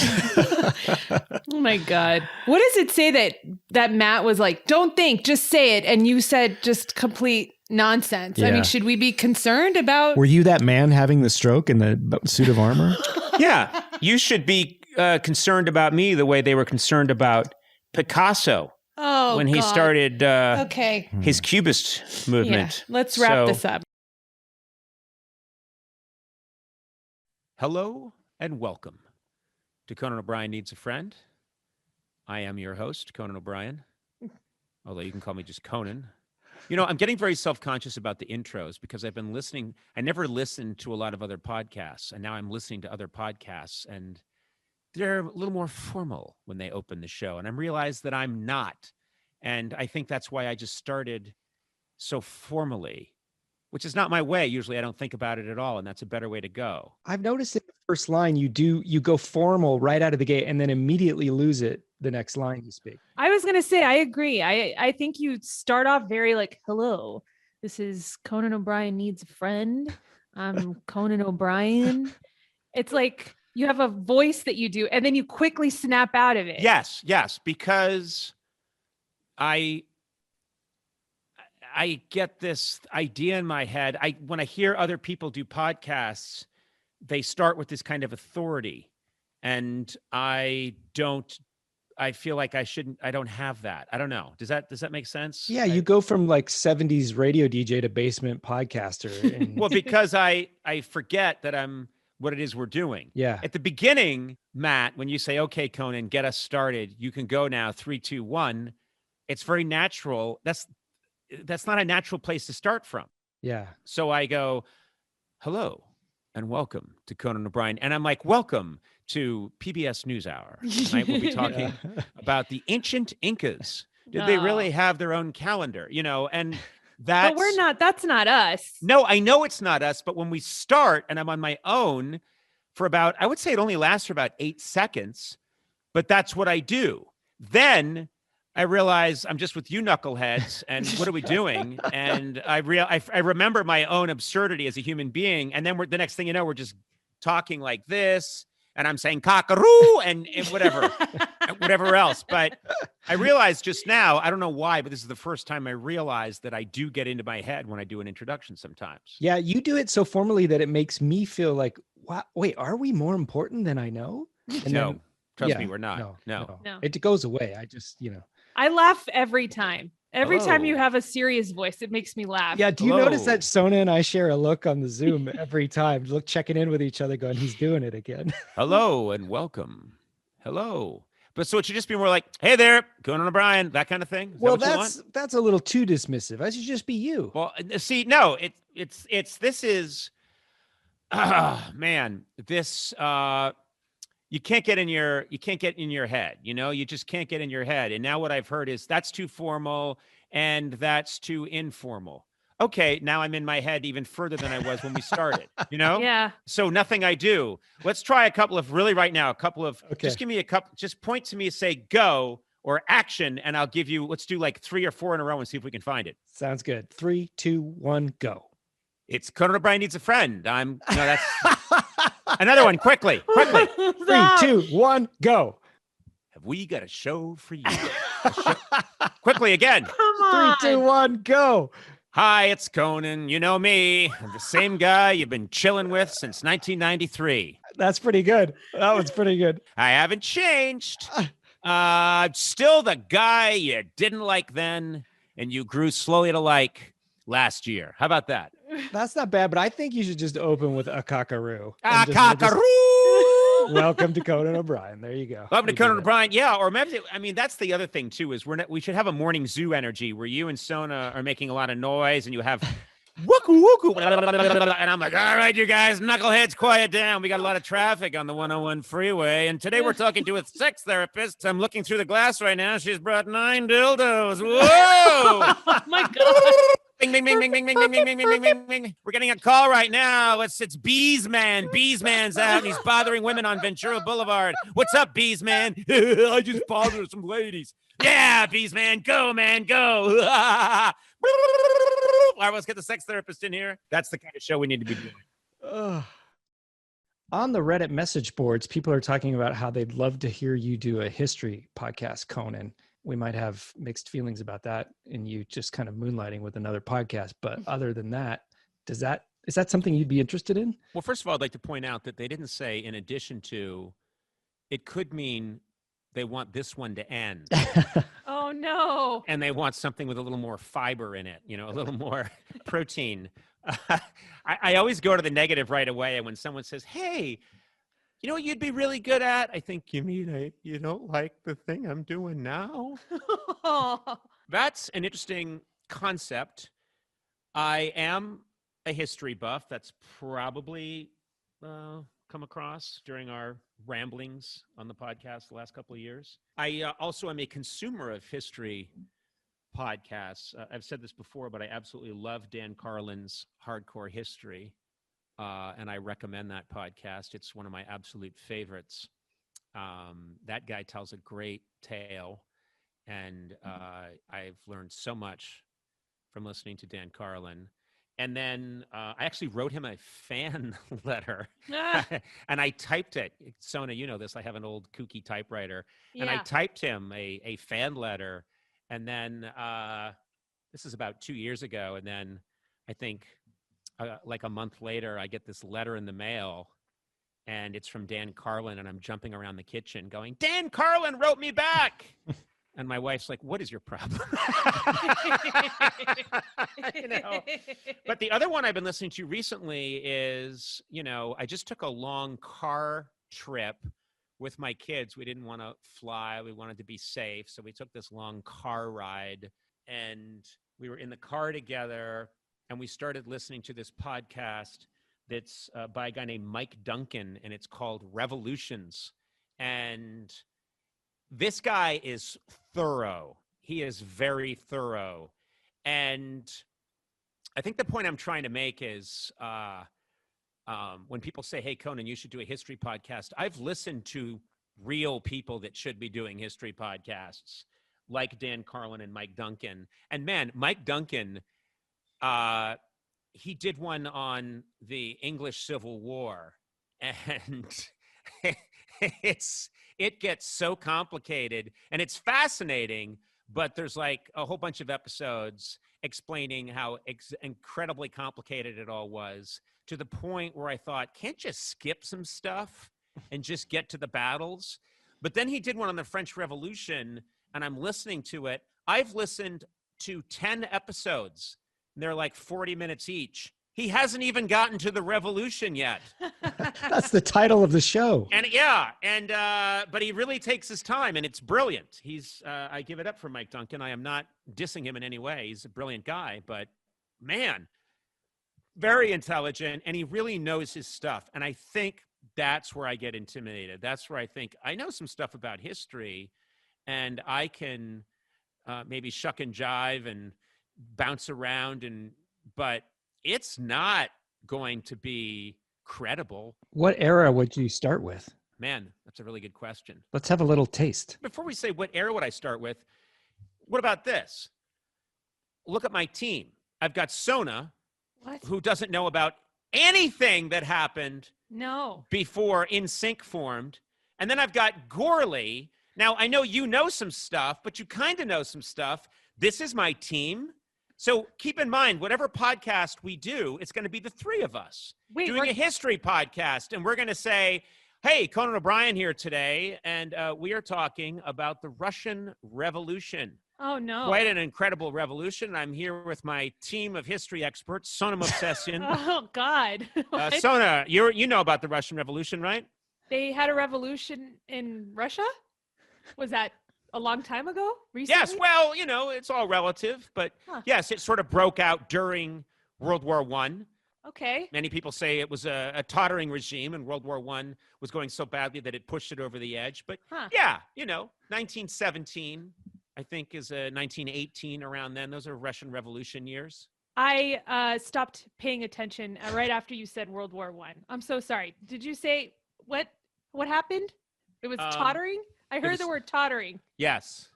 Oh my God. What does it say that Matt was like, don't think, just say it. And you said just complete nonsense. Yeah. I mean, should we be concerned about? Were you that man having the stroke in the suit of armor? Yeah. You should be concerned about me the way they were concerned about Picasso when he started his Cubist movement. Yeah. Let's wrap this up. Hello and welcome to Conan O'Brien Needs a Friend. I am your host, Conan O'Brien, although you can call me just Conan. I'm getting very self-conscious about the intros because I've been listening. I never listened to a lot of other podcasts, and now I'm listening to other podcasts, and they're a little more formal when they open the show, and I realize that I'm not. And I think that's why I just started so formally, which is not my way. Usually I don't think about it at all, and that's a better way to go. I've noticed in the first line, you go formal right out of the gate and then immediately lose it the next line you speak. I was going to say, I agree. I think you start off very like, hello, this is Conan O'Brien Needs a Friend. I'm Conan O'Brien. It's like you have a voice that you do, and then you quickly snap out of it. Yes, because I get this idea in my head. When I hear other people do podcasts, they start with this kind of authority, and I feel like I don't have that. I don't know. Does that make sense? Yeah, you go from like 70s radio DJ to basement podcaster. And well, because I forget that I'm what it is we're doing. Yeah. At the beginning, Matt, when you say, okay, Conan, get us started, you can go now, 3, 2, 1. It's very natural. That's not a natural place to start from. Yeah. So I go, hello and welcome to Conan O'Brien. And I'm like, welcome to PBS NewsHour. Tonight we'll be talking about the ancient Incas. Did they really have their own calendar? And that's... But that's not us. No, I know it's not us. But when we start and I'm on my own for I would say it only lasts for about 8 seconds, but that's what I do. Then I realize I'm just with you knuckleheads, and what are we doing? And I remember my own absurdity as a human being, and then the next thing you know, we're just talking like this, and I'm saying cockaroo and whatever else. But I realized just now, I don't know why, but this is the first time I realized that I do get into my head when I do an introduction sometimes. Yeah, you do it so formally that it makes me feel like, wow, wait, are we more important than I know? And no, trust me, we're not. No. It goes away. I just, I laugh every time. Every time you have a serious voice, it makes me laugh. Yeah. Do you notice that Sona and I share a look on the Zoom every time, checking in with each other, going, he's doing it again. Hello and welcome. Hello. But so it should just be more like, hey there, Conan O'Brien, that kind of thing. That's a little too dismissive. I should just be you. Well, see, no, you can't get in your head, you just can't get in your head. And now what I've heard is that's too formal and that's too informal. Okay, now I'm in my head even further than I was when we started, Yeah. So nothing I do. Let's try a couple of okay. Just give me a couple, just point to me, say go or action. And I'll give you, let's do like 3 or 4 in a row and see if we can find it. Sounds good. 3, 2, 1, go. It's Conan O'Brien Needs a Friend. That's another one. Quickly. 3, 2, 1, go. Have we got a show for you? Quickly again. Come on. 3, 2, 1, go. Hi, it's Conan. You know me. I'm the same guy you've been chilling with since 1993. That's pretty good. That was pretty good. I haven't changed. Still the guy you didn't like then, and you grew slowly to like last year. How about that? That's not bad, but I think you should just open with a cockaroo. A And just- cockaroo! Welcome to Conan O'Brien. There you go. Welcome to We did Conan it. O'Brien. Yeah, or maybe, I mean, that's the other thing too, is we should have a morning zoo energy where you and Sona are making a lot of noise and you have wooku wooku, and I'm like, all right, you guys, knuckleheads, quiet down. We got a lot of traffic on the 101 freeway, and today we're talking to a sex therapist. I'm looking through the glass right now. She's brought 9 dildos. Whoa! Oh my God. Bing, bing, bing, bing, bing, bing, bing, bing, bing, bing, bing, bing. We're getting a call right now. It's Bees Man. Bees Man's out, and he's bothering women on Ventura Boulevard. What's up, Bees Man? I just bothered some ladies. Yeah, Bees Man, go, man, go. All right, let's get the sex therapist in here. That's the kind of show we need to be doing. Ugh. On the Reddit message boards, people are talking about how they'd love to hear you do a history podcast, Conan. We might have mixed feelings about that and you just kind of moonlighting with another podcast. But other than that, is that something you'd be interested in? Well, first of all, I'd like to point out that they didn't say in addition to, it could mean they want this one to end. Oh no. And they want something with a little more fiber in it, a little more protein. I always go to the negative right away. And when someone says, hey, you know what you'd be really good at? I think you mean you don't like the thing I'm doing now? That's an interesting concept. I am a history buff. That's probably come across during our ramblings on the podcast the last couple of years. I also am a consumer of history podcasts. I've said this before, but I absolutely love Dan Carlin's Hardcore History. And I recommend that podcast. It's one of my absolute favorites. That guy tells a great tale, and I've learned so much from listening to Dan Carlin. And then I actually wrote him a fan letter, and I typed it. Sona, you know this. I have an old kooky typewriter, and I typed him a fan letter. And then this is about 2 years ago, and then I think like a month later, I get this letter in the mail, and it's from Dan Carlin, and I'm jumping around the kitchen going, Dan Carlin wrote me back. And my wife's like, what is your problem? But the other one I've been listening to recently is, I just took a long car trip with my kids. We didn't want to fly. We wanted to be safe. So we took this long car ride, and we were in the car together. And we started listening to this podcast that's by a guy named Mike Duncan, and it's called Revolutions. And this guy is thorough. He is very thorough. And I think the point I'm trying to make is when people say, hey, Conan, you should do a history podcast, I've listened to real people that should be doing history podcasts, like Dan Carlin and Mike Duncan. And man, Mike Duncan, he did one on the English Civil War, and it gets so complicated, and it's fascinating, but there's like a whole bunch of episodes explaining how incredibly complicated it all was, to the point where I thought, can't you skip some stuff and just get to the battles? But then he did one on the French Revolution, and I'm listening to it. I've listened to 10 episodes. They're like 40 minutes each. He hasn't even gotten to the revolution yet. That's the title of the show. And but he really takes his time, and it's brilliant. I give it up for Mike Duncan. I am not dissing him in any way. He's a brilliant guy, but man, very intelligent, and he really knows his stuff. And I think that's where I get intimidated. That's where I think I know some stuff about history, and I can maybe shuck and jive and bounce around, but it's not going to be credible. What era would you start with? Man, that's a really good question. Let's have a little taste. Before we say what era would I start with, what about this? Look at my team. I've got Sona, who doesn't know about anything that happened before NSYNC formed. And then I've got Gourley. Now, I know you know some stuff, but you kind of know some stuff. This is my team. So keep in mind, whatever podcast we do, it's going to be the three of us doing a history podcast. And we're going to say, Hey, Conan O'Brien here today, and we are talking about the Russian Revolution. Oh, no. Quite an incredible revolution. I'm here with my team of history experts, Sona movsesian. Oh, God. What? Sona, you know about the Russian Revolution, right? They had a revolution in Russia? Was that a long time ago? Recently? Yes, well, it's all relative, but yes, it sort of broke out during World War I. Okay. Many people say it was a tottering regime, and World War I was going so badly that it pushed it over the edge. But yeah, 1917, I think, is 1918, around then. Those are Russian Revolution years. I stopped paying attention right after you said World War I. I'm so sorry. Did you say what happened? It was tottering? I heard the word tottering. Yes.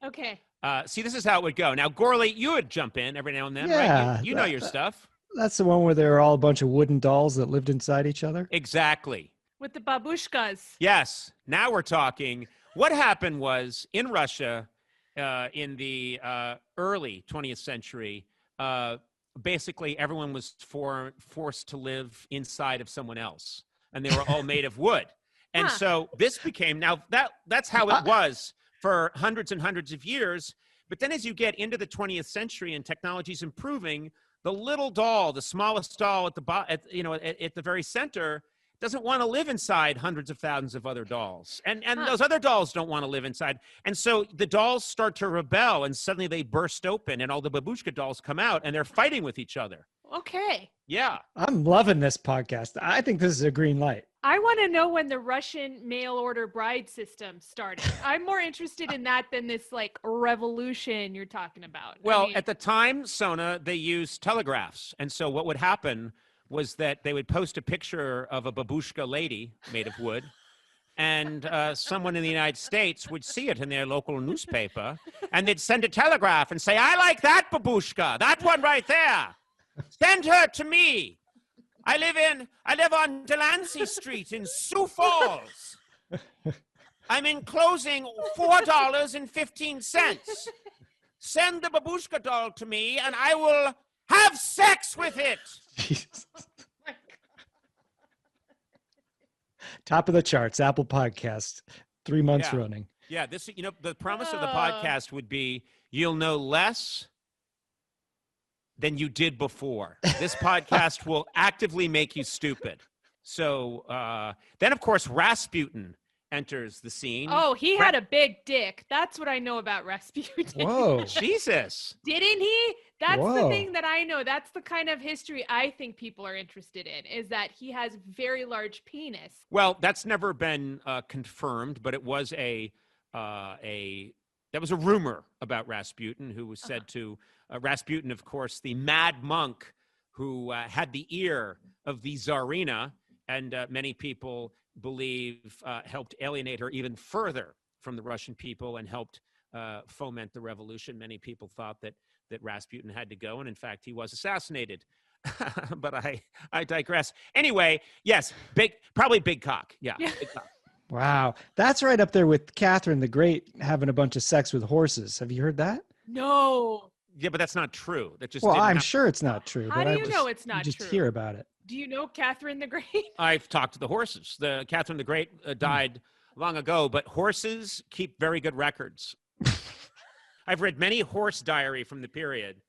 Okay. See, this is how it would go. Now, Gourley, you would jump in every now and then, Yeah, right? You know your stuff. That's the one where there were all a bunch of wooden dolls that lived inside each other. Exactly. With the babushkas. Yes. Now we're talking. What happened was in Russia in the early 20th century, basically everyone was forced to live inside of someone else, and they were all made of wood. And so this became, now that's how it was for hundreds and hundreds of years. But then as you get into the 20th century and technology's improving, the little doll, the smallest doll at the very center, doesn't want to live inside hundreds of thousands of other dolls. And those other dolls don't want to live inside. And so the dolls start to rebel, and suddenly they burst open, and all the babushka dolls come out, and they're fighting with each other. Okay. Yeah. I'm loving this podcast. I think this is a green light. I want to know when the Russian mail order bride system started. I'm more interested in that than this revolution you're talking about. Well, at the time, Sona, they used telegraphs. And so what would happen was that they would post a picture of a babushka lady made of wood, and someone in the United States would see it in their local newspaper, and they'd send a telegraph and say, I like that babushka, that one right there. Send her to me. I live on Delancey Street in Sioux Falls. I'm enclosing $4.15. Send the babushka doll to me, and I will have sex with it. Jesus. Top of the charts, Apple Podcast, 3 months running. Yeah, this, the promise of the podcast would be you'll know less than you did before. This podcast will actively make you stupid. So then, of course, Rasputin enters the scene. Oh, he had a big dick. That's what I know about Rasputin. Whoa. Jesus. Didn't he? That's the Whoa. thing that I know. That's the kind of history I think people are interested in, is that he has very large penis. Well, that's never been confirmed, but it was that was a rumor about Rasputin, who was said to Rasputin, of course, the mad monk who had the ear of the Tsarina, and many people believe helped alienate her even further from the Russian people and helped foment the revolution. Many people thought that Rasputin had to go, and in fact, he was assassinated. But I digress. Anyway, yes, probably big cock. Yeah. Big cock. Wow. That's right up there with Catherine the Great having a bunch of sex with horses. Have you heard that? No. Yeah, but that's not true. That just Well, didn't I'm happen. sure it's not true. How but do you know it's not just true? hear about it. Do you know Catherine the Great? I've talked to the horses. The Catherine the Great died long ago, but horses keep very good records. I've read many horse diary from the period,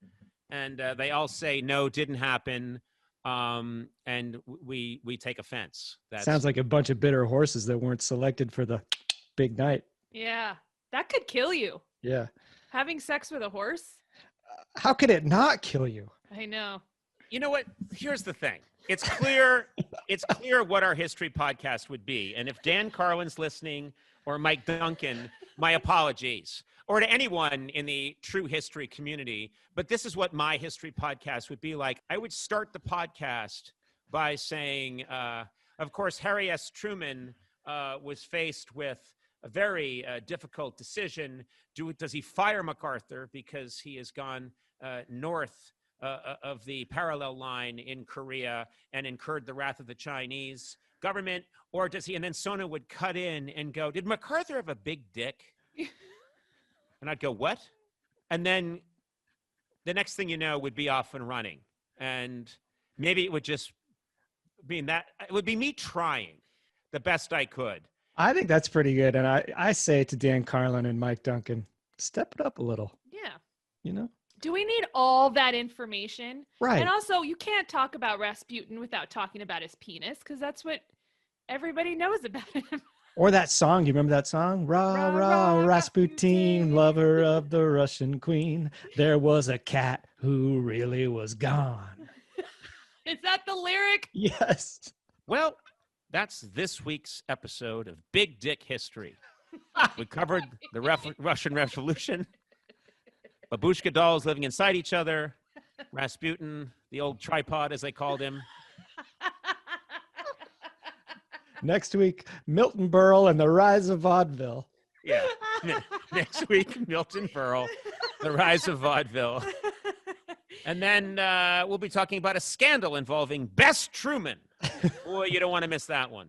and they all say no, didn't happen, and we take offense. Sounds like a bunch of bitter horses that weren't selected for the big night. Yeah. That could kill you. Yeah. Having sex with a horse? How could it not kill you? I know. You know what? Here's the thing. It's clear what our history podcast would be. And if Dan Carlin's listening, or Mike Duncan, my apologies. Or to anyone in the true history community. But this is what my history podcast would be like. I would start the podcast by saying, of course, Harry S. Truman was faced with a very difficult decision. Does he fire MacArthur because he has gone north of the parallel line in Korea and incurred the wrath of the Chinese government? Or does he, and then Sona would cut in and go, did MacArthur have a big dick? And I'd go, what? And then the next thing you know would be off and running. And maybe it would just mean that it would be me trying. the best I could. I think that's pretty good. And I say to Dan Carlin and Mike Duncan, step it up a little, Yeah. you know? Do we need all that information? Right. And also, you can't talk about Rasputin without talking about his penis, because that's what everybody knows about him. Or that song. You remember that song? Rah, Rah, rah, rah, Rasputin, lover of the Russian queen. There was a cat who really was gone. Is that the lyric? Yes. Well, that's this week's episode of Big Dick History. We covered the Russian Revolution, babushka dolls living inside each other, Rasputin, the old tripod as they called him. Next week, Milton Berle and the rise of vaudeville. Yeah. Next week, Milton Berle, the rise of vaudeville. And then we'll be talking about a scandal involving Bess Truman. Boy, you don't want to miss that one.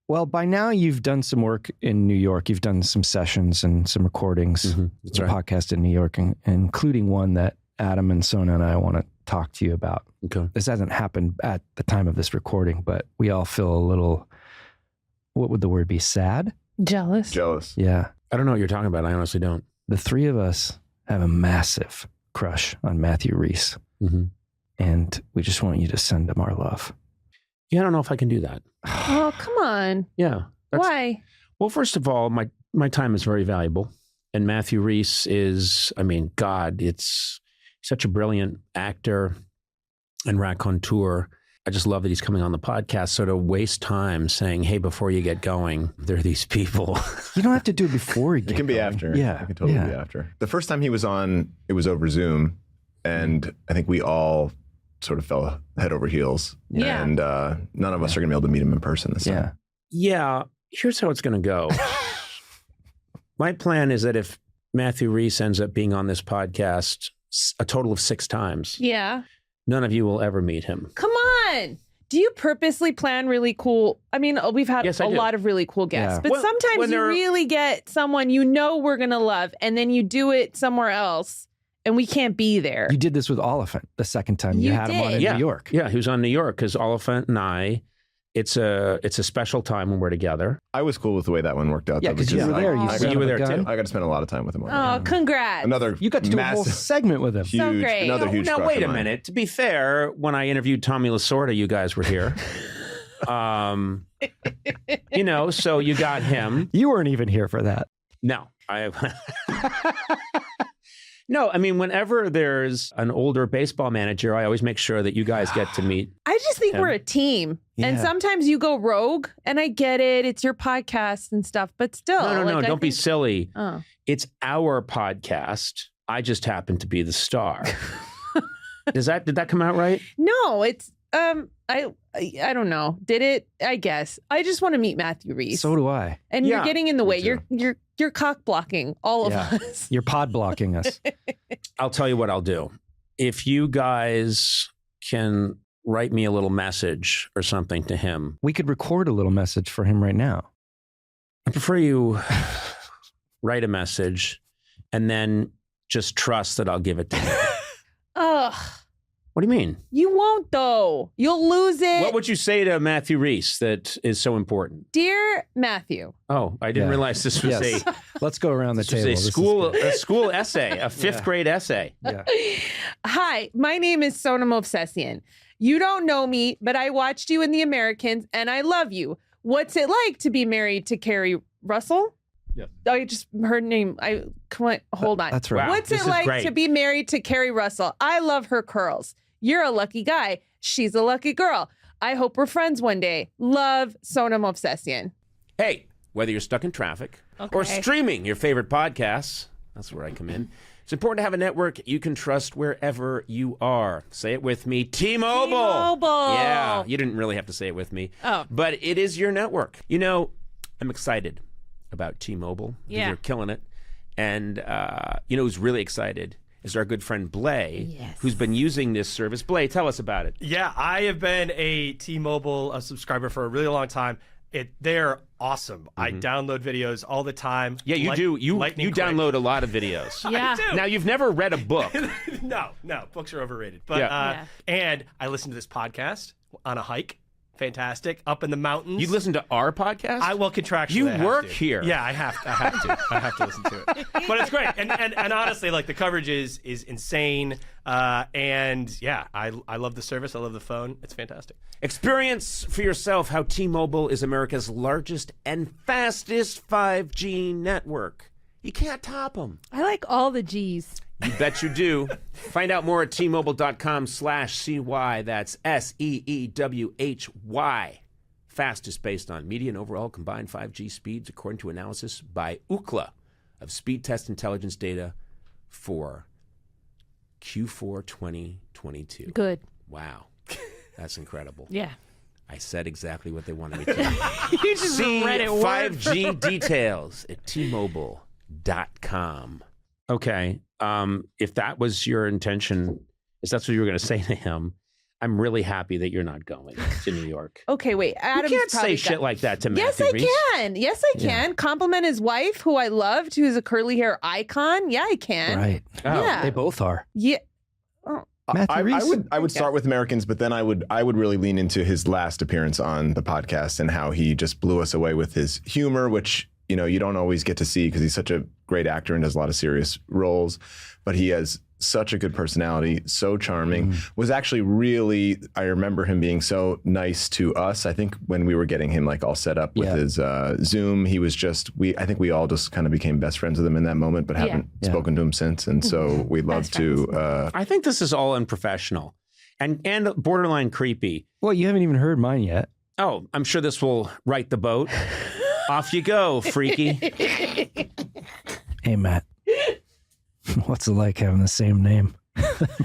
Well, by now you've done some work in New York. You've done some sessions and some recordings, That's some right. podcast in New York, including one that Adam and Sona and I want to talk to you about. Okay. This hasn't happened at the time of this recording, but we all feel a little, what would the word be, sad? Jealous. Jealous. Yeah. I don't know what you're talking about. I honestly don't. The three of us have a massive crush on Matthew Rhys, Mm-hmm. and we just want you to send him our love. Yeah, I don't know if I can do that. Oh, come on. Yeah. Why? Well, first of all, my time is very valuable. And Matthew Rhys is, I mean, God, it's such a brilliant actor and raconteur. I just love that he's coming on the podcast. So to waste time saying, hey, before you get going, there are these people. You don't have to do it before you It get can be going. after. Yeah. It can totally be after. The first time he was on, it was over Zoom. And I think we all sort of fell head over heels. Yeah. And none of us are going to be able to meet him in person this Yeah. time. Yeah, here's how it's going to go. My plan is that if Matthew Rhys ends up being on this podcast a total of 6 times, Yeah. none of you will ever meet him. Come on. Do you purposely plan really cool? I mean, we've had Yes, I a do. lot of really cool guests, Yeah. but When sometimes you they're- really get someone you know we're going to love, and then you do it somewhere else, and we can't be there. You did this with Oliphant the second time you You had him on did. in Yeah. New York. Yeah, he was on New York because Oliphant and I, it's a special time when we're together. I was cool with the way that one worked out. Yeah, though, because you were I- there. You I, son got, you were of a there gun. too. I got to spend a lot of time with him on Oh, it. congrats. Another You got to do a whole massive, segment with him. huge, So great. another huge Now, crush wait of a mine. minute. To be fair, when I interviewed Tommy Lasorda, you guys were here. So you got him. You weren't even here for that. No, No, I mean, whenever there's an older baseball manager, I always make sure that you guys get to meet. I just think him. we're a team. And Yeah. sometimes you go rogue, and I get it. It's your podcast and stuff, but still. No, like, I don't be think- silly. Oh. It's our podcast. I just happen to be the star. Did that come out right? No, it's I don't know. Did it? I guess. I just want to meet Matthew Rhys. So do I. And Yeah, you're getting in the way. too. You're cock blocking all of Yeah. us. You're pod blocking us. I'll tell you what I'll do. If you guys can write me a little message or something to him, We could record a little message for him right now. I prefer you write a message and then just trust that I'll give it to him. Ugh. What do you mean? You won't though. You'll lose it. What would you say to Matthew Rhys that is so important? Dear Matthew. Oh, I didn't Yeah. realize this was Yes. Let's go around the this was table. a This is school good. a school essay, a 5th Yeah. grade essay. Yeah. Hi, my name is Sona Movsesian. You don't know me, but I watched you in The Americans and I love you. What's it like to be married to Carrie Russell? Yeah. I just heard her name. Hold on. That's right. Wow. What's this it is like great. to be married to Carrie Russell? I love her curls. You're a lucky guy. She's a lucky girl. I hope we're friends one day. Love, Sona Movsesian. Hey, whether you're stuck in traffic or Okay. streaming your favorite podcasts, that's where I come in. It's important to have a network you can trust wherever you are. Say it with me, T-Mobile. T-Mobile. Yeah, you didn't really have to say it with me. Oh. But it is your network. You know, I'm excited about T-Mobile. Yeah. They're killing it. And who's really excited is our good friend Blay, who's been using this service. Blay, tell us about it. Yeah, I have been a T-Mobile subscriber for a really long time. They're awesome. I download videos all the time. Yeah, you do. You lightning quick. download a lot of videos. Yeah. I do. Now, you've never read a book. No, books are overrated. But Yeah. and I listen to this podcast on a hike. fantastic. Up in the mountains. You listen to our podcast? I will contractually. You I have work to. here. Yeah, I have to. I have to listen to it. But it's great. And honestly, like the coverage is insane. And yeah, I love the service. I love the phone. It's fantastic. Experience for yourself how T-Mobile is America's largest and fastest 5G network. You can't top them. I like all the G's. You bet you do. Find out more at T-Mobile.com/CY. That's SEEWHY. Fastest based on median overall combined 5G speeds, according to analysis by Ookla of speed test intelligence data for Q4 2022. Good. Wow. That's incredible. Yeah. I said exactly what they wanted me to. You just See read it word 5G for word. details at T-Mobile.com. Okay. If that was your intention, if that's what you were going to say to him, I'm really happy that you're not going to New York. Okay, wait. Adam's You can't say probably shit like that to Yes, Matthew I Reese. can. Yes, I can. Compliment his wife, who I loved, who's a curly hair icon. Yeah, I can. Right. Yeah. They both are. Yeah. Matthew Reese? I would start with Americans, but then I would really lean into his last appearance on the podcast and how he just blew us away with his humor, which you don't always get to see because he's such a great actor and does a lot of serious roles, but he has such a good personality, so charming. Was actually really, I remember him being so nice to us. I think when we were getting him like all set up with his Zoom, he was just, I think we all just kind of became best friends with him in that moment, but haven't spoken to him since. And so we'd love to. I think this is all unprofessional and borderline creepy. Well, you haven't even heard mine yet. Oh, I'm sure this will right the boat. Off you go, freaky. Hey, Matt. What's it like having the same name?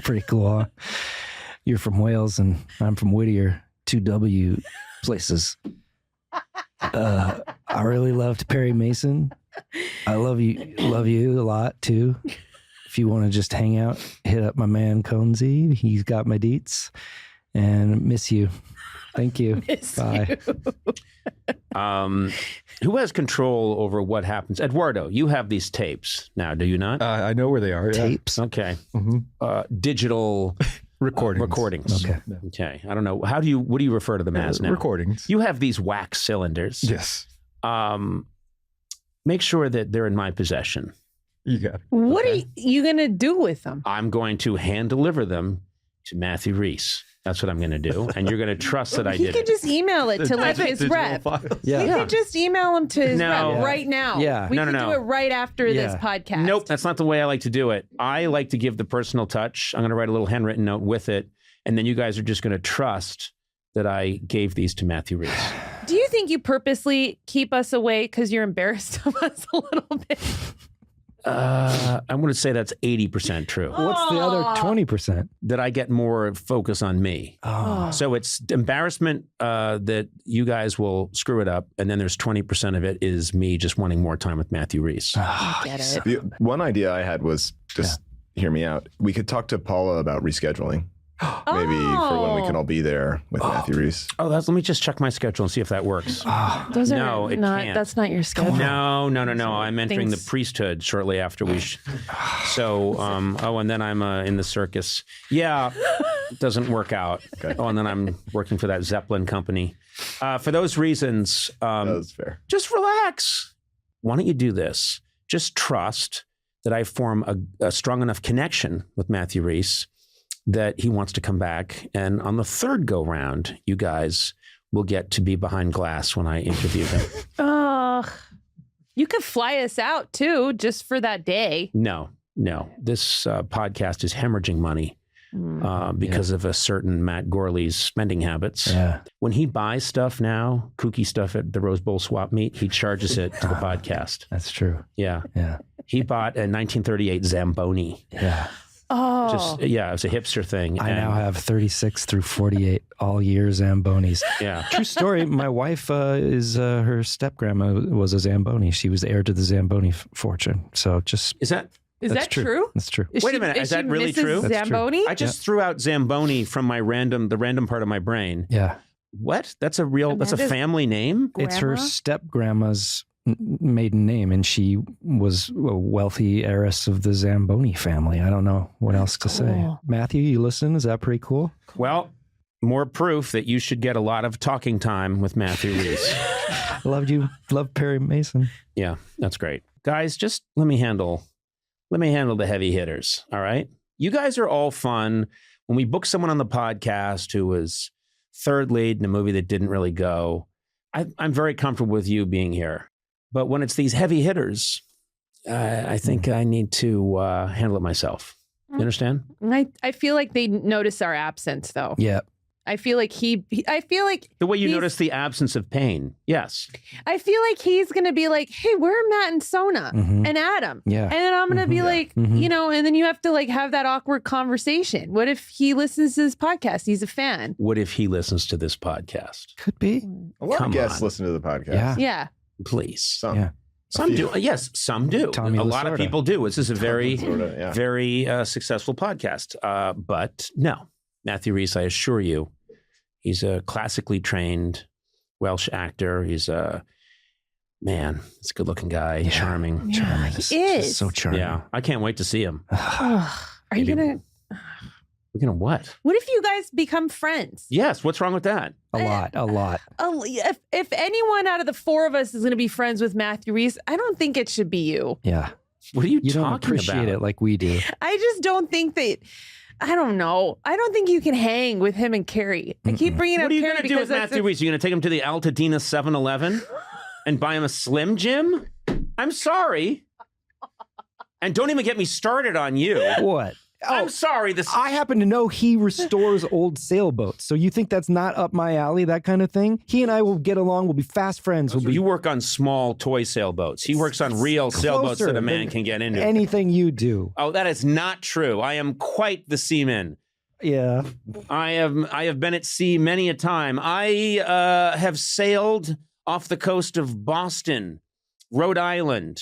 Pretty cool, huh? You're from Wales and I'm from Whittier. 2W places. I really loved Perry Mason. I love you a lot too. If you want to just hang out, hit up my man Conzi. He's got my deets. And miss you. Thank you. Bye. Who has control over what happens? Eduardo, you have these tapes now, do you not? I know where they are. Yeah. Tapes? Okay. Digital recordings. Okay. Okay. I don't know. What do you refer to them as now? Recordings. You have these wax cylinders. Yes. Make sure that they're in my possession. You got it. What are you going to do with them? I'm going to hand deliver them to Matthew Reese. That's what I'm going to do. And you're going to trust that I He did could it. just email it to like his rep. Yeah. You could just email him to his No. rep right now. Yeah. We No, could no, do no. it right after this podcast. Nope, that's not the way I like to do it. I like to give the personal touch. I'm going to write a little handwritten note with it. And then you guys are just going to trust that I gave these to Matthew Reese. Do you think you purposely keep us away because you're embarrassed of us a little bit? I'm going to say that's 80% true. What's the other 20%? That I get more focus on me. Oh. So it's embarrassment that you guys will screw it up. And then there's 20% of it is me just wanting more time with Matthew Reese. I get it. The one idea I had was just hear me out. We could talk to Paula about rescheduling. Maybe for when we can all be there with Matthew Reese. Oh, let me just check my schedule and see if that works. Those are No, it not. can't. That's not your schedule. No. I'm entering the Things- priesthood shortly after we. So, and then I'm in the circus. Yeah, it doesn't work out. Okay. Oh, and then I'm working for that Zeppelin company. For those reasons, That was fair. just relax. Why don't you do this? Just trust that I form a strong enough connection with Matthew Reese that he wants to come back. And on the third go round, you guys will get to be behind glass when I interview him. You could fly us out too, just for that day. No. This podcast is hemorrhaging money because of a certain Matt Gourley's spending habits. Yeah. When he buys stuff now, kooky stuff at the Rose Bowl swap meet, he charges it to the podcast. That's true. Yeah. Yeah. He bought a 1938 Zamboni. Yeah. Oh, It was a hipster thing. I now have 36 through 48 all year Zambonis. Yeah. True story. My wife is her step grandma was a Zamboni. She was the heir to the Zamboni fortune. So just Is that? is that's that true? That's true. Is Wait a she- minute, is she that really Mrs. true? That's true. Zamboni? I just threw out Zamboni from the random part of my brain. Yeah. What? That's a Amanda's family name? It's her Grandma? step grandma's maiden name, and she was a wealthy heiress of the Zamboni family. I don't know what else to say. cool. Matthew, you listen? Is that pretty cool? Well, more proof that you should get a lot of talking time with Matthew Reese. Love Perry Mason. Yeah, that's great. Guys, just let me handle the heavy hitters, all right? You guys are all fun. When we book someone on the podcast who was third lead in a movie that didn't really go, I'm very comfortable with you being here. But when it's these heavy hitters, I think I need to handle it myself. You understand? I feel like they notice our absence, though. Yeah. I feel like the way you notice the absence of pain. Yes. I feel like he's going to be like, hey, where are Matt and Sona and Adam? Yeah. And then I'm going to be like, you know, and then you have to like have that awkward conversation. What if he listens to this podcast? He's a fan. What if he listens to this podcast? Could be. A lot Come of guests on. listen to the podcast. Yeah. Yeah. Please. Some. Yeah. Some do. Yes, some do. Tommy a lot of Lasorda. people do. This is a very, Lasorda, yeah. very successful podcast. But no, Matthew Reese, I assure you, he's a classically trained Welsh actor. He's a man. He's a good-looking guy, charming. Yeah, Just- he is. just so charming. Yeah, I can't wait to see him. Ugh. Are you Maybe- going to? We're gonna what? What if you guys become friends? Yes. What's wrong with that? A lot. If anyone out of the four of us is going to be friends with Matthew Reese, I don't think it should be you. Yeah. What are you You talking don't appreciate about? it like we do. I just don't think that. I don't know. I don't think you can hang with him and Carrie. I keep bringing What up are you Carrie gonna do because with that's Matthew Reese? Are you gonna take him to the Altadena 7-Eleven and buy him a Slim Jim? I'm sorry. And don't even get me started on you. What? I'm sorry. I happen to know he restores old sailboats. So you think that's not up my alley, that kind of thing? He and I will get along. We'll be fast friends. You work on small toy sailboats. He works on real sailboats that a man than can get into. anything you do. Oh, that is not true. I am quite the seaman. Yeah. I have been at sea many a time. I have sailed off the coast of Boston, Rhode Island,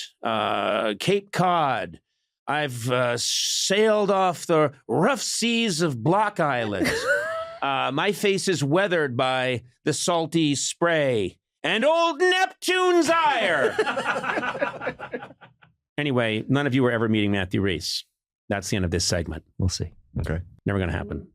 Cape Cod. I've sailed off the rough seas of Block Island. My face is weathered by the salty spray and old Neptune's ire. Anyway, none of you were ever meeting Matthew Reese. That's the end of this segment. We'll see. Okay. Never going to happen.